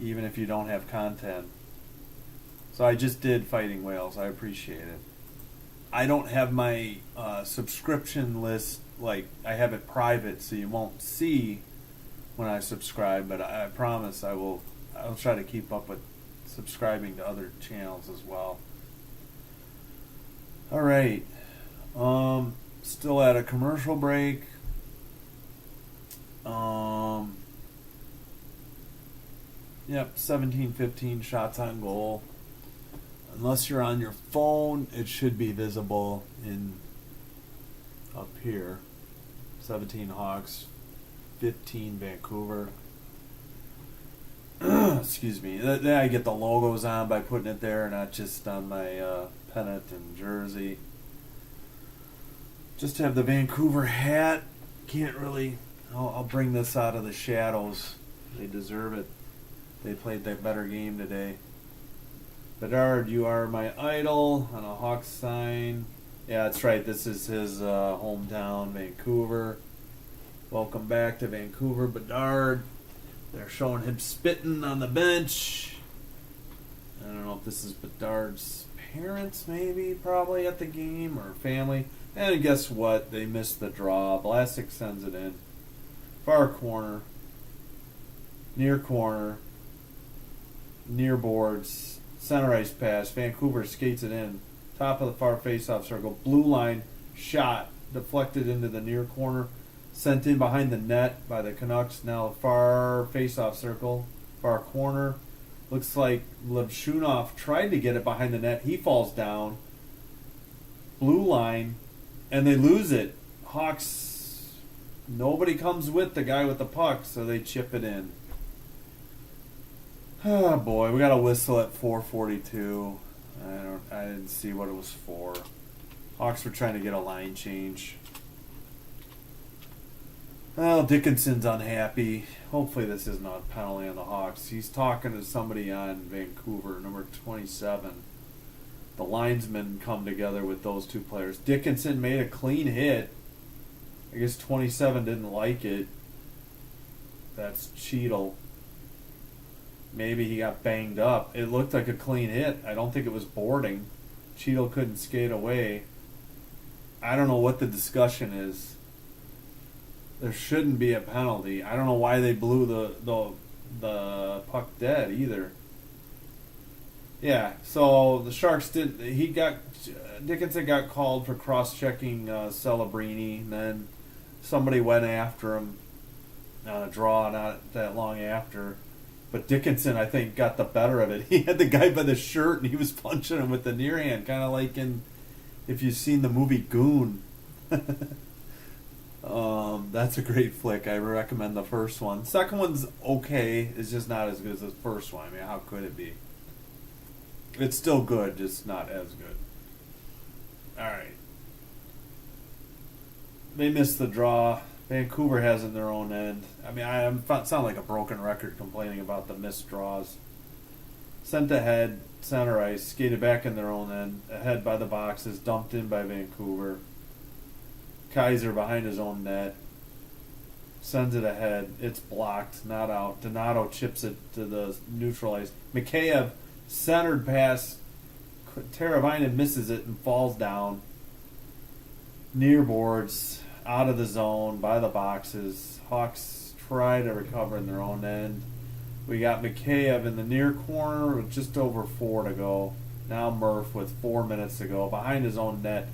even if you don't have content. So I just did Fighting Whales. I appreciate it. I don't have my subscription list, like I have it private, so you won't see when I subscribe. But I promise I'll try to keep up with subscribing to other channels as well. All right. Still at a commercial break. Yep, 17-15 shots on goal. Unless you're on your phone, it should be visible in up here. 17 Hawks, 15 Vancouver. Excuse me. Then I get the logos on by putting it there, not just on my pennant and jersey. Just have the Vancouver hat. Can't really. I'll bring this out of the shadows. They deserve it. They played that better game today. Bedard, you are my idol, on a Hawks sign. Yeah, that's right. This is his hometown, Vancouver. Welcome back to Vancouver, Bedard. They're showing him spitting on the bench. I don't know if this is Bedard's parents, maybe, probably at the game, or family. And guess what? They missed the draw. Vlasic sends it in. Far corner. Near corner. Near boards. Center ice pass. Vancouver skates it in. Top of the far face-off circle. Blue line shot. Deflected into the near corner. Sent in behind the net by the Canucks. Now far face-off circle. Far corner. Looks like Levshunov tried to get it behind the net. He falls down. Blue line. And they lose it. Hawks, nobody comes with the guy with the puck, so they chip it in. Oh boy, we got a whistle at 4:42. I didn't see what it was for. Hawks were trying to get a line change. Well, Dickinson's unhappy. Hopefully this is not a penalty on the Hawks. He's talking to somebody on Vancouver, number 27. The linesmen come together with those two players. Dickinson made a clean hit. I guess 27 didn't like it. That's Cheadle. Maybe he got banged up. It looked like a clean hit. I don't think it was boarding. Cheadle couldn't skate away. I don't know what the discussion is. There shouldn't be a penalty. I don't know why they blew the puck dead either. Yeah, so the Sharks did. Dickinson got called for cross-checking Celebrini, and then somebody went after him on a draw not that long after. But Dickinson, I think, got the better of it. He had the guy by the shirt, and he was punching him with the near hand, kind of like if you've seen the movie Goon. That's a great flick. I recommend the first one. Second one's okay. It's just not as good as the first one. I mean, how could it be? It's still good, just not as good. Alright. They missed the draw. Vancouver has in their own end. I mean, I sound like a broken record complaining about the missed draws. Sent ahead, center ice, skated back in their own end, ahead by the boxes, dumped in by Vancouver. Kaiser behind his own net. Sends it ahead. It's blocked, not out. Donato chips it to the neutral ice. Mikheyev centered pass. Teravainen misses it and falls down. Near boards, out of the zone, by the boxes. Hawks try to recover in their own end. We got Mikheyev in the near corner with just over 4 to go. Now Murph with 4 minutes to go behind his own net.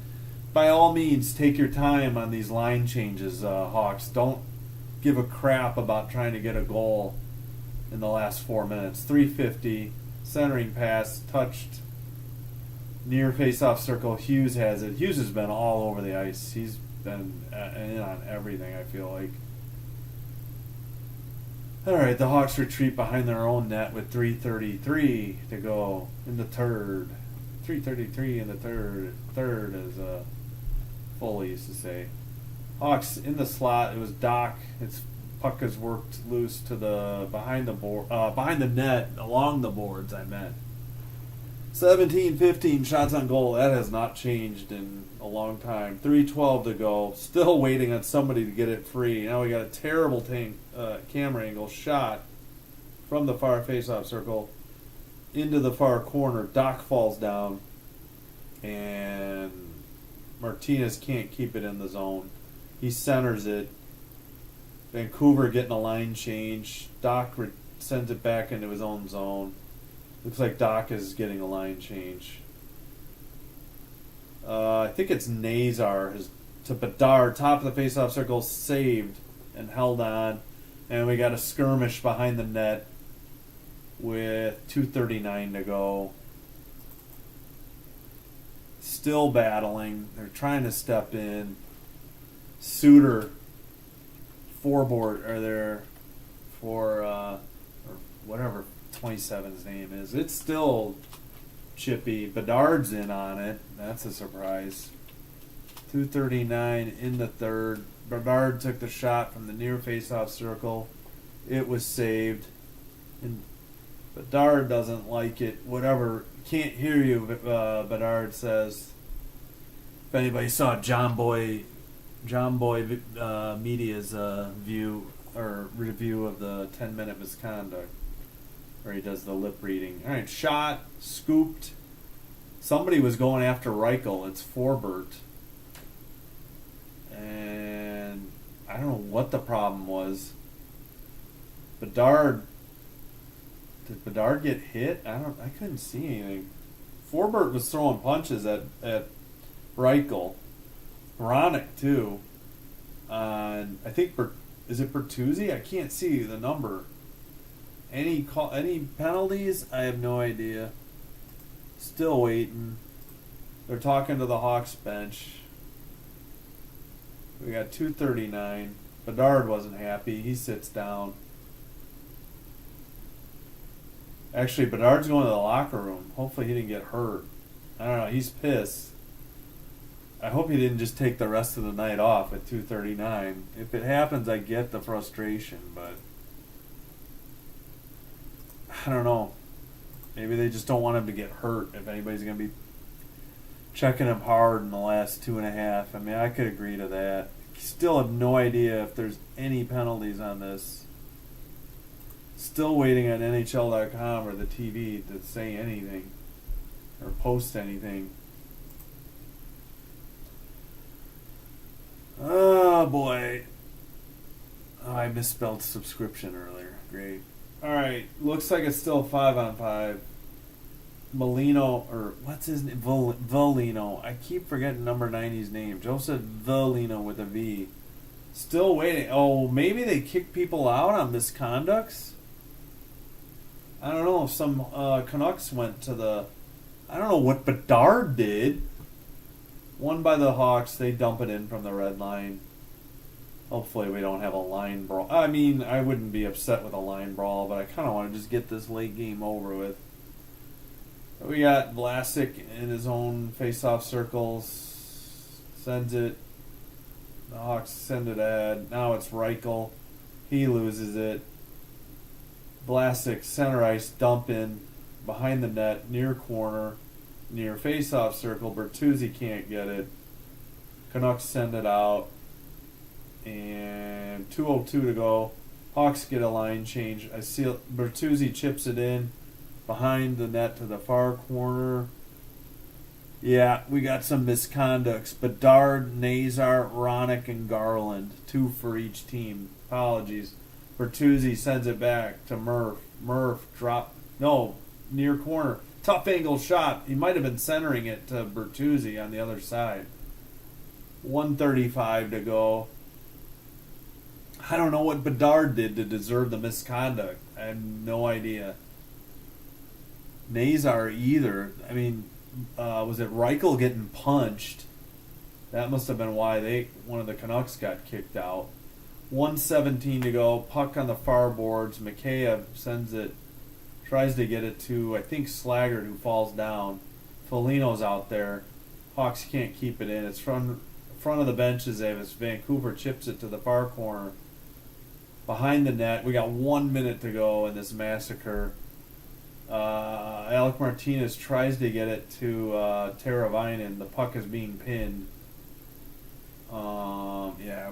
By all means, take your time on these line changes, Hawks. Don't give a crap about trying to get a goal in the last 4 minutes. 350, centering pass, touched near face-off circle. Hughes has it. Hughes has been all over the ice. He's been in on everything, I feel like. All right, the Hawks retreat behind their own net with 3:33 to go in the third. 3:33 in the third. Third, as Foley used to say. Hawks in the slot. It was Doc. Its puck is worked loose to the behind the net, along the boards. I meant 17-15 shots on goal. That has not changed in a long time. 3:12 to go. Still waiting on somebody to get it free. Now we got a terrible camera angle shot from the far face-off circle into the far corner. Doc falls down, and Martinez can't keep it in the zone. He centers it. Vancouver getting a line change. Doc sends it back into his own zone. Looks like Doc is getting a line change. I think it's Nazar to Bedard, top of the face-off circle, saved and held on. And we got a skirmish behind the net with 2:39 to go. Still battling. They're trying to step in. Suter, forboard, are there for, or whatever 27's name is. It's still chippy. Bedard's in on it. That's a surprise. 2:39 in the third. Bedard took the shot from the near face-off circle. It was saved. And Bedard doesn't like it. Whatever. Can't hear you, Bedard says. If anybody saw John Boy Media's view or review of the 10-minute misconduct, where he does the lip reading. All right, shot, scooped. Somebody was going after Reichel. It's Forbert. And I don't know what the problem was. Bedard. Did Bedard get hit? I couldn't see anything. Forbert was throwing punches at Reichel. Ronick too. I think is it Bertuzzi? I can't see the number. Any penalties? I have no idea. Still waiting. They're talking to the Hawks bench. We got 2:39. Bedard wasn't happy. He sits down. Actually, Bedard's going to the locker room. Hopefully he didn't get hurt. I don't know. He's pissed. I hope he didn't just take the rest of the night off at 2:39. If it happens, I get the frustration, but I don't know. Maybe they just don't want him to get hurt if anybody's going to be checking him hard in the last 2.5. I mean, I could agree to that. Still have no idea if there's any penalties on this. Still waiting on NHL.com or the TV to say anything or post anything. Oh, boy. Oh, I misspelled subscription earlier. Great. All right. Looks like it's still 5-on-5. Molino, or what's his name? Volino. I keep forgetting number 90's name. Joe said Volino with a V. Still waiting. Oh, maybe they kick people out on misconducts? I don't know if some Canucks went to the... I don't know what Bedard did. Won by the Hawks. They dump it in from the red line. Hopefully we don't have a line brawl. I mean, I wouldn't be upset with a line brawl, but I kind of want to just get this late game over with. We got Vlasic in his own face-off circles. Sends it. The Hawks send it ad. Now it's Reichel. He loses it. Vlasic, center ice, dump in. Behind the net, near corner. Near face-off circle. Bertuzzi can't get it. Canucks send it out. And 2:02 to go. Hawks get a line change. I see Bertuzzi chips it in. Behind the net to the far corner. Yeah, we got some misconducts. Bedard, Nazar, Ronick, and Garland. 2 for each team. Apologies. Bertuzzi sends it back to Murph. Murph near corner. Tough angle shot. He might have been centering it to Bertuzzi on the other side. 1:35 to go. I don't know what Bedard did to deserve the misconduct. I have no idea. Nazar either. I mean, was it Reichel getting punched? That must have been why one of the Canucks got kicked out. 1:17 to go. Puck on the far boards. Mikheyev sends it, tries to get it to, I think, Slaggert, who falls down. Foligno's out there. Hawks can't keep it in. It's front of the benches as Vancouver chips it to the far corner. Behind the net. We got 1 minute to go in this massacre. Alec Martinez tries to get it to Teravainen. The puck is being pinned.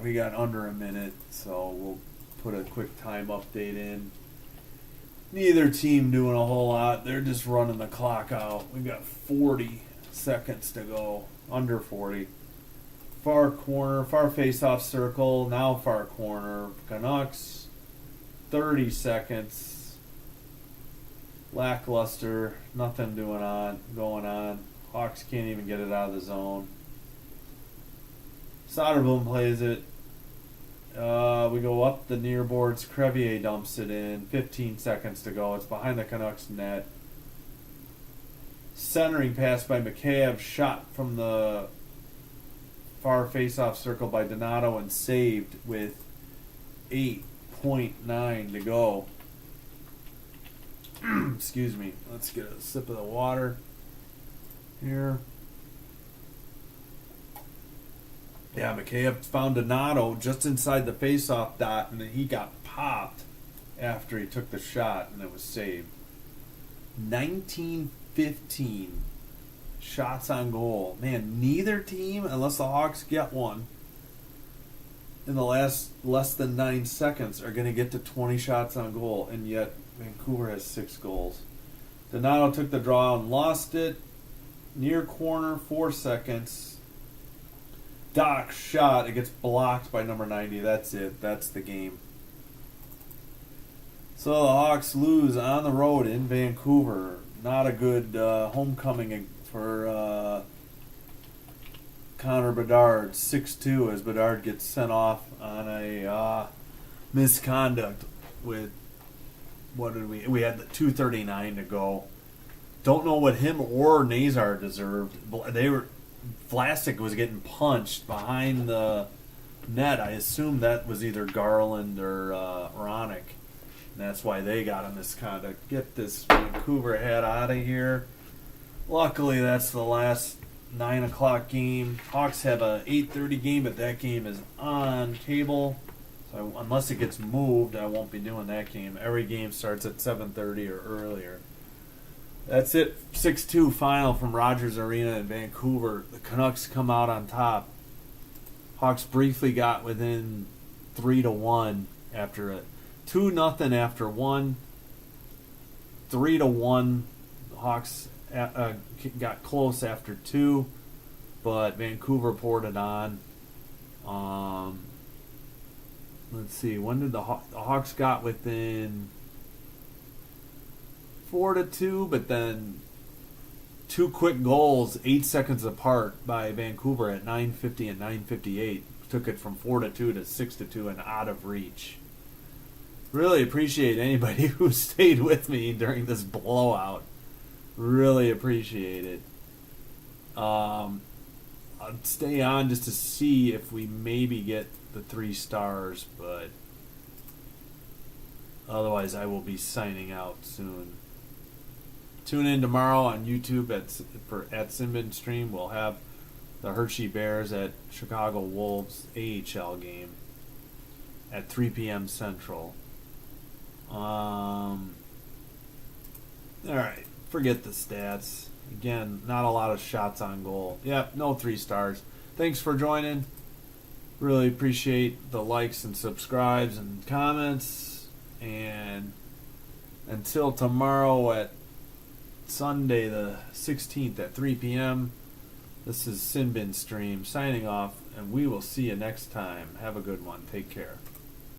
We got under a minute, so we'll put a quick time update in. Neither team doing a whole lot. They're just running the clock out. We got 40 seconds to go. Under 40. Far corner, far face-off circle, now far corner. Canucks, 30 seconds. Lackluster, nothing going on. Hawks can't even get it out of the zone. Soderblom plays it. We go up the near boards. Crevier dumps it in. 15 seconds to go. It's behind the Canucks net. Centering pass by Mikheyev. Shot from the far face-off circle by Donato and saved with 8.9 to go. Excuse me. Let's get a sip of the water here. Yeah, Mikheyev found Donato just inside the face-off dot, and then he got popped after he took the shot, and it was saved. 19-15 shots on goal. Man, neither team, unless the Hawks get one, in the last less than 9 seconds, are going to get to 20 shots on goal, and yet Vancouver has 6 goals. Donato took the draw and lost it. Near corner, 4 seconds. Doc shot. It gets blocked by number 90. That's it. That's the game. So the Hawks lose on the road in Vancouver. Not a good homecoming for Connor Bedard. 6-2 as Bedard gets sent off on a misconduct with, we had the 2:39 to go. Don't know what him or Nazar deserved. Vlasic was getting punched behind the net. I assume that was either Garland or Ronick. And that's why they got a misconduct. Get this Vancouver head out of here. Luckily, that's the last 9 o'clock game. Hawks have a 8:30 game, but that game is on cable. So unless it gets moved, I won't be doing that game. Every game starts at 7:30 or earlier. That's it. 6-2 final from Rogers Arena in Vancouver. The Canucks come out on top. Hawks briefly got within 3-1 after it. 2-0 after 1. 3-1. The Hawks got close after 2, but Vancouver poured it on. Let's see. When did the Hawks got within 4-2, but then 2 quick goals 8 seconds apart by Vancouver at 9:50 and 9:58 took it from 4-2 to 6-2 and out of reach. Really appreciate anybody who stayed with me during this blowout. Really appreciate it. I'll stay on just to see if we maybe get the 3 stars, but otherwise I will be signing out soon. Tune in tomorrow on YouTube at Sinbin Stream. We'll have the Hershey Bears at Chicago Wolves AHL game at 3 p.m. Central. All right, forget the stats. Again, not a lot of shots on goal. Yep, no 3 stars. Thanks for joining. Really appreciate the likes and subscribes and comments. And until tomorrow at Sunday the 16th at 3 p.m., this is Sinbin Stream signing off, and we will see you next time. Have a good one. Take care.